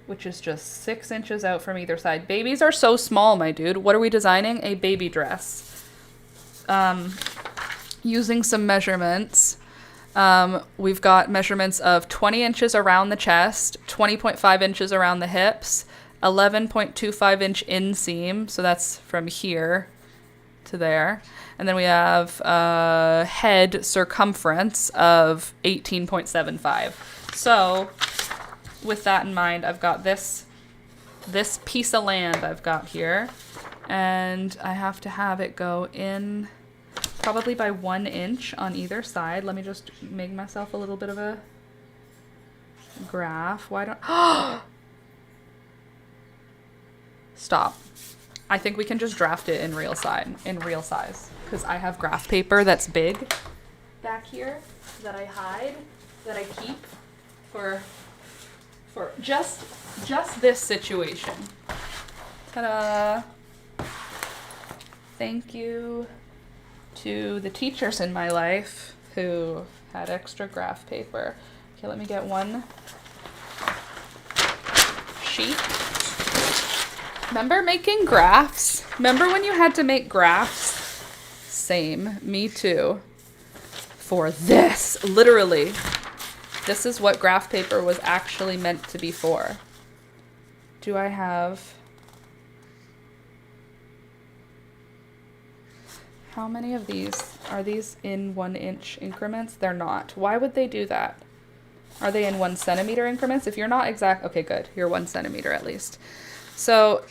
which is just 6 inches out from either side. Babies are so small, my dude. What are we designing? A baby dress. Using some measurements. We've got measurements of 20 inches around the chest, 20.5 inches around the hips, 11.25 inch inseam. So that's from here to there. And then we have head circumference of 18.75. So with that in mind, I've got this piece of land I've got here, and I have to have it go in probably by 1 inch on either side. Let me just make myself a little bit of a graph. Why don't... Stop. I think we can just draft it in real size, because I have graph paper that's big back here that I hide, that I keep for just this situation. Ta-da! Thank you to the teachers in my life who had extra graph paper. Okay, let me get one sheet. Remember making graphs? Remember when you had to make graphs? Same, me too. For this, literally. This is what graph paper was actually meant to be for. Do I have... How many of these? Are these in 1 inch increments? They're not. Why would they do that? Are they in 1 centimeter increments? If you're not exact, okay, good. You're 1 centimeter at least. So,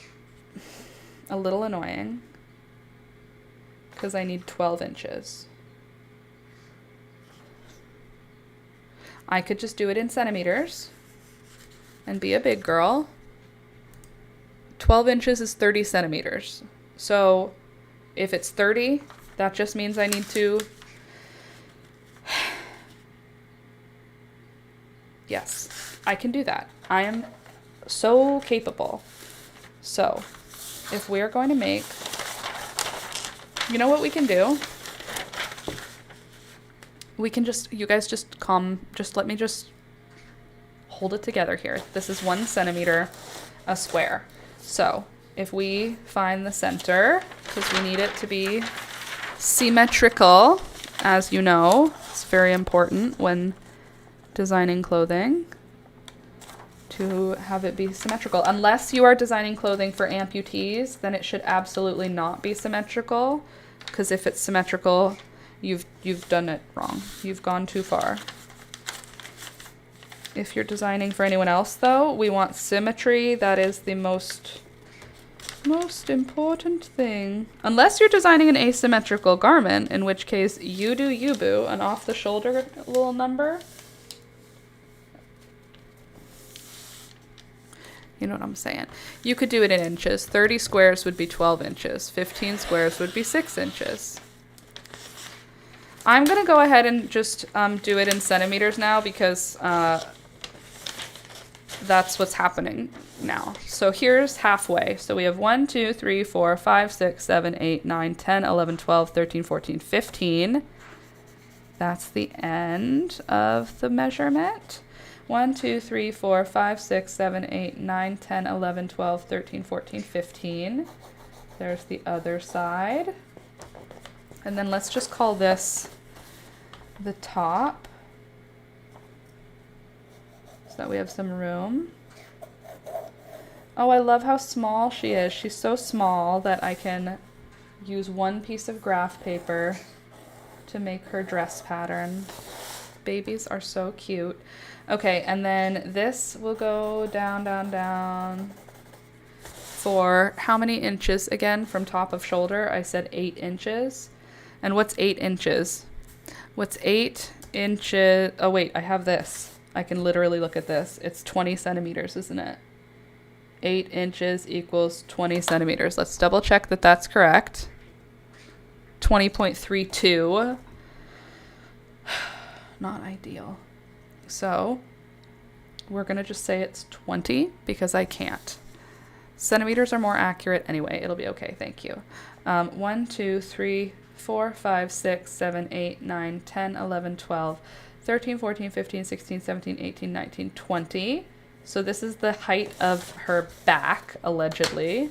a little annoying, because I need 12 inches. I could just do it in centimeters and be a big girl. 12 inches is 30 centimeters. So if it's 30, that just means I need to... Yes, I can do that. I am so capable. So if we're going to make... You know what we can do? We can just, you guys just let me just hold it together here. This is 1 centimeter a square. So if we find the center, because we need it to be symmetrical, as you know, it's very important when designing clothing to have it be symmetrical. Unless you are designing clothing for amputees, then it should absolutely not be symmetrical, because if it's symmetrical, you've done it wrong. You've gone too far. If you're designing for anyone else, though, we want symmetry. That is the most important thing. Unless you're designing an asymmetrical garment, in which case you do you, boo, an off-the-shoulder little number. You know what I'm saying. You could do it in inches. 30 squares would be 12 inches. 15 squares would be 6 inches. I'm going to go ahead and just do it in centimeters now, because that's what's happening now. So here's halfway. So we have 1, 2, 3, 4, 5, 6, 7, 8, 9, 10, 11, 12, 13, 14, 15. That's the end of the measurement. 1, 2, 3, 4, 5, 6, 7, 8, 9, 10, 11, 12, 13, 14, 15. There's the other side. And then let's just call this the top, so that we have some room. Oh, I love how small she is. She's so small that I can use 1 piece of graph paper to make her dress pattern. Babies are so cute. Okay, and then this will go down, down, down for how many inches again from top of shoulder? I said 8 inches. And what's 8 inches? What's 8 inches? Oh, wait, I have this. I can literally look at this. It's 20 centimeters, isn't it? 8 inches equals 20 centimeters. Let's double check that that's correct. 20.32. Not ideal. So we're going to just say it's 20 because I can't. Centimeters are more accurate anyway. It'll be okay. Thank you. 1, 2, 3, 4, 5, 6, 7, 8, 9, 10, 11, 12, 13, 14, 15, 16, 17, 18, 19, 20. So this is the height of her back, allegedly.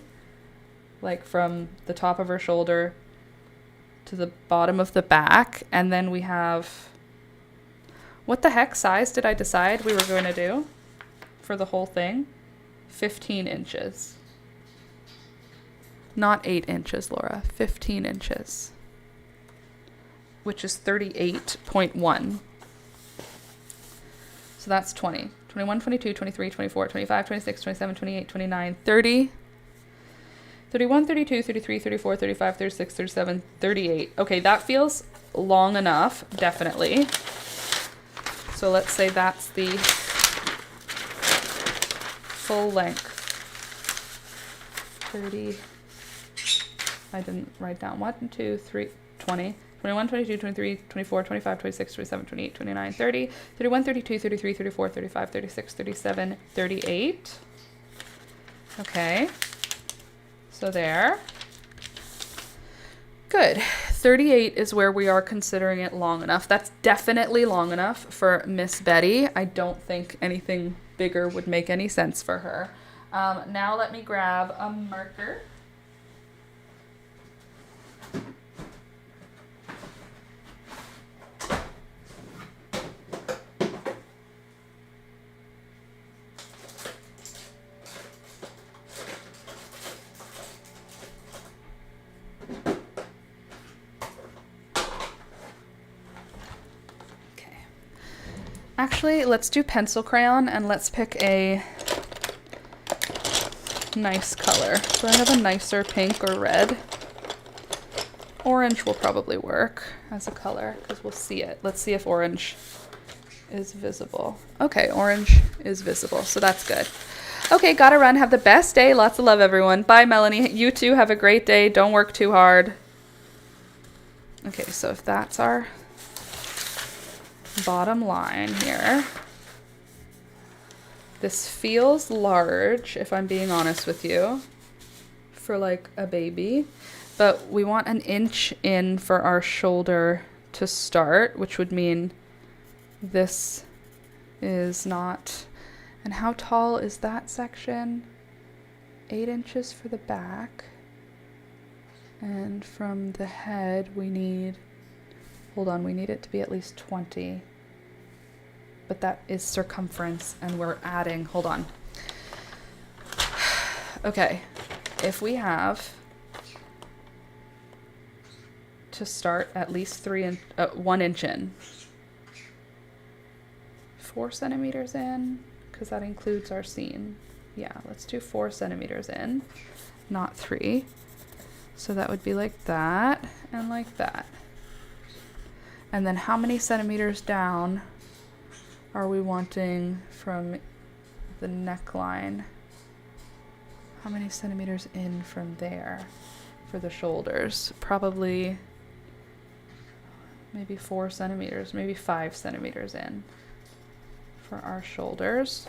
Like from the top of her shoulder to the bottom of the back. And then we have... What the heck size did I decide we were going to do for the whole thing? 15 inches. Not 8 inches, Laura. 15 inches. Which is 38.1. So that's 20. 21, 22, 23, 24, 25, 26, 27, 28, 29, 30. 31, 32, 33, 34, 35, 36, 37, 38. Okay, that feels long enough, definitely. So let's say that's the full length. 30. I didn't write down. 1, 2, 3, 20. 21, 22, 23, 24, 25, 26, 27, 28, 29, 30, 31, 32, 33, 34, 35, 36, 37, 38. Okay. So there. Good. 38 is where we are considering it long enough. That's definitely long enough for Miss Betty. I don't think anything bigger would make any sense for her. Now let me grab a marker. Actually, let's do pencil crayon and let's pick a nice color. Do I have a nicer pink or red? Orange will probably work as a color because we'll see it. Let's see if orange is visible. Okay, orange is visible, so that's good. Okay, gotta run. Have the best day. Lots of love, everyone. Bye, Melanie. You too. Have a great day. Don't work too hard. Okay, so if that's our bottom line here. This feels large, if I'm being honest with you, for like a baby, but we want an inch in for our shoulder to start, which would mean this is not, and how tall is that section? 8 inches for the back, and from the head we need, hold on, we need it to be at least 20. But that is circumference, and we're adding, hold on. Okay, if we have to start at least 1 inch in, 4 centimeters in, because that includes our seam. Yeah, let's do 4 centimeters in, not 3. So that would be like that, and like that. And then how many centimeters down are we wanting from the neckline? How many centimeters in from there for the shoulders? Probably maybe 4 centimeters, maybe 5 centimeters in for our shoulders.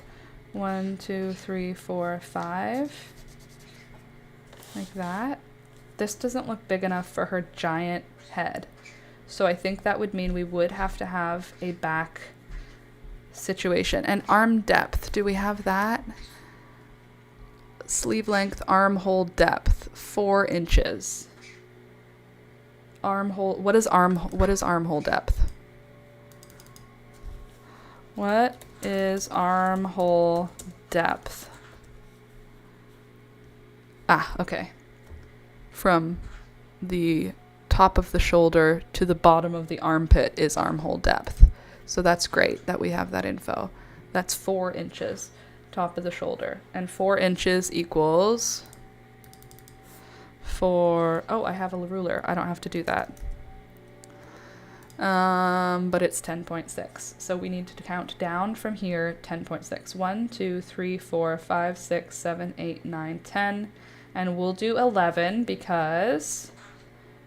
1, 2, 3, 4, 5. Like that. This doesn't look big enough for her giant head. So I think that would mean we would have to have a back situation. And arm depth, do we have that? Sleeve length, armhole depth, 4 inches. Armhole, what is armhole depth? What is armhole depth? Ah, okay. From the top of the shoulder to the bottom of the armpit is armhole depth. So that's great that we have that info. That's 4 inches, top of the shoulder. And 4 inches equals 4, oh, I have a ruler. I don't have to do that. But it's 10.6. So we need to count down from here, 10.6. 1, 2, 3, 4, 5, 6, 7, 8, 9, 10. And we'll do 11 because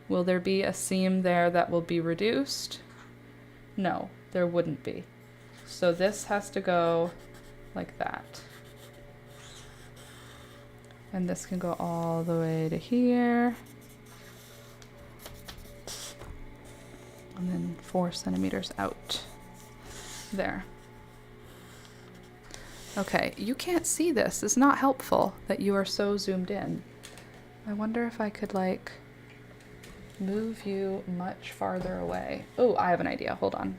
will there be a seam there that will be reduced? No, there wouldn't be. So this has to go like that. And this can go all the way to here. And then 4 centimeters out. There. Okay, you can't see this. It's not helpful that you are so zoomed in. I wonder if I could like move you much farther away. Oh, I have an idea. Hold on.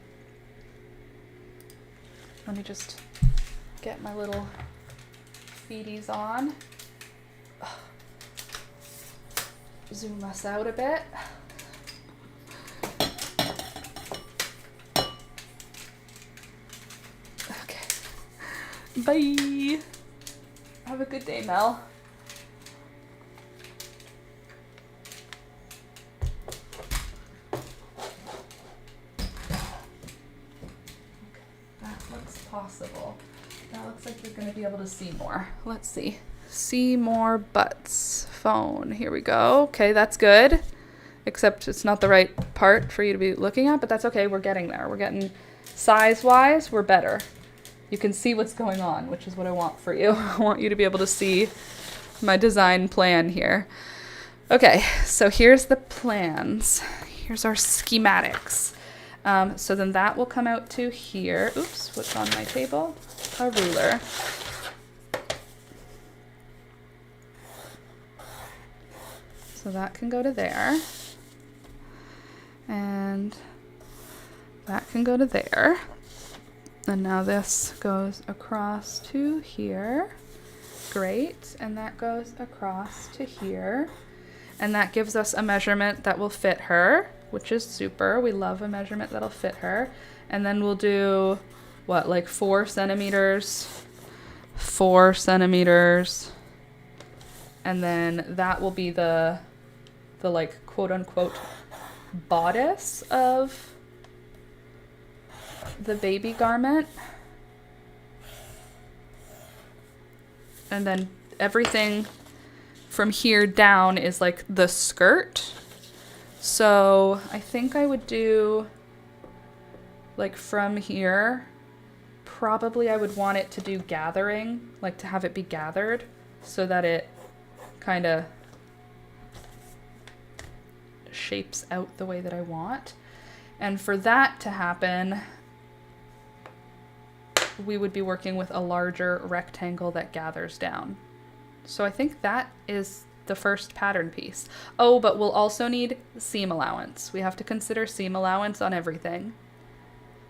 Let me just get my little feeties on. Zoom us out a bit. Okay. Bye. Have a good day, Mel. That looks possible. That looks like you're going to be able to see more. Let's see. See more butts. Phone. Here we go. Okay, that's good. Except it's not the right part for you to be looking at, but that's okay. We're getting there. We're getting size-wise, we're better. You can see what's going on, which is what I want for you. I want you to be able to see my design plan here. Okay, so here's the plans. Here's our schematics. So then that will come out to here. Oops, what's on my table? A ruler. So that can go to there. And that can go to there. And now this goes across to here. Great. And that goes across to here. And that gives us a measurement that will fit her, which is super. We love a measurement that'll fit her. And then we'll do, what, like 4 centimeters, 4 centimeters. And then that will be the like quote unquote bodice of the baby garment. And then everything from here down is like the skirt. So I think I would do like from here, probably I would want it to do gathering, like to have it be gathered so that it kind of shapes out the way that I want. And for that to happen, we would be working with a larger rectangle that gathers down. So I think that is the first pattern piece. Oh, but we'll also need seam allowance. We have to consider seam allowance on everything.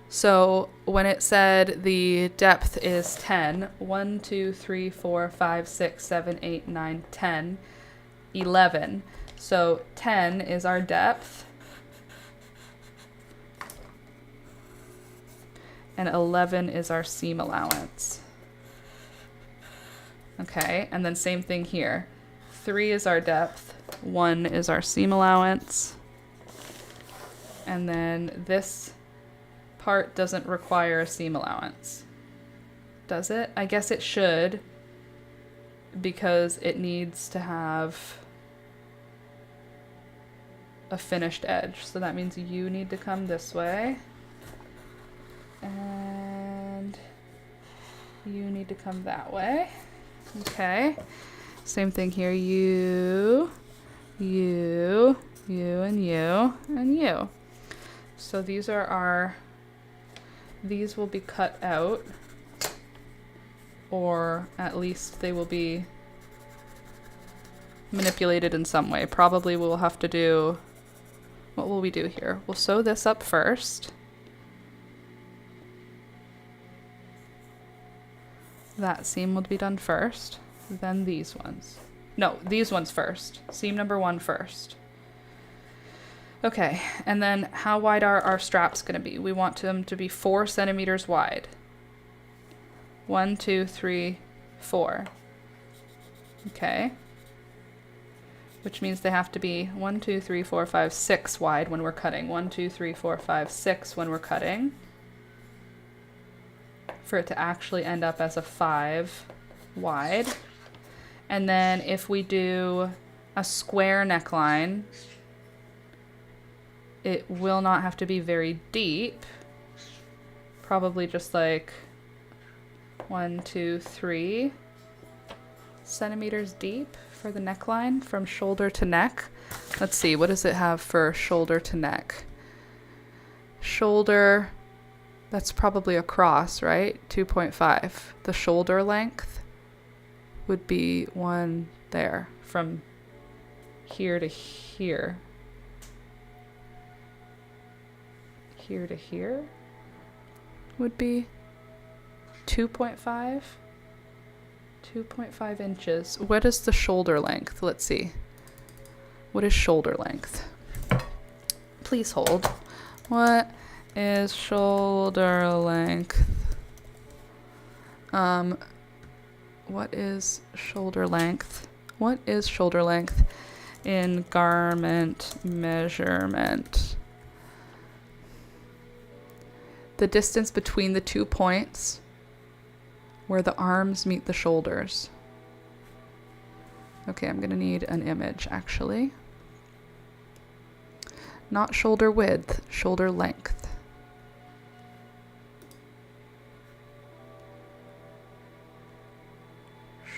So when it said the depth is 10, 1, 2, 3, 4, 5, 6, 7, 8, 9, 10, 11. So 10 is our depth. And 11 is our seam allowance. Okay, and then same thing here. 3 is our depth, 1 is our seam allowance. And then this part doesn't require a seam allowance. Does it? I guess it should, because it needs to have a finished edge. So that means you need to come this way. And you need to come that way. Okay. Same thing here. You, and you, and you. So these are these will be cut out, or at least they will be manipulated in some way. Probably we'll have to do, what will we do here? We'll sew this up first. That seam will be done first, then these ones. No, these ones first. Seam number 1 first. Okay, and then how wide are our straps going to be? We want them to be 4 centimeters wide. 1, 2, 3, 4. Okay. Which means they have to be 1, 2, 3, 4, 5, 6 wide when we're cutting. 1, 2, 3, 4, 5, 6 when we're cutting. For it to actually end up as a 5 wide. And then if we do a square neckline, it will not have to be very deep. Probably just like 1, 2, 3 centimeters deep for the neckline from shoulder to neck. Let's see, what does it have for shoulder to neck? Shoulder, that's probably across, right? 2.5. The shoulder length would be one there from here to here. Here to here would be 2.5. 2.5 inches. What is the shoulder length? Let's see. What is shoulder length? Please hold. What is shoulder length? What is shoulder length? What is shoulder length in garment measurement? The distance between the 2 points where the arms meet the shoulders. Okay, I'm gonna need an image actually. Not shoulder width, shoulder length.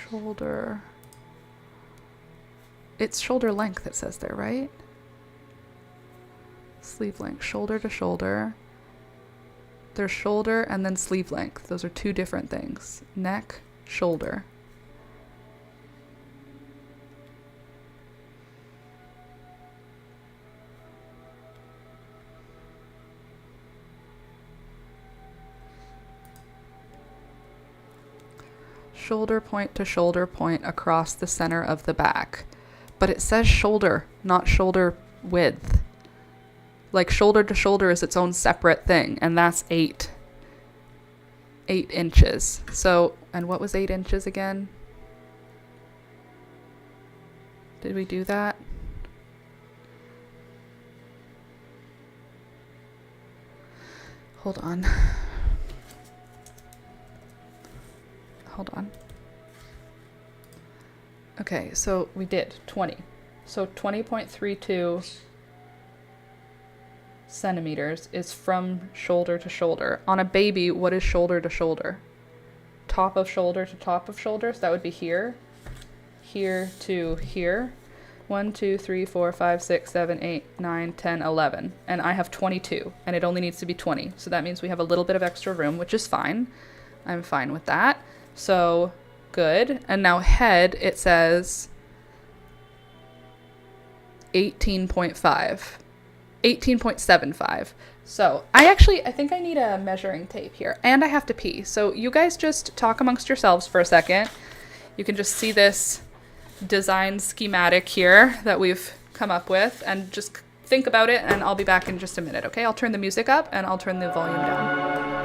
Shoulder. It's shoulder length, it says there, right? Sleeve length, shoulder to shoulder. There's shoulder and then sleeve length. Those are two different things. Neck, shoulder. Shoulder point to shoulder point across the center of the back. But it says shoulder, not shoulder width. Like shoulder to shoulder is its own separate thing, and that's 8 inches. So, and what was 8 inches again? Did we do that? Hold on. Hold on. Okay, so we did 20. So 20.32 centimeters is from shoulder to shoulder. On a baby, what is shoulder to shoulder? Top of shoulder to top of shoulder. So that would be here. Here to here. 1, 2, 3, 4, 5, 6, 7, 8, 9, 10, 11. And I have 22, and it only needs to be 20. So that means we have a little bit of extra room, which is fine. I'm fine with that. So good. And now head, it says 18.5. 18.75. So I think I need a measuring tape here, and I have to pee. So you guys just talk amongst yourselves for a second. You can just see this design schematic here that we've come up with, and just think about it, and I'll be back in just a minute. Okay, I'll turn the music up and I'll turn the volume down.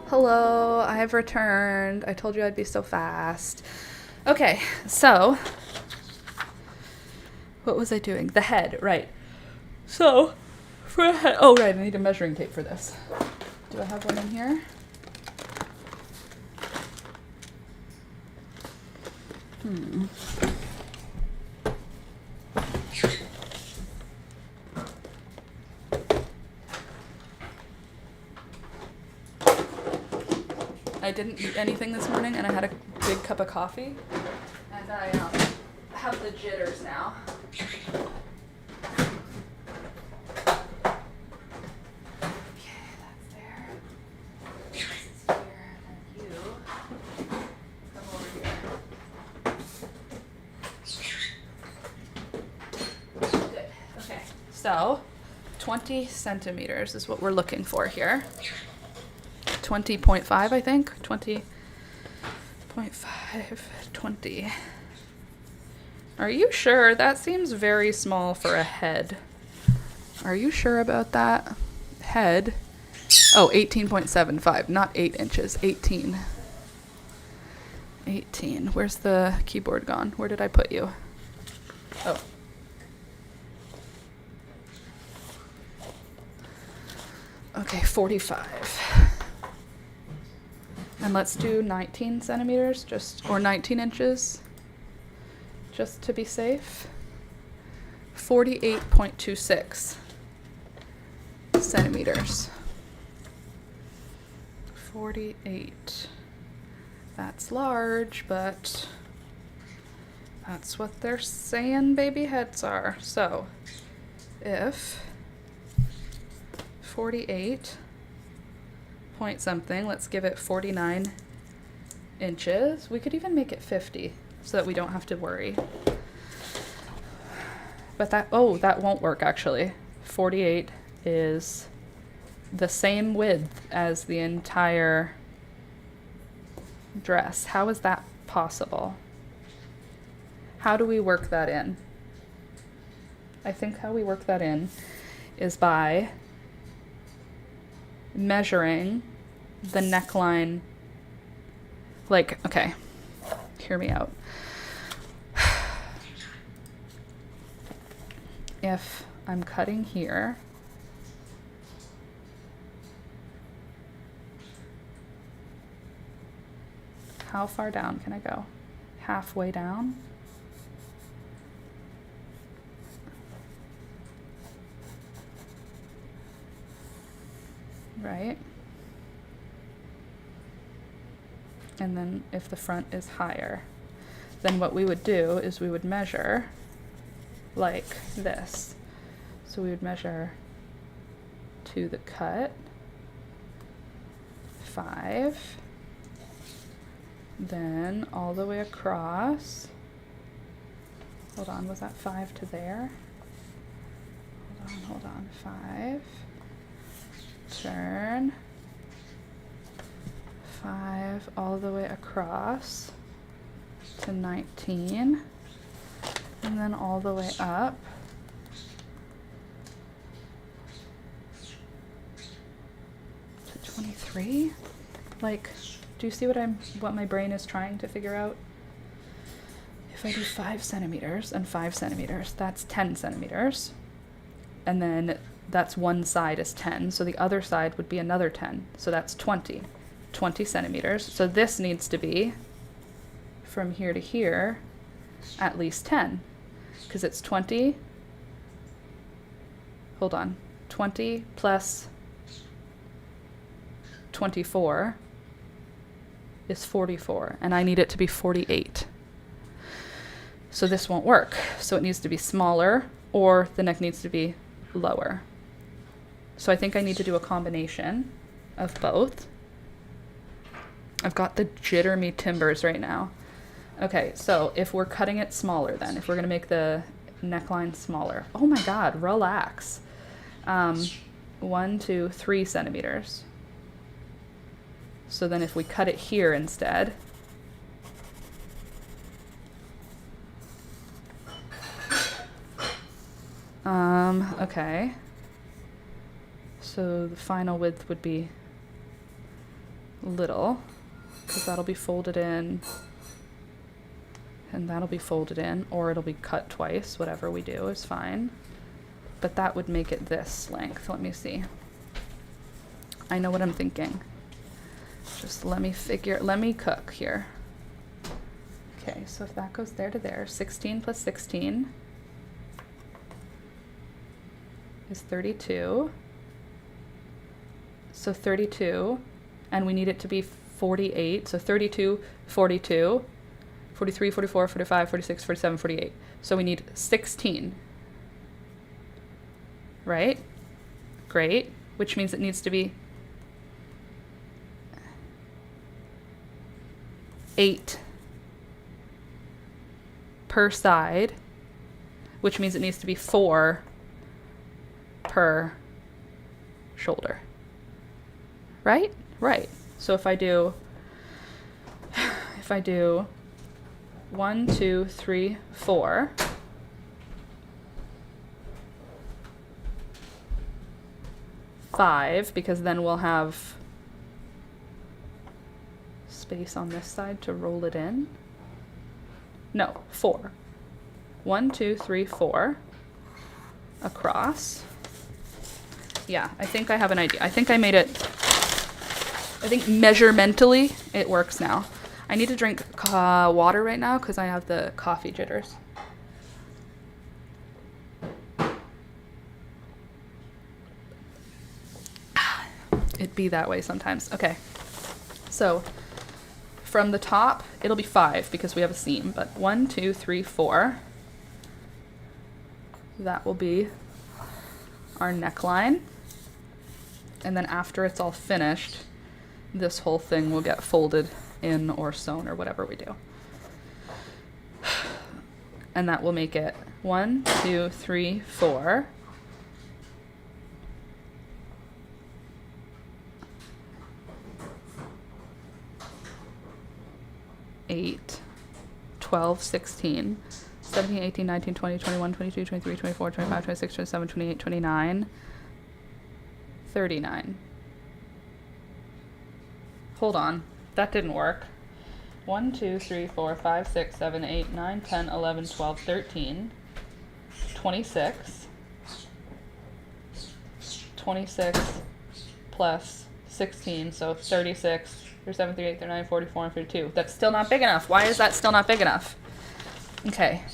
Hello, I have returned. I told you I'd be so fast. Okay, so what was I doing? The head, right. So for a head, oh right, I need a measuring tape for this. Do I have one in here? I didn't eat anything this morning, and I had a big cup of coffee, and I have the jitters now. Okay, that's there. This is here, and you come over here. Good. Okay. So, 20 centimeters is what we're looking for here. 20.5, I think. 20.5, 20. Are you sure? That seems very small for a head. Are you sure about that? Head. Oh, 18.75, not 8 inches. 18. 18. Where's the keyboard gone? Where did I put you? Oh. Okay, 45. And let's do 19 centimeters, or 19 inches, just to be safe. 48.26 centimeters. 48. That's large, but that's what they're saying baby heads are. So, if 48 point something, let's give it 49 inches. We could even make it 50 so that we don't have to worry. But that won't work actually. 48 is the same width as the entire dress. How is that possible? How do we work that in? I think how we work that in is by measuring the neckline. Like, okay, hear me out. If I'm cutting here, how far down can I go? Halfway down? Right? And then if the front is higher, then what we would do is we would measure like this. So we would measure to the cut, 5, then all the way across. Hold on, was that 5 to there? Hold on, 5. Turn 5 all the way across to 19, and then all the way up to 23. Like, do you see what my brain is trying to figure out? If I do 5 centimeters and 5 centimeters, that's 10 centimeters, and then that's one side is 10, so the other side would be another 10, so that's 20 centimeters. So this needs to be from here to here at least 10, because it's 20, hold on, 20 plus 24 is 44, and I need it to be 48. So this won't work, so it needs to be smaller, or the neck needs to be lower. So I think I need to do a combination of both. I've got the jitter me timbers right now. Okay, so if we're cutting it smaller then, if we're gonna make the neckline smaller, oh my God, relax. 1, 2, 3 centimeters. So then if we cut it here instead, okay. So the final width would be little, because that'll be folded in, and that'll be folded in, or it'll be cut twice. Whatever we do is fine. But that would make it this length. Let me see. I know what I'm thinking. Just let me cook here. Okay, so if that goes there to there, 16 plus 16 is 32. So 32, and we need it to be 48. So 32, 42, 43, 44, 45, 46, 47, 48. So we need 16. Right? Great. Which means it needs to be 8 per side, which means it needs to be 4 per shoulder. Right? Right. So if I do 1, 2, 3, 4, five, because then we'll have space on this side to roll it in. No, 4. 1, 2, 3, 4 across. Yeah, I think I have an idea. I think I made it, I think measurementally it works now. I need to drink water right now because I have the coffee jitters. It'd be that way sometimes. Okay, so from the top, it'll be 5 because we have a seam, but 1, 2, 3, 4. That will be our neckline. And then after it's all finished, this whole thing will get folded in or sewn or whatever we do. And that will make it 1, 2, 3, 4. 8, 12, 16, 17, 18, 19, 20, 21, 22, 23, 24, 25, 26, 27, 28, 29, 39. Hold on, that didn't work. 1, 2, 3, 4, 5, 6, 7, 8, 9, 10, 11, 12, 13, 26, 26 plus 16, so 36, 37, 38, 39, 44, and 52. That's still not big enough. Why is that still not big enough? Okay.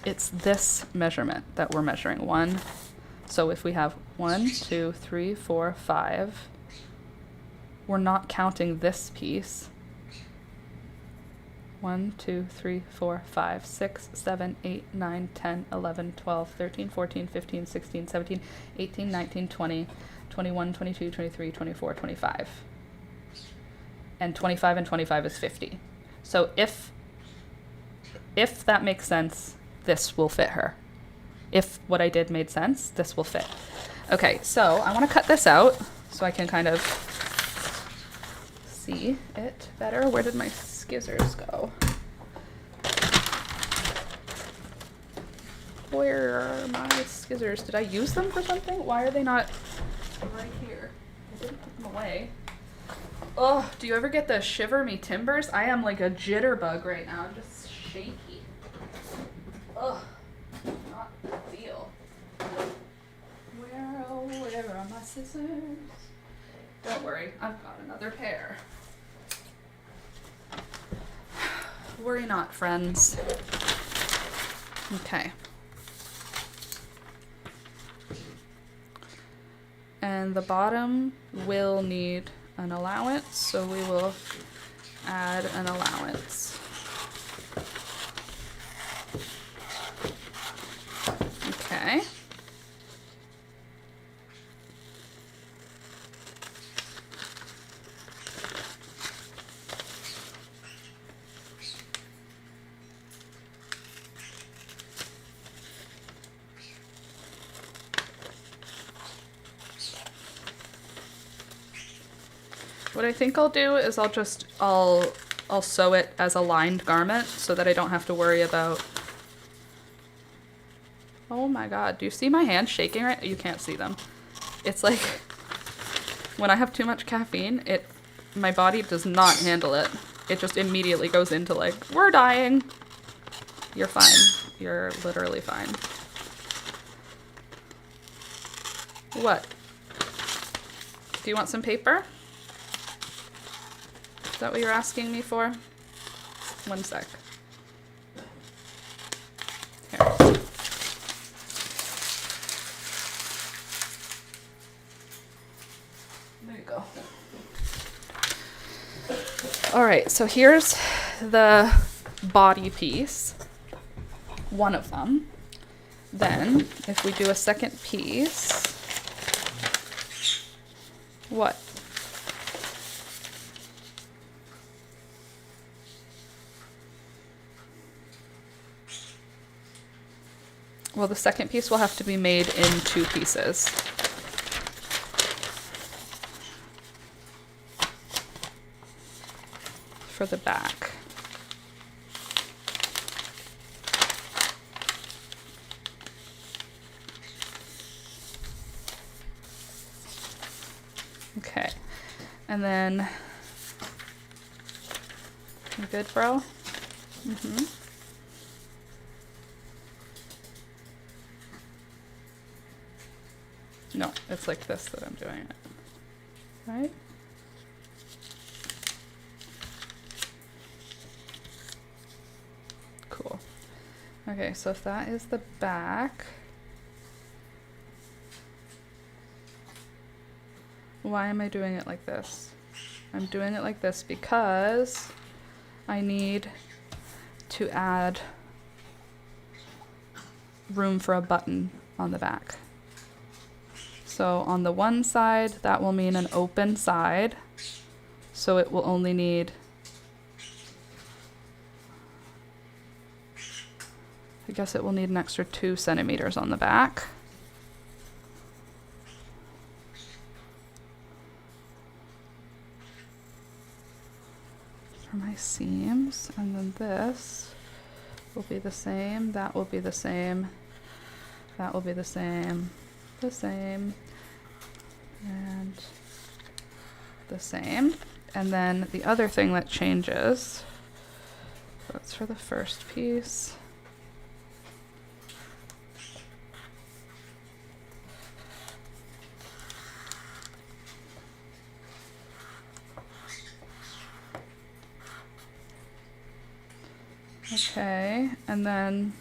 It's this measurement that we're measuring. 1. So if we have 1, 2, 3, 4, 5, we're not counting this piece. 1, 2, 3, 4, 5, 6, 7, 8, 9, 10, 11, 12, 13, 14, 15, 16, 17, 18, 19, 20, 21, 22, 23, 24, 25. And 25 and 25 is 50. So if that makes sense, this will fit her. If what I did made sense, this will fit. Okay, so I want to cut this out so I can kind of see it better. Where did my scissors go? Where are my scissors? Did I use them for something? Why are they not right here? I didn't put them away. Oh, do you ever get the shiver me timbers? I am like a jitterbug right now. I'm just shaky. Ugh, not a deal. Where are my scissors? Don't worry, I've got another pair. Worry not, friends. Okay. And the bottom will need an allowance, so we will add an allowance. Okay. What I think I'll do is I'll sew it as a lined garment so that I don't have to worry about. Oh my god, do you see my hands shaking right? You can't see them. It's like when I have too much caffeine, my body does not handle it. It just immediately goes into like, we're dying. You're fine. You're literally fine. What? Do you want some paper? Is that what you're asking me for? One sec. Here. There you go. All right, so here's the body piece, one of them. Then, if we do a second piece, what? Well, the second piece will have to be made in 2 pieces. For the back. Okay, and then, you good, bro? Mm-hmm. No, it's like this that I'm doing it, right? Cool. Okay, so if that is the back, why am I doing it like this? I'm doing it like this because I need to add room for a button on the back. So on the one side, that will mean an open side. So it will only need, I guess it will need an extra 2 centimeters on the back. For my seams, and then this will be the same, that will be the same, that will be the same, the same, and the same. And then the other thing that changes, that's for the first piece. Okay, and then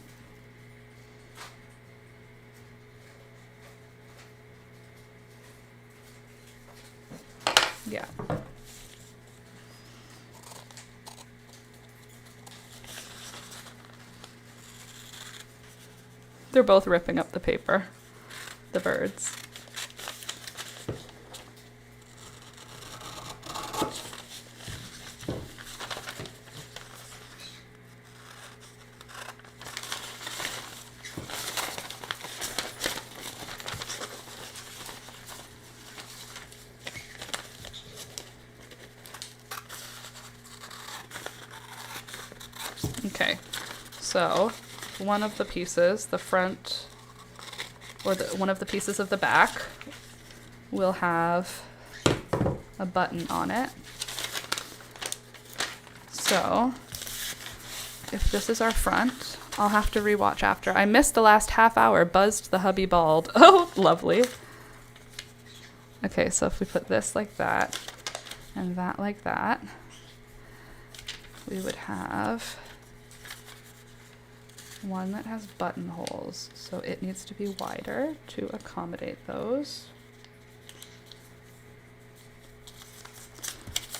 yeah. They're both ripping up the paper, the birds. Okay, so one of the pieces, the front, or one of the pieces of the back will have a button on it. So if this is our front, I'll have to rewatch after. I missed the last half hour, buzzed the hubby bald. Oh, lovely. Okay, so if we put this like that and that like that, we would have one that has buttonholes, so it needs to be wider to accommodate those.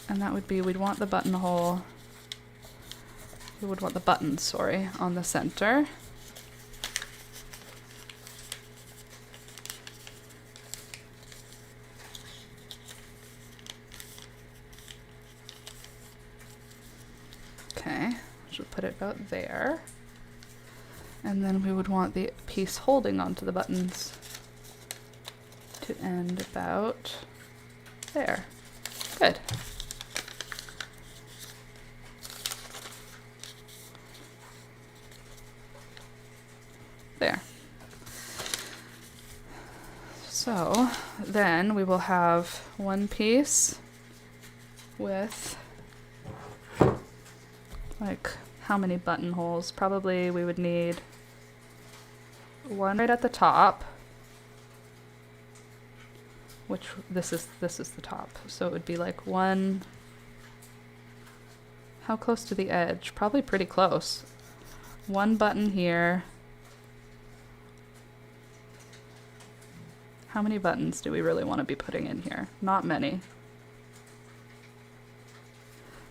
And that would be, we'd want the buttonhole, we would want the buttons, sorry, on the center. Okay, should put it about there. And then we would want the piece holding onto the buttons to end about there. Good. There. So then we will have one piece with like how many buttonholes? Probably we would need one right at the top, which this is the top. So it would be like one. How close to the edge? Probably pretty close. One button here. How many buttons do we really want to be putting in here? Not many.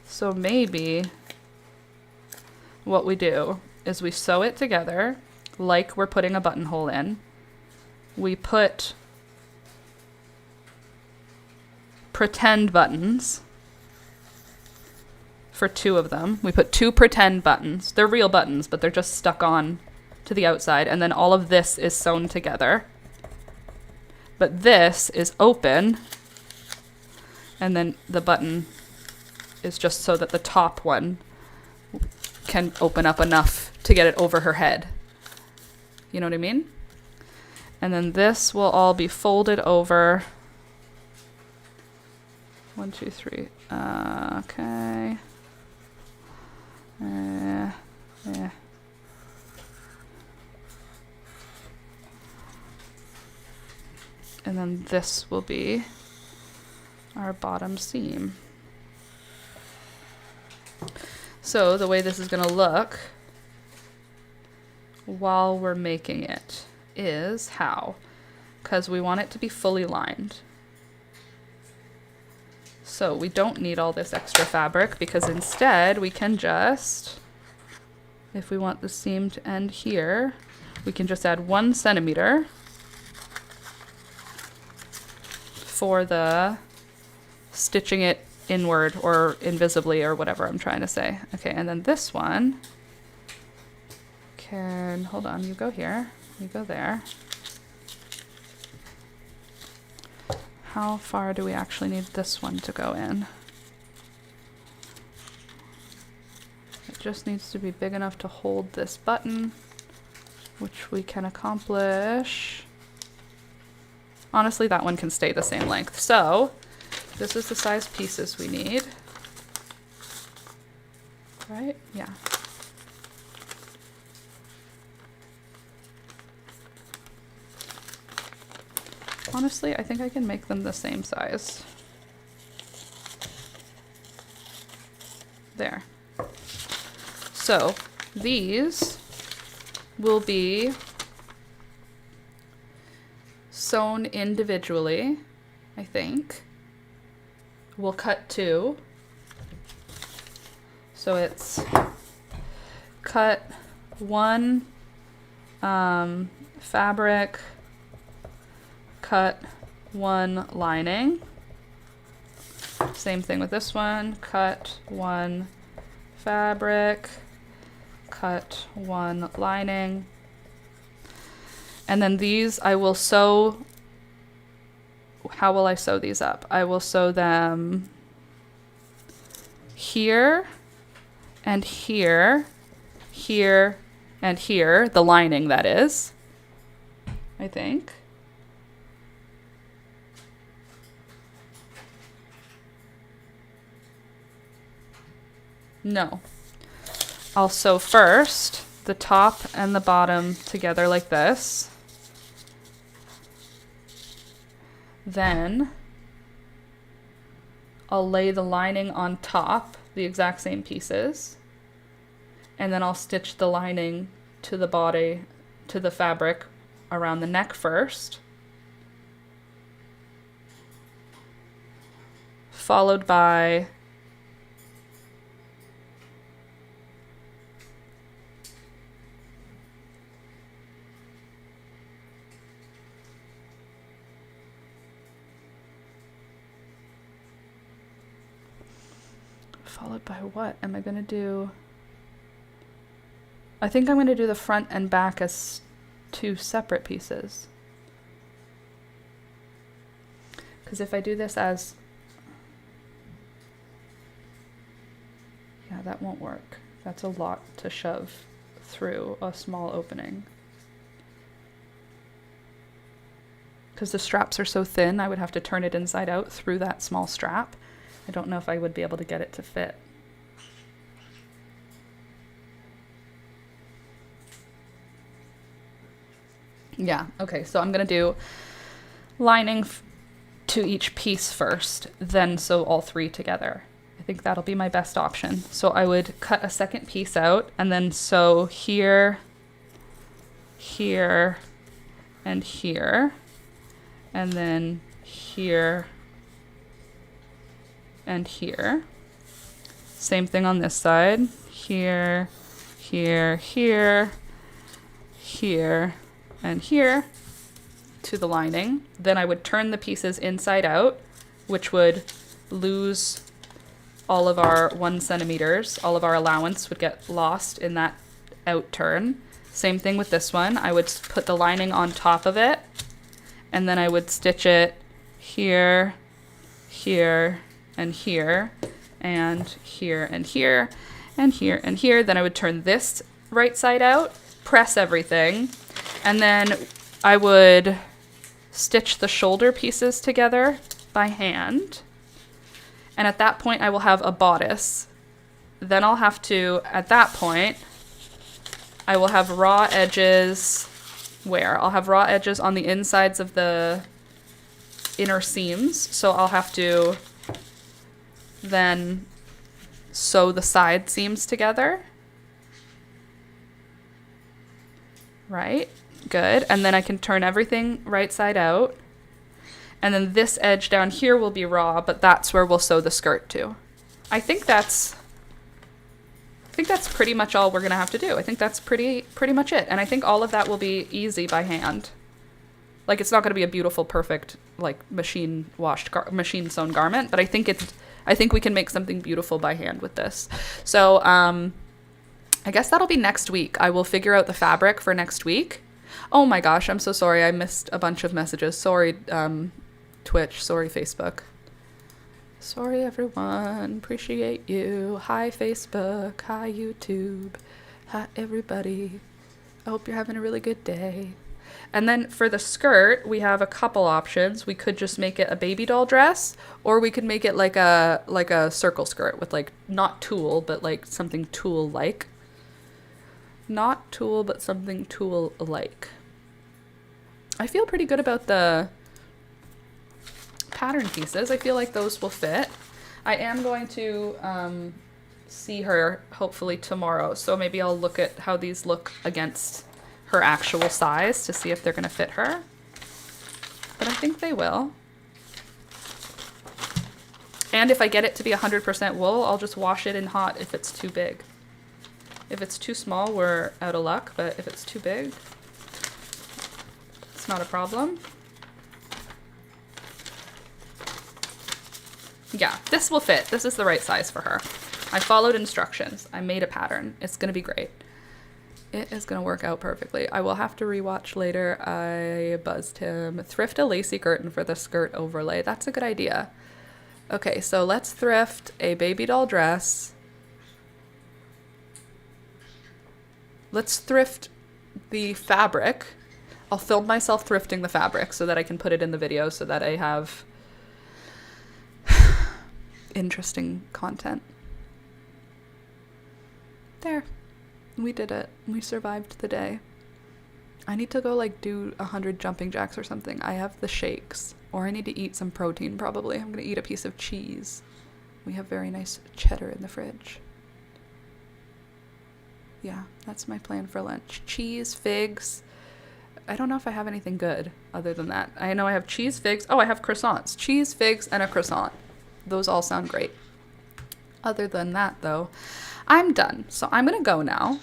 So maybe what we do is we sew it together like we're putting a buttonhole in. We put pretend buttons for 2 of them. We put 2 pretend buttons. They're real buttons, but they're just stuck on to the outside. And then all of this is sewn together. But this is open. And then the button is just so that the top one can open up enough to get it over her head. You know what I mean? And then this will all be folded over. 1, 2, 3. Okay. Yeah. And then this will be our bottom seam. So the way this is going to look while we're making it is how? Because we want it to be fully lined. So we don't need all this extra fabric because instead we can just, if we want the seam to end here, we can just add 1 centimeter for the stitching it inward or invisibly or whatever I'm trying to say. Okay, and then this one can, hold on, you go here, you go there. How far do we actually need this one to go in? It just needs to be big enough to hold this button, which we can accomplish. Honestly, that one can stay the same length. So this is the size pieces we need. Right? Yeah. Honestly, I think I can make them the same size. There. So these will be sewn individually, I think. We'll cut 2. So it's cut 1 fabric, cut 1 lining. Same thing with this one. Cut 1 fabric, cut 1 lining. And then these I will sew. How will I sew these up? I will sew them here and here, here and here, the lining that is, I think. No. I'll sew first the top and the bottom together like this. Then I'll lay the lining on top, the exact same pieces, and then I'll stitch the lining to the body, to the fabric around the neck first, followed by what am I going to do? I think I'm going to do the front and back as 2 separate pieces. Because if I do this as... yeah, that won't work. That's a lot to shove through a small opening. because the straps are so thin, I would have to turn it inside out through that small strap. I don't know if I would be able to get it to fit. Yeah, okay, so I'm gonna do lining to each piece first, then sew all three together. I think that'll be my best option. So I would cut a second piece out and then sew here, here, and here, and then here and here. Same thing on this side. Here, here, here, here, and here to the lining. Then I would turn the pieces inside out, which would lose all of our 1 centimeters. All of our allowance would get lost in that out turn. Same thing with this one. I would put the lining on top of it, and then I would stitch it here, here, and here, and here, and here, and here, and here. Then I would turn this right side out, press everything, and then I would stitch the shoulder pieces together by hand. And at that point, I will have a bodice. Then I'll have to, at that point, I will have raw edges where? I'll have raw edges on the insides of the inner seams. So I'll have to then sew the side seams together. Right? Good. And then I can turn everything right side out. And then this edge down here will be raw, but that's where we'll sew the skirt to. I think that's pretty much all we're gonna have to do. I think that's pretty much it. And I think all of that will be easy by hand. Like, it's not gonna be a beautiful, perfect, like machine machine sewn garment, but I think we can make something beautiful by hand with this. So I guess that'll be next week. I will figure out the fabric for next week. Oh my gosh, I'm so sorry. I missed a bunch of messages. Sorry, Twitch. Sorry, Facebook. Sorry, everyone. Appreciate you. Hi, Facebook. Hi, YouTube. Hi, everybody. I hope you're having a really good day. And then for the skirt, we have a couple options. We could just make it a baby doll dress, or we could make it like a circle skirt with like not tulle, but like something tulle-like. Not tulle, but something tulle-like. I feel pretty good about the pattern pieces. I feel like those will fit. I am going to see her hopefully tomorrow, so maybe I'll look at how these look against her actual size to see if they're going to fit her. But I think they will. And if I get it to be 100% wool, I'll just wash it in hot if it's too big. If it's too small, we're out of luck, but if it's too big, it's not a problem. Yeah, this will fit. This is the right size for her. I followed instructions. I made a pattern. It's gonna be great. It is gonna work out perfectly. I will have to rewatch later. I buzzed him. Thrift a lacy curtain for the skirt overlay. That's a good idea. Okay, so let's thrift a baby doll dress. Let's thrift the fabric. I'll film myself thrifting the fabric so that I can put it in the video so that I have interesting content. There. We did it. We survived the day. I need to go like do 100 jumping jacks or something. I have the shakes. Or I need to eat some protein probably. I'm gonna eat a piece of cheese. We have very nice cheddar in the fridge. Yeah, that's my plan for lunch. Cheese, figs. I don't know if I have anything good other than that. I know I have cheese, figs. Oh, I have croissants. Cheese, figs, and a croissant. Those all sound great. Other than that, though, I'm done. So I'm going to go now.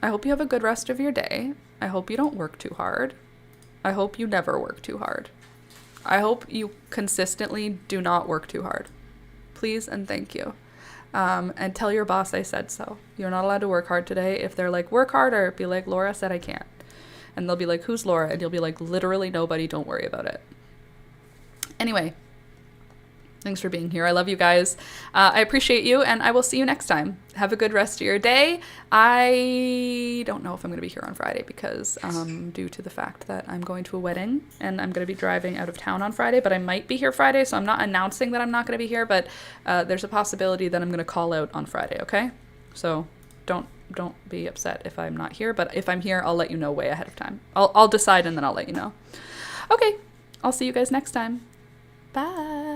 I hope you have a good rest of your day. I hope you don't work too hard. I hope you never work too hard. I hope you consistently do not work too hard. Please and thank you. And tell your boss I said so. You're not allowed to work hard today. If they're like, work harder, be like, Laura said I can't. And they'll be like, who's Laura? And you'll be like, literally nobody, don't worry about it. Anyway, Thanks for being here. I love you guys. I appreciate you, and I will see you next time. Have a good rest of your day. I don't know if I'm going to be here on Friday because due to the fact that I'm going to a wedding and I'm going to be driving out of town on Friday, but I might be here Friday, so I'm not announcing that I'm not going to be here, but there's a possibility that I'm going to call out on Friday, okay? So don't be upset if I'm not here, but if I'm here, I'll let you know way ahead of time. I'll decide and then I'll let you know. Okay, I'll see you guys next time. Bye.